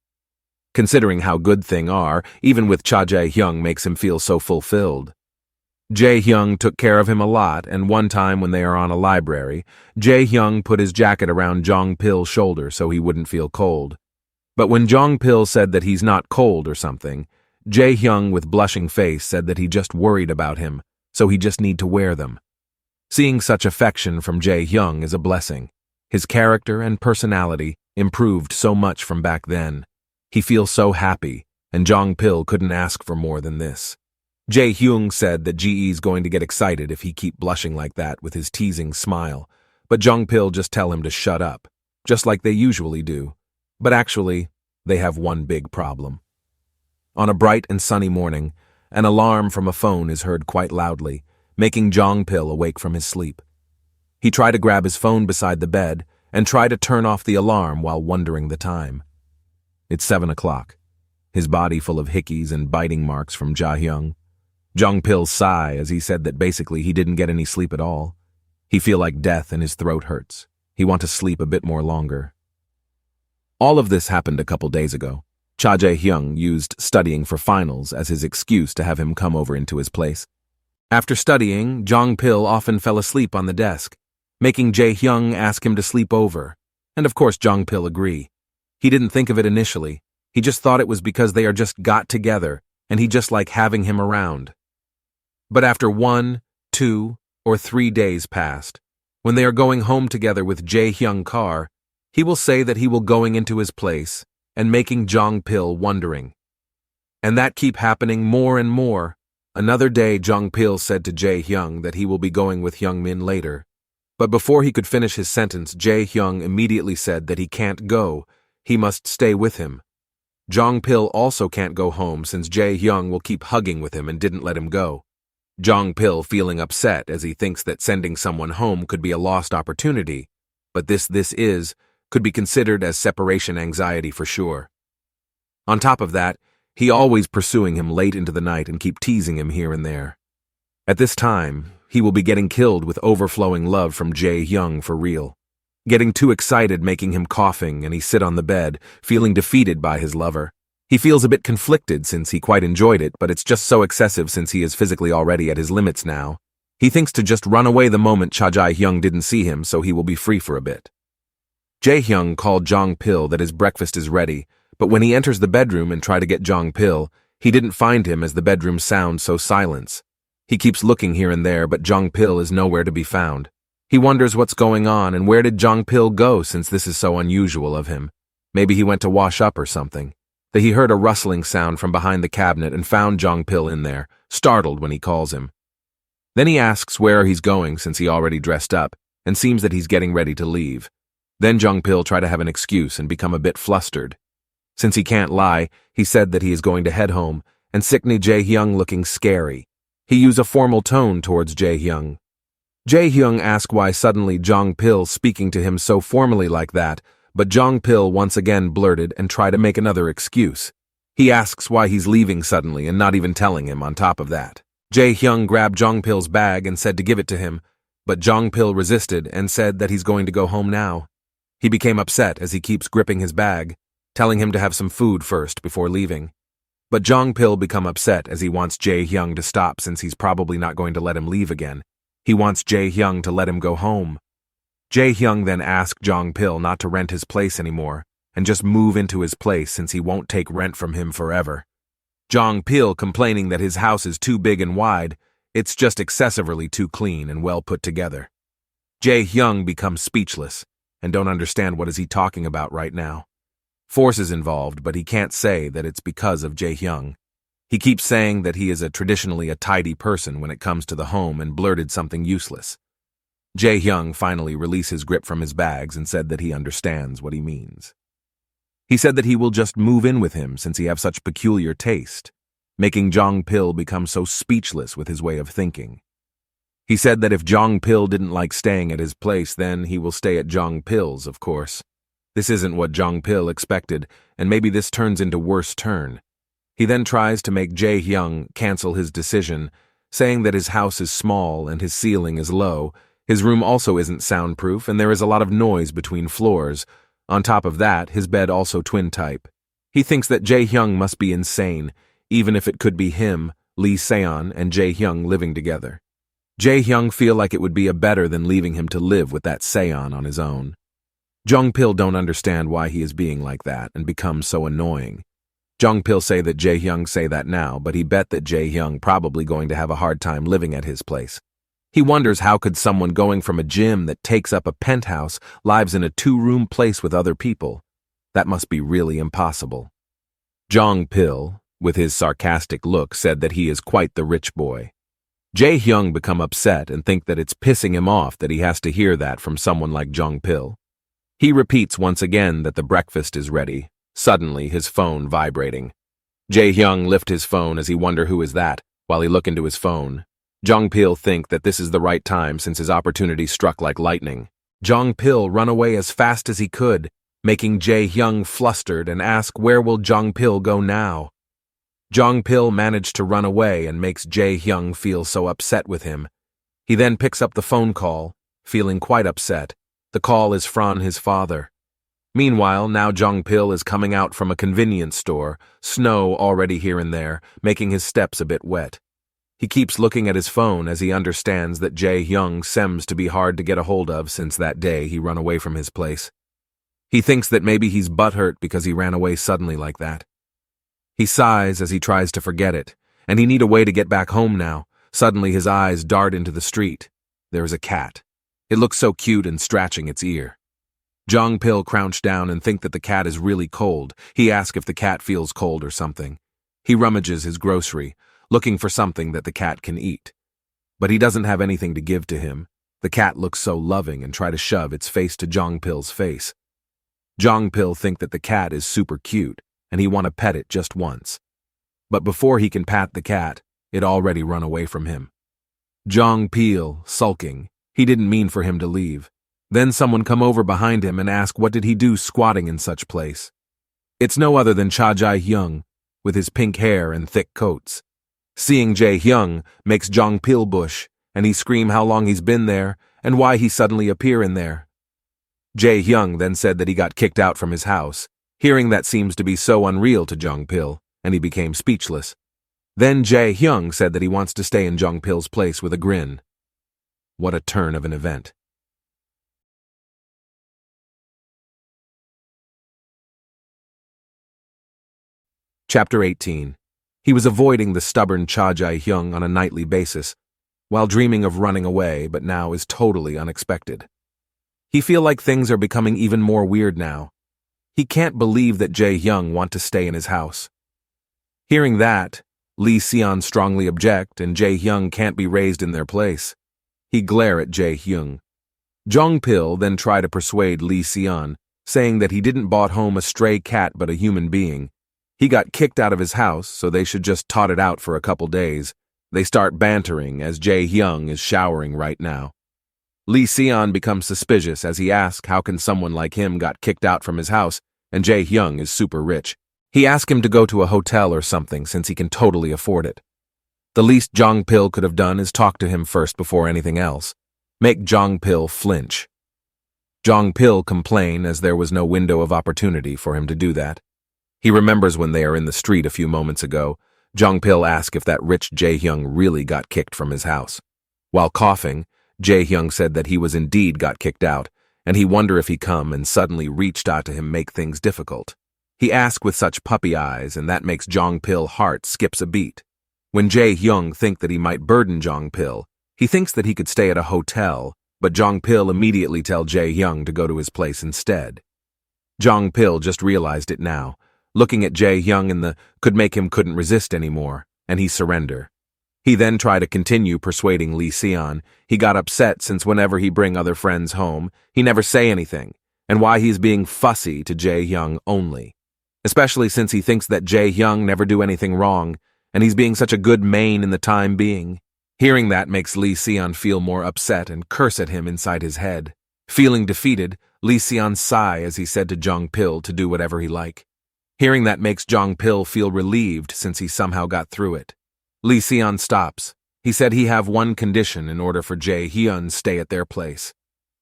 Considering how good thing are, even with Cha Jae-hyung makes him feel so fulfilled. Jae-hyung took care of him a lot, and one time when they are on a library, Jae-hyung put his jacket around Jong-pil's shoulder so he wouldn't feel cold. But when Jong-pil said that he's not cold or something, Jae-hyung with blushing face said that he just worried about him, so he just need to wear them. Seeing such affection from Jae-hyung is a blessing. His character and personality improved so much from back then. He feels so happy, and Jong-pil couldn't ask for more than this. Jae-hyung said that GE's going to get excited if he keep blushing like that with his teasing smile, but Jong-pil just tell him to shut up, just like they usually do. But actually, they have one big problem. On a bright and sunny morning, an alarm from a phone is heard quite loudly, making Jong-pil awake from his sleep. He tried to grab his phone beside the bed and try to turn off the alarm while wondering the time. It's 7 o'clock, his body full of hickeys and biting marks from Jae-hyung. Jong-pil sigh as he said that basically he didn't get any sleep at all. He feel like death and his throat hurts. He want to sleep a bit more longer. All of this happened a couple days ago. Cha Jae-hyung used studying for finals as his excuse to have him come over into his place. After studying, Jong-pil often fell asleep on the desk, making Jae-hyung ask him to sleep over. And of course Jong-pil agree. He didn't think of it initially. He just thought it was because they are just got together and he just like having him around. But after 1, 2, or 3 days passed, when they are going home together with Jae-hyung car, he will say that he will going into his place and making Jong-pil wondering. And that keep happening more and more. Another day Jong-pil said to Jae-hyung that he will be going with Hyung-min later. But before he could finish his sentence, Jae-hyung immediately said that he can't go, he must stay with him. Jong-pil also can't go home since Jae-hyung will keep hugging with him and didn't let him go. Jong-pil feeling upset as he thinks that sending someone home could be a lost opportunity, but this could be considered as separation anxiety for sure. On top of that, he always pursuing him late into the night and keep teasing him here and there. At this time, he will be getting killed with overflowing love from Jae-hyung for real. Getting too excited making him coughing and he sit on the bed, feeling defeated by his lover. He feels a bit conflicted since he quite enjoyed it, but it's just so excessive since he is physically already at his limits now. He thinks to just run away the moment Cha Jae-hyung didn't see him so he will be free for a bit. Jae-hyung called Jong-pil that his breakfast is ready, but when he enters the bedroom and try to get Jong-pil, he didn't find him as the bedroom sounds so silence. He keeps looking here and there, but Jong-pil is nowhere to be found. He wonders what's going on and where did Jong-pil go since this is so unusual of him. Maybe he went to wash up or something. That he heard a rustling sound from behind the cabinet and found Jong-pil in there, startled when he calls him. Then he asks where he's going since he already dressed up, and seems that he's getting ready to leave. Then Jong-pil try to have an excuse and become a bit flustered. Since he can't lie, he said that he is going to head home, and Sikni Jae-hyung looking scary. He use a formal tone towards Jae-hyung. Jae-hyung asked why suddenly Jong-pil speaking to him so formally like that, but Jong-pil once again blurted and tried to make another excuse. He asks why he's leaving suddenly and not even telling him on top of that. Jae-hyung grabbed Jong-pil's bag and said to give it to him, but Jong-pil resisted and said that he's going to go home now. He became upset as he keeps gripping his bag, telling him to have some food first before leaving. But Jong-pil become upset as he wants Jae-hyung to stop since he's probably not going to let him leave again. He wants Jae-hyung to let him go home. Jae-hyung then asked Jong-pil not to rent his place anymore and just move into his place since he won't take rent from him forever. Jong-pil complaining that his house is too big and wide, it's just excessively too clean and well put together. Jae-hyung becomes speechless and don't understand what is he talking about right now. Force is involved, but he can't say that it's because of Jae-hyung. He keeps saying that he is traditionally a tidy person when it comes to the home and blurted something useless. Jae-hyung finally released his grip from his bags and said that he understands what he means. He said that he will just move in with him since he have such peculiar taste, making Jong-pil become so speechless with his way of thinking. He said that if Jong-pil didn't like staying at his place, then he will stay at Jong-pil's, of course. This isn't what Jong-pil expected, and maybe this turns into worse turn. He then tries to make Jae-hyung cancel his decision, saying that his house is small and his ceiling is low. His room also isn't soundproof, and there is a lot of noise between floors. On top of that, his bed also twin type. He thinks that Jae-hyung must be insane, even if it could be him, Lee Seon, and Jae-hyung living together. Jae-hyung feel like it would be a better than leaving him to live with that Seon on his own. Jong-pil don't understand why he is being like that and becomes so annoying. Jong-pil say that Jae-hyung say that now, but he bet that Jae-hyung probably going to have a hard time living at his place. He wonders how could someone going from a gym that takes up a penthouse lives in a 2-room place with other people. That must be really impossible. Jong-pil, with his sarcastic look, said that he is quite the rich boy. Jae-hyung become upset and think that it's pissing him off that he has to hear that from someone like Jong-pil. He repeats once again that the breakfast is ready, suddenly his phone vibrating. Jae-hyung lift his phone as he wonder who is that, while he look into his phone. Jong-pil think that this is the right time since his opportunity struck like lightning. Jong-pil run away as fast as he could, making Jae-hyung flustered and ask where will Jong-pil go now. Jong Pil managed to run away and makes Jae Hyung feel so upset with him. He then picks up the phone call, feeling quite upset. The call is from his father. Meanwhile, now Jong Pil is coming out from a convenience store, snow already here and there, making his steps a bit wet. He keeps looking at his phone as he understands that Jae Hyung seems to be hard to get a hold of since that day he run away from his place. He thinks that maybe he's butthurt because he ran away suddenly like that. He sighs as he tries to forget it, and he need a way to get back home now. Suddenly his eyes dart into the street. There is a cat. It looks so cute and scratching its ear. Jong Pil crouched down and think that the cat is really cold. He asks if the cat feels cold or something. He rummages his grocery, looking for something that the cat can eat. But he doesn't have anything to give to him. The cat looks so loving and try to shove its face to Jong Pil's face. Jong Pil think that the cat is super cute, and he want to pet it just once. But before he can pat the cat, it already run away from him. Jong Pil, sulking, he didn't mean for him to leave. Then someone come over behind him and ask what did he do squatting in such place. It's no other than Cha Jae Hyung, with his pink hair and thick coats. Seeing Jae Hyung makes Jong Pil bush, and he scream how long he's been there and why he suddenly appear in there. Jae Hyung then said that he got kicked out from his house. Hearing that seems to be so unreal to Jong Pil, and he became speechless. Then Jae Hyung said that he wants to stay in Jong Pil's place with a grin. What a turn of an event. Chapter 18. He was avoiding the stubborn Cha Jae Hyung on a nightly basis, while dreaming of running away, but now is totally unexpected. He feel like things are becoming even more weird now. He can't believe that Jae Hyung want to stay in his house. Hearing that, Lee Seon strongly object and Jae Hyung can't be raised in their place. He glare at Jae Hyung. Jong Pil then try to persuade Lee Seon, saying that he didn't bought home a stray cat but a human being. He got kicked out of his house, so they should just tot it out for a couple days. They start bantering as Jae Hyung is showering right now. Lee Seon becomes suspicious as he asks how can someone like him got kicked out from his house, and Jae Hyung is super rich. He asks him to go to a hotel or something since he can totally afford it. The least Jong Pil could have done is talk to him first before anything else. Make Jong Pil flinch. Jong Pil complain as there was no window of opportunity for him to do that. He remembers when they are in the street a few moments ago, Jong Pil asked if that rich Jae Hyung really got kicked from his house. While coughing, Jae Hyung said that he was indeed got kicked out, and he wonder if he come and suddenly reached out to him make things difficult. He asked with such puppy eyes, and that makes Jong Pil heart skips a beat. When Jae Hyung think that he might burden Jong Pil, he thinks that he could stay at a hotel, but Jong Pil immediately tell Jae Hyung to go to his place instead. Jong Pil just realized it now. Looking at Jae Hyung in the couldn't resist anymore, and he surrender. He then tried to continue persuading Lee Seon. He got upset since whenever he bring other friends home, he never say anything, and why he's being fussy to Jae Hyung only. Especially since he thinks that Jae Hyung never do anything wrong, and he's being such a good main in the time being. Hearing that makes Lee Seon feel more upset and curse at him inside his head. Feeling defeated, Lee Seon sigh as he said to Jong Pil to do whatever he like. Hearing that makes Jong Pil feel relieved since he somehow got through it. Lee Seon stops. He said he have one condition in order for Jae Hyun stay at their place.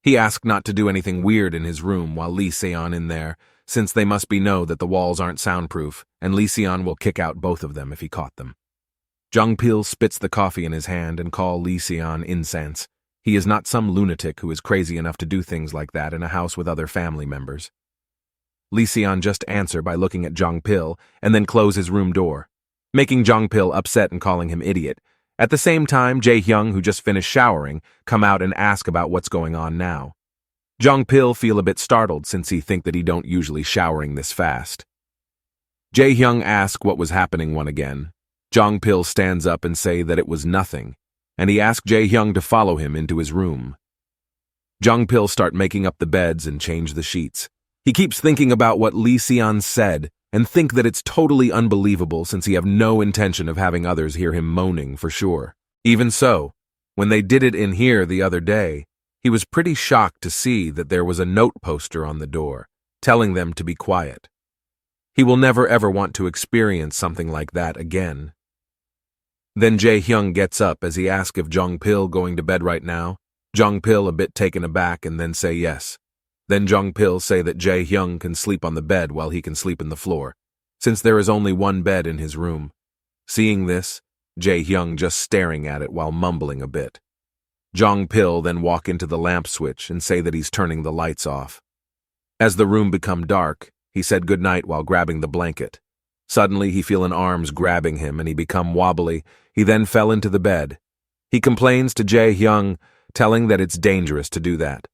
He asked not to do anything weird in his room while Lee Seon in there, since they must be know that the walls aren't soundproof, and Lee Seon will kick out both of them if he caught them. Jong Pil spits the coffee in his hand and call Lee Seon incense. He is not some lunatic who is crazy enough to do things like that in a house with other family members. Lee Seon just answer by looking at Jong Pil and then close his room door, making Jong Pil upset and calling him idiot. At the same time, Jae Hyung, who just finished showering, come out and ask about what's going on now. Jong Pil feel a bit startled since he think that he don't usually showering this fast. Jae Hyung ask what was happening one again. Jong Pil stands up and say that it was nothing, and he asked Jae Hyung to follow him into his room. Jong Pil start making up the beds and change the sheets. He keeps thinking about what Lee Seon said and think that it's totally unbelievable since he have no intention of having others hear him moaning for sure. Even so, when they did it in here the other day, he was pretty shocked to see that there was a note poster on the door, telling them to be quiet. He will never ever want to experience something like that again. Then Jae-hyung gets up as he asks if Jong-pil going to bed right now. Jong-pil a bit taken aback and then say yes. Then Jong-pil say that Jae-hyung can sleep on the bed while he can sleep in the floor, since there is only one bed in his room. Seeing this, Jae-hyung just staring at it while mumbling a bit. Jong-pil then walk into the lamp switch and say that he's turning the lights off. As the room become dark, he said goodnight while grabbing the blanket. Suddenly he feel an arms grabbing him and he become wobbly. He then fell into the bed. He complains to Jae-hyung, telling that it's dangerous to do that.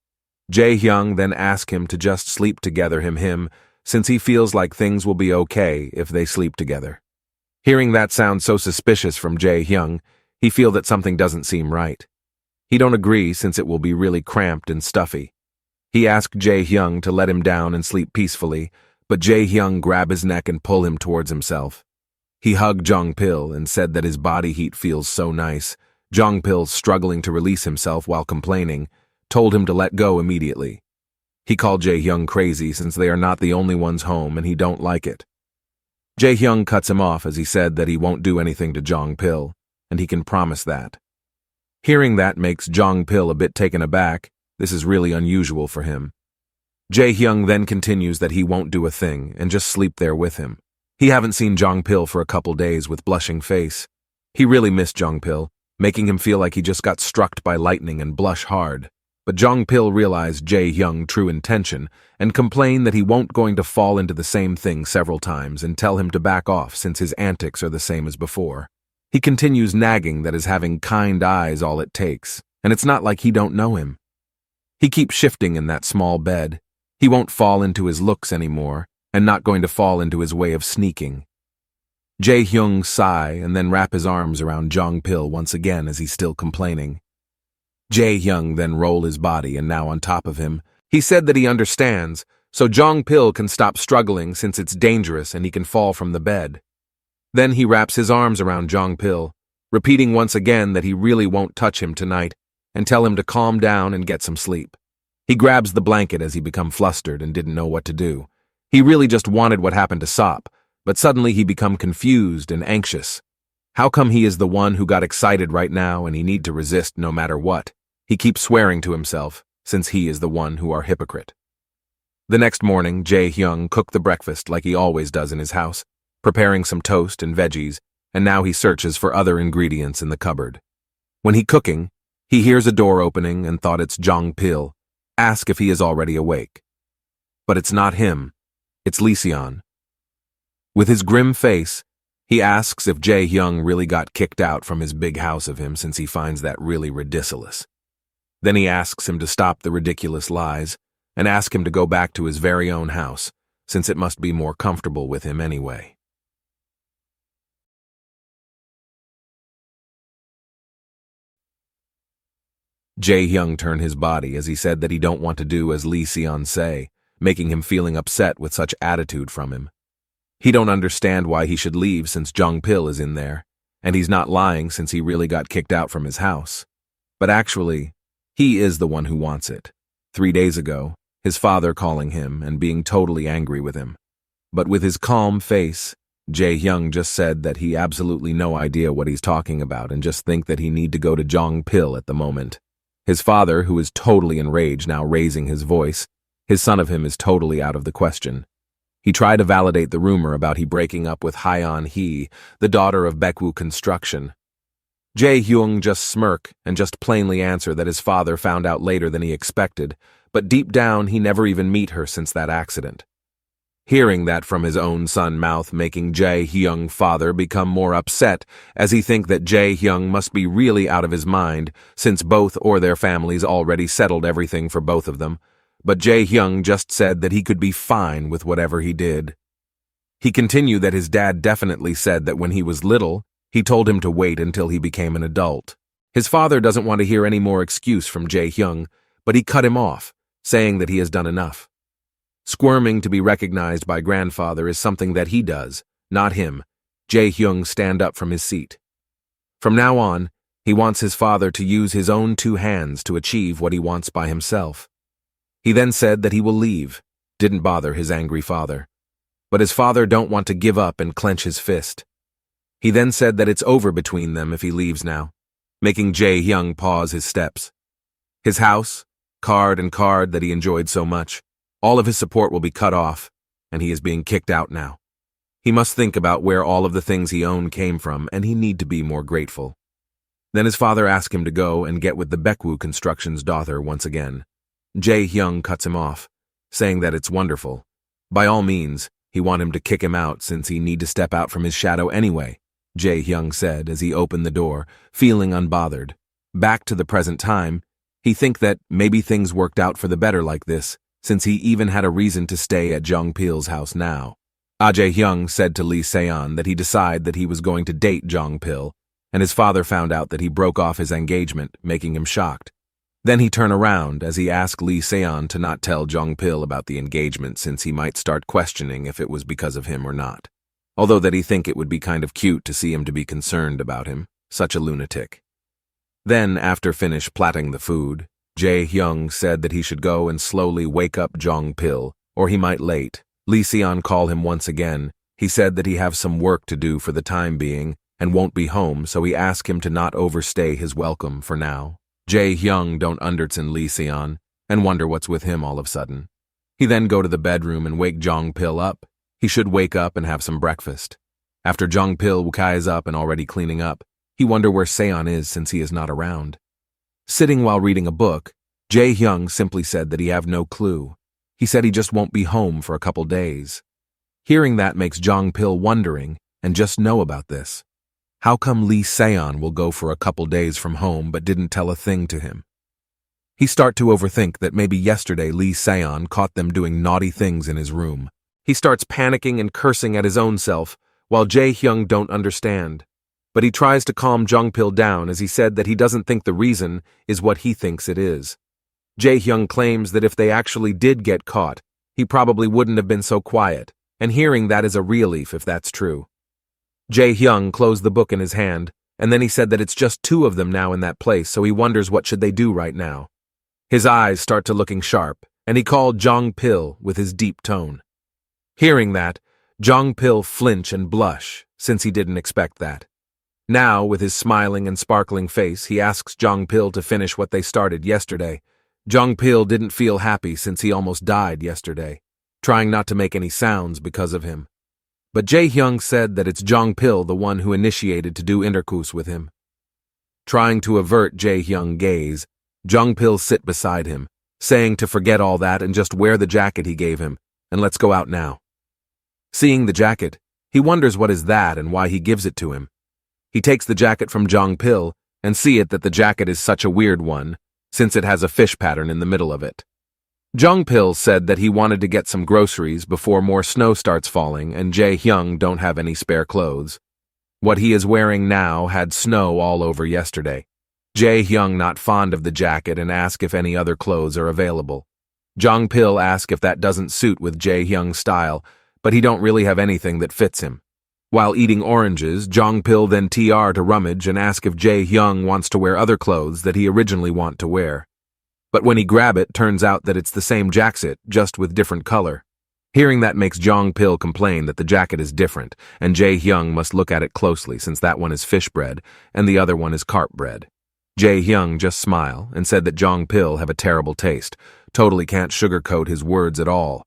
Jae-hyung then asks him to just sleep together him, since he feels like things will be okay if they sleep together. Hearing that sound so suspicious from Jae-hyung, he feel that something doesn't seem right. He don't agree since it will be really cramped and stuffy. He asked Jae-hyung to let him down and sleep peacefully, but Jae-hyung grab his neck and pull him towards himself. He hugged Jong-pil and said that his body heat feels so nice. Jong-pil, struggling to release himself while complaining, told him to let go immediately. He called Jae-hyung crazy since they are not the only ones home and he don't like it. Jae-hyung cuts him off as he said that he won't do anything to Jong-pil, and he can promise that. Hearing that makes Jong-pil a bit taken aback. This is really unusual for him. Jae-hyung then continues that he won't do a thing and just sleep there with him. He haven't seen Jong-pil for a couple days with blushing face. He really missed Jong-pil, making him feel like he just got struck by lightning and blush hard. But Jong-pil realized Jae-hyung's true intention and complained that he won't going to fall into the same thing several times and tell him to back off since his antics are the same as before. He continues nagging that his having kind eyes all it takes, and it's not like he don't know him. He keeps shifting in that small bed. He won't fall into his looks anymore, and not going to fall into his way of sneaking. Jae-hyung sigh and then wrap his arms around Jong-pil once again as he's still complaining. Jae-hyung then roll his body and now on top of him. He said that he understands, so Jong-pil can stop struggling since it's dangerous and he can fall from the bed. Then he wraps his arms around Jong-pil, repeating once again that he really won't touch him tonight and tell him to calm down and get some sleep. He grabs the blanket as he become flustered and didn't know what to do. He really just wanted what happened to Sop, but suddenly he become confused and anxious. How come he is the one who got excited right now and he need to resist no matter what? He keeps swearing to himself, since he is the one who are hypocrite. The next morning, Jae-hyung cooked the breakfast like he always does in his house, preparing some toast and veggies, and now he searches for other ingredients in the cupboard. When he cooking, he hears a door opening and thought it's Jong-pil, ask if he is already awake. But it's not him, it's Lee-seon. With his grim face, he asks if Jae-hyung really got kicked out from his big house of him since he finds that really ridiculous. Then he asks him to stop the ridiculous lies and ask him to go back to his very own house, since it must be more comfortable with him anyway. Jae-hyung turned his body as he said that he don't want to do as Lee-seon say, making him feeling upset with such attitude from him. He don't understand why he should leave since Jong-pil is in there, and he's not lying since he really got kicked out from his house. But actually, he is the one who wants it. 3 days ago, his father calling him and being totally angry with him. But with his calm face, Jae-hyung just said that he absolutely no idea what he's talking about and just think that he need to go to Jong-pil at the moment. His father, who is totally enraged now raising his voice, his son of him is totally out of the question. He tried to validate the rumor about he breaking up with Hyeon-hee, the daughter of Baekwoo Construction. Jae-hyung just smirk and just plainly answer that his father found out later than he expected, but deep down he never even meet her since that accident. Hearing that from his own son mouth making Jae-hyung father become more upset as he think that Jae-hyung must be really out of his mind since both or their families already settled everything for both of them, but Jae-hyung just said that he could be fine with whatever he did. He continued that his dad definitely said that when he was little, he told him to wait until he became an adult. His father doesn't want to hear any more excuse from Jae-hyung, but he cut him off, saying that he has done enough. Squirming to be recognized by grandfather is something that he does, not him. Jae-hyung stand up from his seat. From now on, he wants his father to use his own 2 hands to achieve what he wants by himself. He then said that he will leave, didn't bother his angry father. but his father don't want to give up and clench his fist. He then said that it's over between them if he leaves now, making Jae-hyung pause his steps. His house, card that he enjoyed so much, all of his support will be cut off, and he is being kicked out now. He must think about where all of the things he owned came from, and he need to be more grateful. Then his father asked him to go and get with the Baekwoo Construction's daughter once again. Jae-hyung cuts him off, saying that it's wonderful. By all means, he want him to kick him out since he need to step out from his shadow anyway, Jae-hyung said as he opened the door, feeling unbothered. Back to the present time, he think that maybe things worked out for the better like this, since he even had a reason to stay at Jong-pil's house now. Jae-hyung said to Lee Se-on that he decided that he was going to date Jong-pil, and his father found out that he broke off his engagement, making him shocked. Then he turned around as he asked Lee Se-on to not tell Jong-pil about the engagement since he might start questioning if it was because of him or not. Although that he think it would be kind of cute to see him to be concerned about him, such a lunatic. Then, after finish platting the food, Jae-hyung said that he should go and slowly wake up Jong-pil, or he might late. Lee Se-on called him once again. He said that he have some work to do for the time being and won't be home, so he asked him to not overstay his welcome for now. Jae-hyung don't understand Lee Se-on and wonder what's with him all of a sudden. He then go to the bedroom and wake Jong-pil up. He should wake up and have some breakfast. After Jong-pil is up and already cleaning up, he wonder where Se-on is since he is not around. Sitting while reading a book, Jae-hyung simply said that he have no clue. He said he just won't be home for a couple days. Hearing that makes Jong-pil wondering and just know about this. How come Lee Se-on will go for a couple days from home but didn't tell a thing to him? He start to overthink that maybe yesterday Lee Se-on caught them doing naughty things in his room. He starts panicking and cursing at his own self, while Jae-hyung don't understand. But he tries to calm Jong-pil down as he said that he doesn't think the reason is what he thinks it is. Jae-hyung claims that if they actually did get caught, he probably wouldn't have been so quiet, and hearing that is a relief if that's true. Jae-hyung closed the book in his hand, and then he said that it's just two of them now in that place, so he wonders what should they do right now. His eyes start to looking sharp, and he called Jong-pil with his deep tone. Hearing that, Jong-pil flinch and blush, since he didn't expect that. Now, with his smiling and sparkling face, he asks Jong-pil to finish what they started yesterday. Jong-pil didn't feel happy since he almost died yesterday, trying not to make any sounds because of him. But Jae-hyung said that it's Jong-pil the one who initiated to do intercourse with him. Trying to avert Jae-hyung's gaze, Jong-pil sit beside him, saying to forget all that and just wear the jacket he gave him, and let's go out now. Seeing the jacket, he wonders what is that and why he gives it to him. He takes the jacket from Jong-pil and see it that the jacket is such a weird one, since it has a fish pattern in the middle of it. Jong-pil said that he wanted to get some groceries before more snow starts falling and Jae-hyung don't have any spare clothes. What he is wearing now had snow all over yesterday. Jae-hyung not fond of the jacket and asked if any other clothes are available. Jong-pil asked if that doesn't suit with Jae-hyung's style, but he don't really have anything that fits him. While eating oranges, Jong-pil then TR to rummage and ask if Jae-hyung wants to wear other clothes that he originally want to wear. But when he grab it, turns out that it's the same jacket, just with different color. Hearing that makes Jong-pil complain that the jacket is different, and Jae-hyung must look at it closely since that one is fish bread and the other one is carp bread. Jae-hyung just smile and said that Jong-pil have a terrible taste, totally can't sugarcoat his words at all.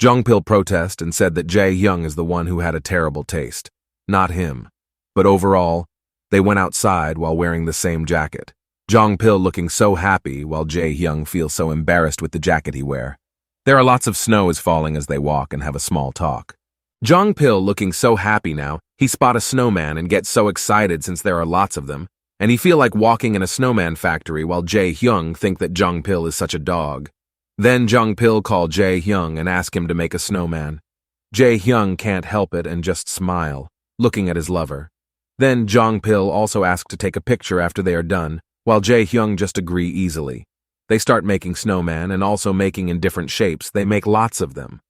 Jong-pil protest and said that Jae-hyung is the one who had a terrible taste, not him. But overall, they went outside while wearing the same jacket. Jong-pil looking so happy while Jae-hyung feels so embarrassed with the jacket he wear. There are lots of snow is falling as they walk and have a small talk. Jong-pil looking so happy now, he spot a snowman and gets so excited since there are lots of them, and he feel like walking in a snowman factory while Jae-hyung think that Jong-pil is such a dog. Then Jong-pil called Jae-hyung and asked him to make a snowman. Jae-hyung can't help it and just smile, looking at his lover. Then Jong-pil also asked to take a picture after they are done, while Jae-hyung just agree easily. They start making snowman and also making in different shapes. They make lots of them.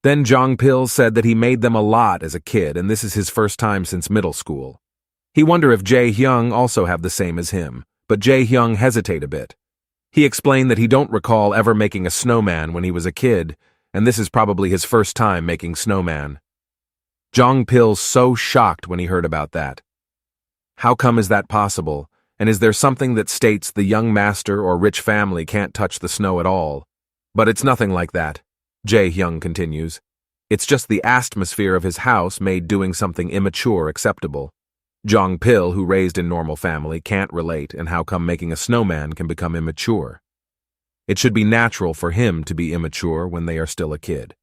Then Jong-pil said that he made them a lot as a kid and this is his first time since middle school. He wonder if Jae-hyung also have the same as him, but Jae-hyung hesitate a bit. He explained that he don't recall ever making a snowman when he was a kid, and this is probably his first time making snowman. Jong-pil so shocked when he heard about that. How come is that possible? And is there something that states the young master or rich family can't touch the snow at all? But it's nothing like that, Jae-hyung continues. It's just the atmosphere of his house made doing something immature acceptable. Jong-pil, who raised in normal family, can't relate, and how come making a snowman can become immature? It should be natural for him to be immature when they are still a kid.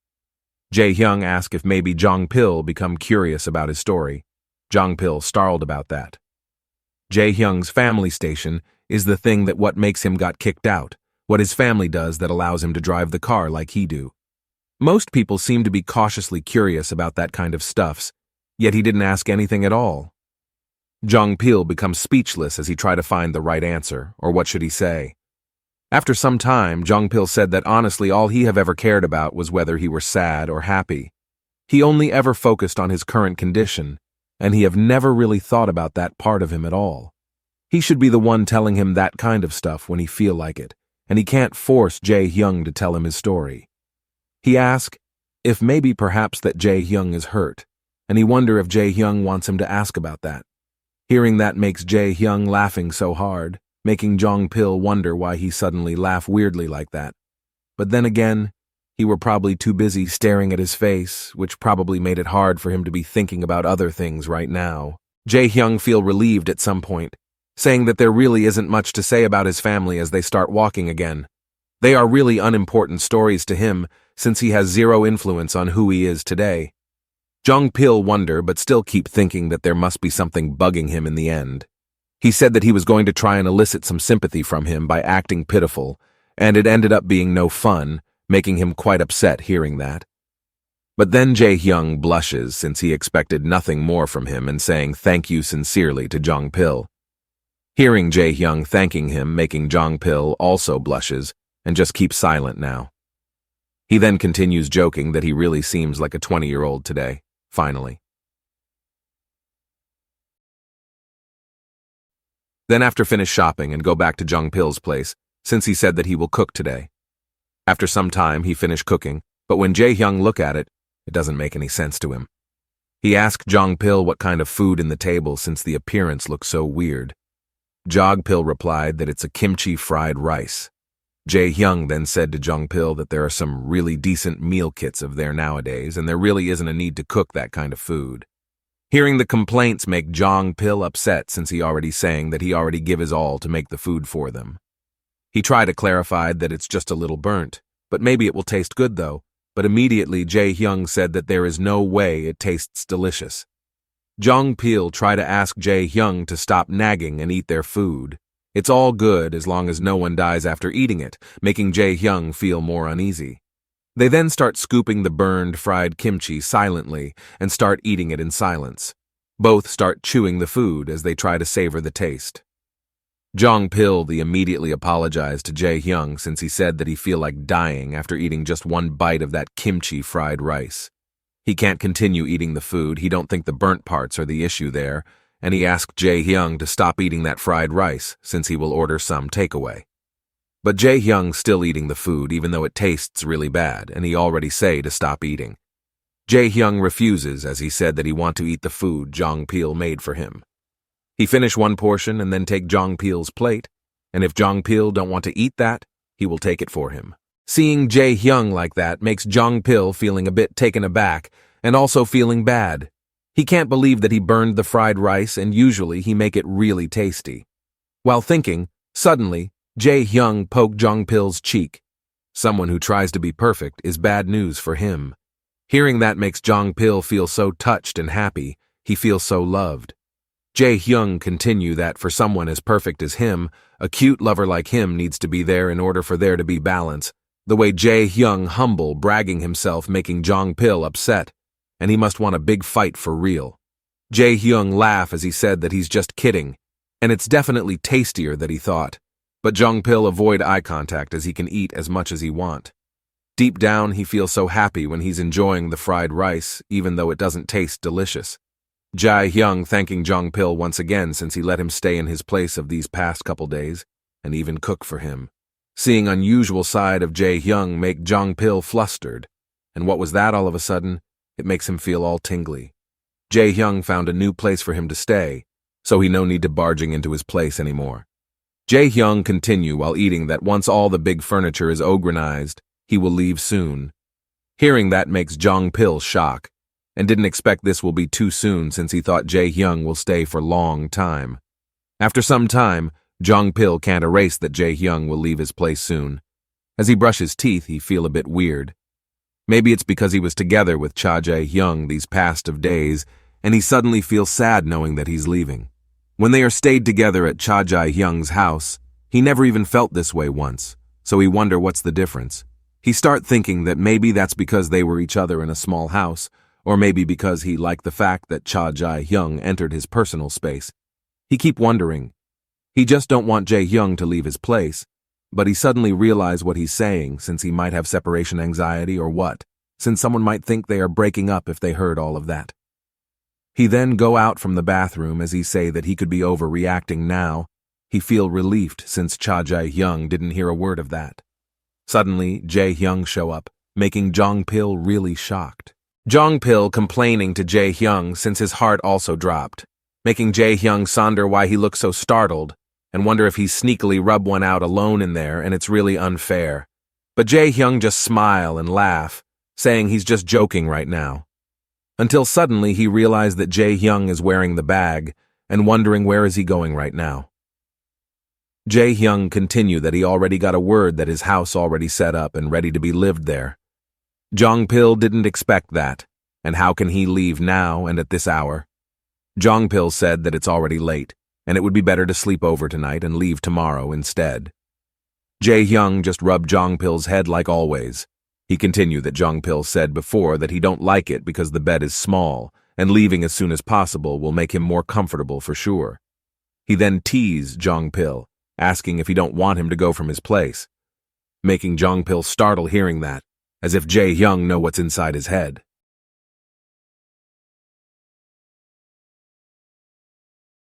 Jae-hyung asked if maybe Jong-pil become curious about his story. Jong-pil snarled about that. Jae-hyung's family station is the thing that what makes him got kicked out, what his family does that allows him to drive the car like he do. Most people seem to be cautiously curious about that kind of stuffs, yet he didn't ask anything at all. Jong-pil becomes speechless as he tried to find the right answer, or what should he say. After some time, Jong-pil said that honestly all he have ever cared about was whether he were sad or happy. He only ever focused on his current condition, and he have never really thought about that part of him at all. He should be the one telling him that kind of stuff when he feel like it, and he can't force Jae-hyung to tell him his story. He asked if maybe perhaps that Jae-hyung is hurt, and he wonder if Jae-hyung wants him to ask about that. Hearing that makes Jae-hyung laughing so hard, making Jong-pil wonder why he suddenly laughed weirdly like that. But then again, he were probably too busy staring at his face, which probably made it hard for him to be thinking about other things right now. Jae-hyung feel relieved at some point, saying that there really isn't much to say about his family as they start walking again. They are really unimportant stories to him since he has zero influence on who he is today. Jong-pil wonder but still keep thinking that there must be something bugging him in the end. He said that he was going to try and elicit some sympathy from him by acting pitiful, and it ended up being no fun, making him quite upset hearing that. But then Jae-hyung blushes since he expected nothing more from him and saying thank you sincerely to Jong-pil. Hearing Jae-hyung thanking him making Jong-pil also blushes and just keeps silent now. He then continues joking that he really seems like a 20-year-old today, finally. Then after finish shopping and go back to Jong-pil's place, since he said that he will cook today. After some time, he finished cooking, but when Jae-hyung look at it, it doesn't make any sense to him. He asked Jong-pil what kind of food in the table since the appearance looked so weird. Jong-pil replied that it's a kimchi fried rice. Jae-hyung then said to Jong-pil that there are some really decent meal kits of there nowadays, and there really isn't a need to cook that kind of food. Hearing the complaints make Jong-pil upset since he already saying that he already give his all to make the food for them. He tried to clarify that it's just a little burnt, but maybe it will taste good though, but immediately Jae-hyung said that there is no way it tastes delicious. Jong-pil tried to ask Jae-hyung to stop nagging and eat their food. It's all good as long as no one dies after eating it, making Jae-hyung feel more uneasy. They then start scooping the burned fried kimchi silently and start eating it in silence. Both start chewing the food as they try to savor the taste. Jong-pil immediately apologized to Jae-hyung since he said that he feel like dying after eating just one bite of that kimchi fried rice. He can't continue eating the food, he don't think the burnt parts are the issue there, and he asked Jae-hyung to stop eating that fried rice since he will order some takeaway. But Jae-hyung's still eating the food even though it tastes really bad, and he already say to stop eating. Jae-hyung refuses as he said that he want to eat the food Jong-pil made for him. He finish one portion and then take Jong-pil's plate, and if Jong-pil don't want to eat that, he will take it for him. Seeing Jae-hyung like that makes Jong-pil feeling a bit taken aback and also feeling bad. He can't believe that he burned the fried rice and usually he make it really tasty. While thinking, suddenly, Jae-hyung poked Jong-pil's cheek. Someone who tries to be perfect is bad news for him. Hearing that makes Jong-pil feel so touched and happy, he feels so loved. Jae-hyung continue that for someone as perfect as him, a cute lover like him needs to be there in order for there to be balance. The way Jae-hyung humble, bragging himself making Jong-pil upset, and he must want a big fight for real. Jae-hyung laugh as he said that he's just kidding, and it's definitely tastier than he thought. But Jong-pil avoid eye contact as he can eat as much as he want. Deep down, he feels so happy when he's enjoying the fried rice, even though it doesn't taste delicious. Jae-hyung thanking Jong-pil once again since he let him stay in his place of these past couple days, and even cook for him. Seeing unusual side of Jae-hyung make Jong-pil flustered, and what was that all of a sudden? It makes him feel all tingly. Jae-hyung found a new place for him to stay, so he no need to barging into his place anymore. Jae-hyung continue while eating that once all the big furniture is ogrenized, he will leave soon. Hearing that makes Jong-pil shock, and didn't expect this will be too soon since he thought Jae-hyung will stay for long time. After some time, Jong-pil can't erase that Jae-hyung will leave his place soon. As he brushes teeth, he feel a bit weird. Maybe it's because he was together with Cha Jae-hyung these past of days, and he suddenly feels sad knowing that he's leaving. When they are stayed together at Cha Jae-hyung's house, he never even felt this way once, so he wonder what's the difference. He start thinking that maybe that's because they were each other in a small house, or maybe because he liked the fact that Cha Jae-hyung entered his personal space. He keep wondering. He just don't want Jae-hyung to leave his place, but he suddenly realize what he's saying since he might have separation anxiety or what, since someone might think they are breaking up if they heard all of that. He then go out from the bathroom as he say that he could be overreacting now. He feel relieved since Cha Jae-hyung didn't hear a word of that. Suddenly, Jae-hyung show up, making Jong-pil really shocked. Jong-pil complaining to Jae-hyung since his heart also dropped, making Jae-hyung sonder why he looks so startled and wonder if he's sneakily rubbed one out alone in there and it's really unfair. But Jae-hyung just smile and laugh, saying he's just joking right now. Until suddenly he realized that Jae-hyung is wearing the bag and wondering where is he going right now. Jae-hyung continue that he already got a word that his house already set up and ready to be lived there. Jong-pil didn't expect that, and how can he leave now and at this hour? Jong-pil said that it's already late, and it would be better to sleep over tonight and leave tomorrow instead. Jae-hyung just rubbed Jong-pil's head like always. He continued that Jong-pil said before that he don't like it because the bed is small, and leaving as soon as possible will make him more comfortable for sure. He then teased Jong-pil, asking if he don't want him to go from his place, making Jong-pil startle hearing that, as if Jae-hyung know what's inside his head.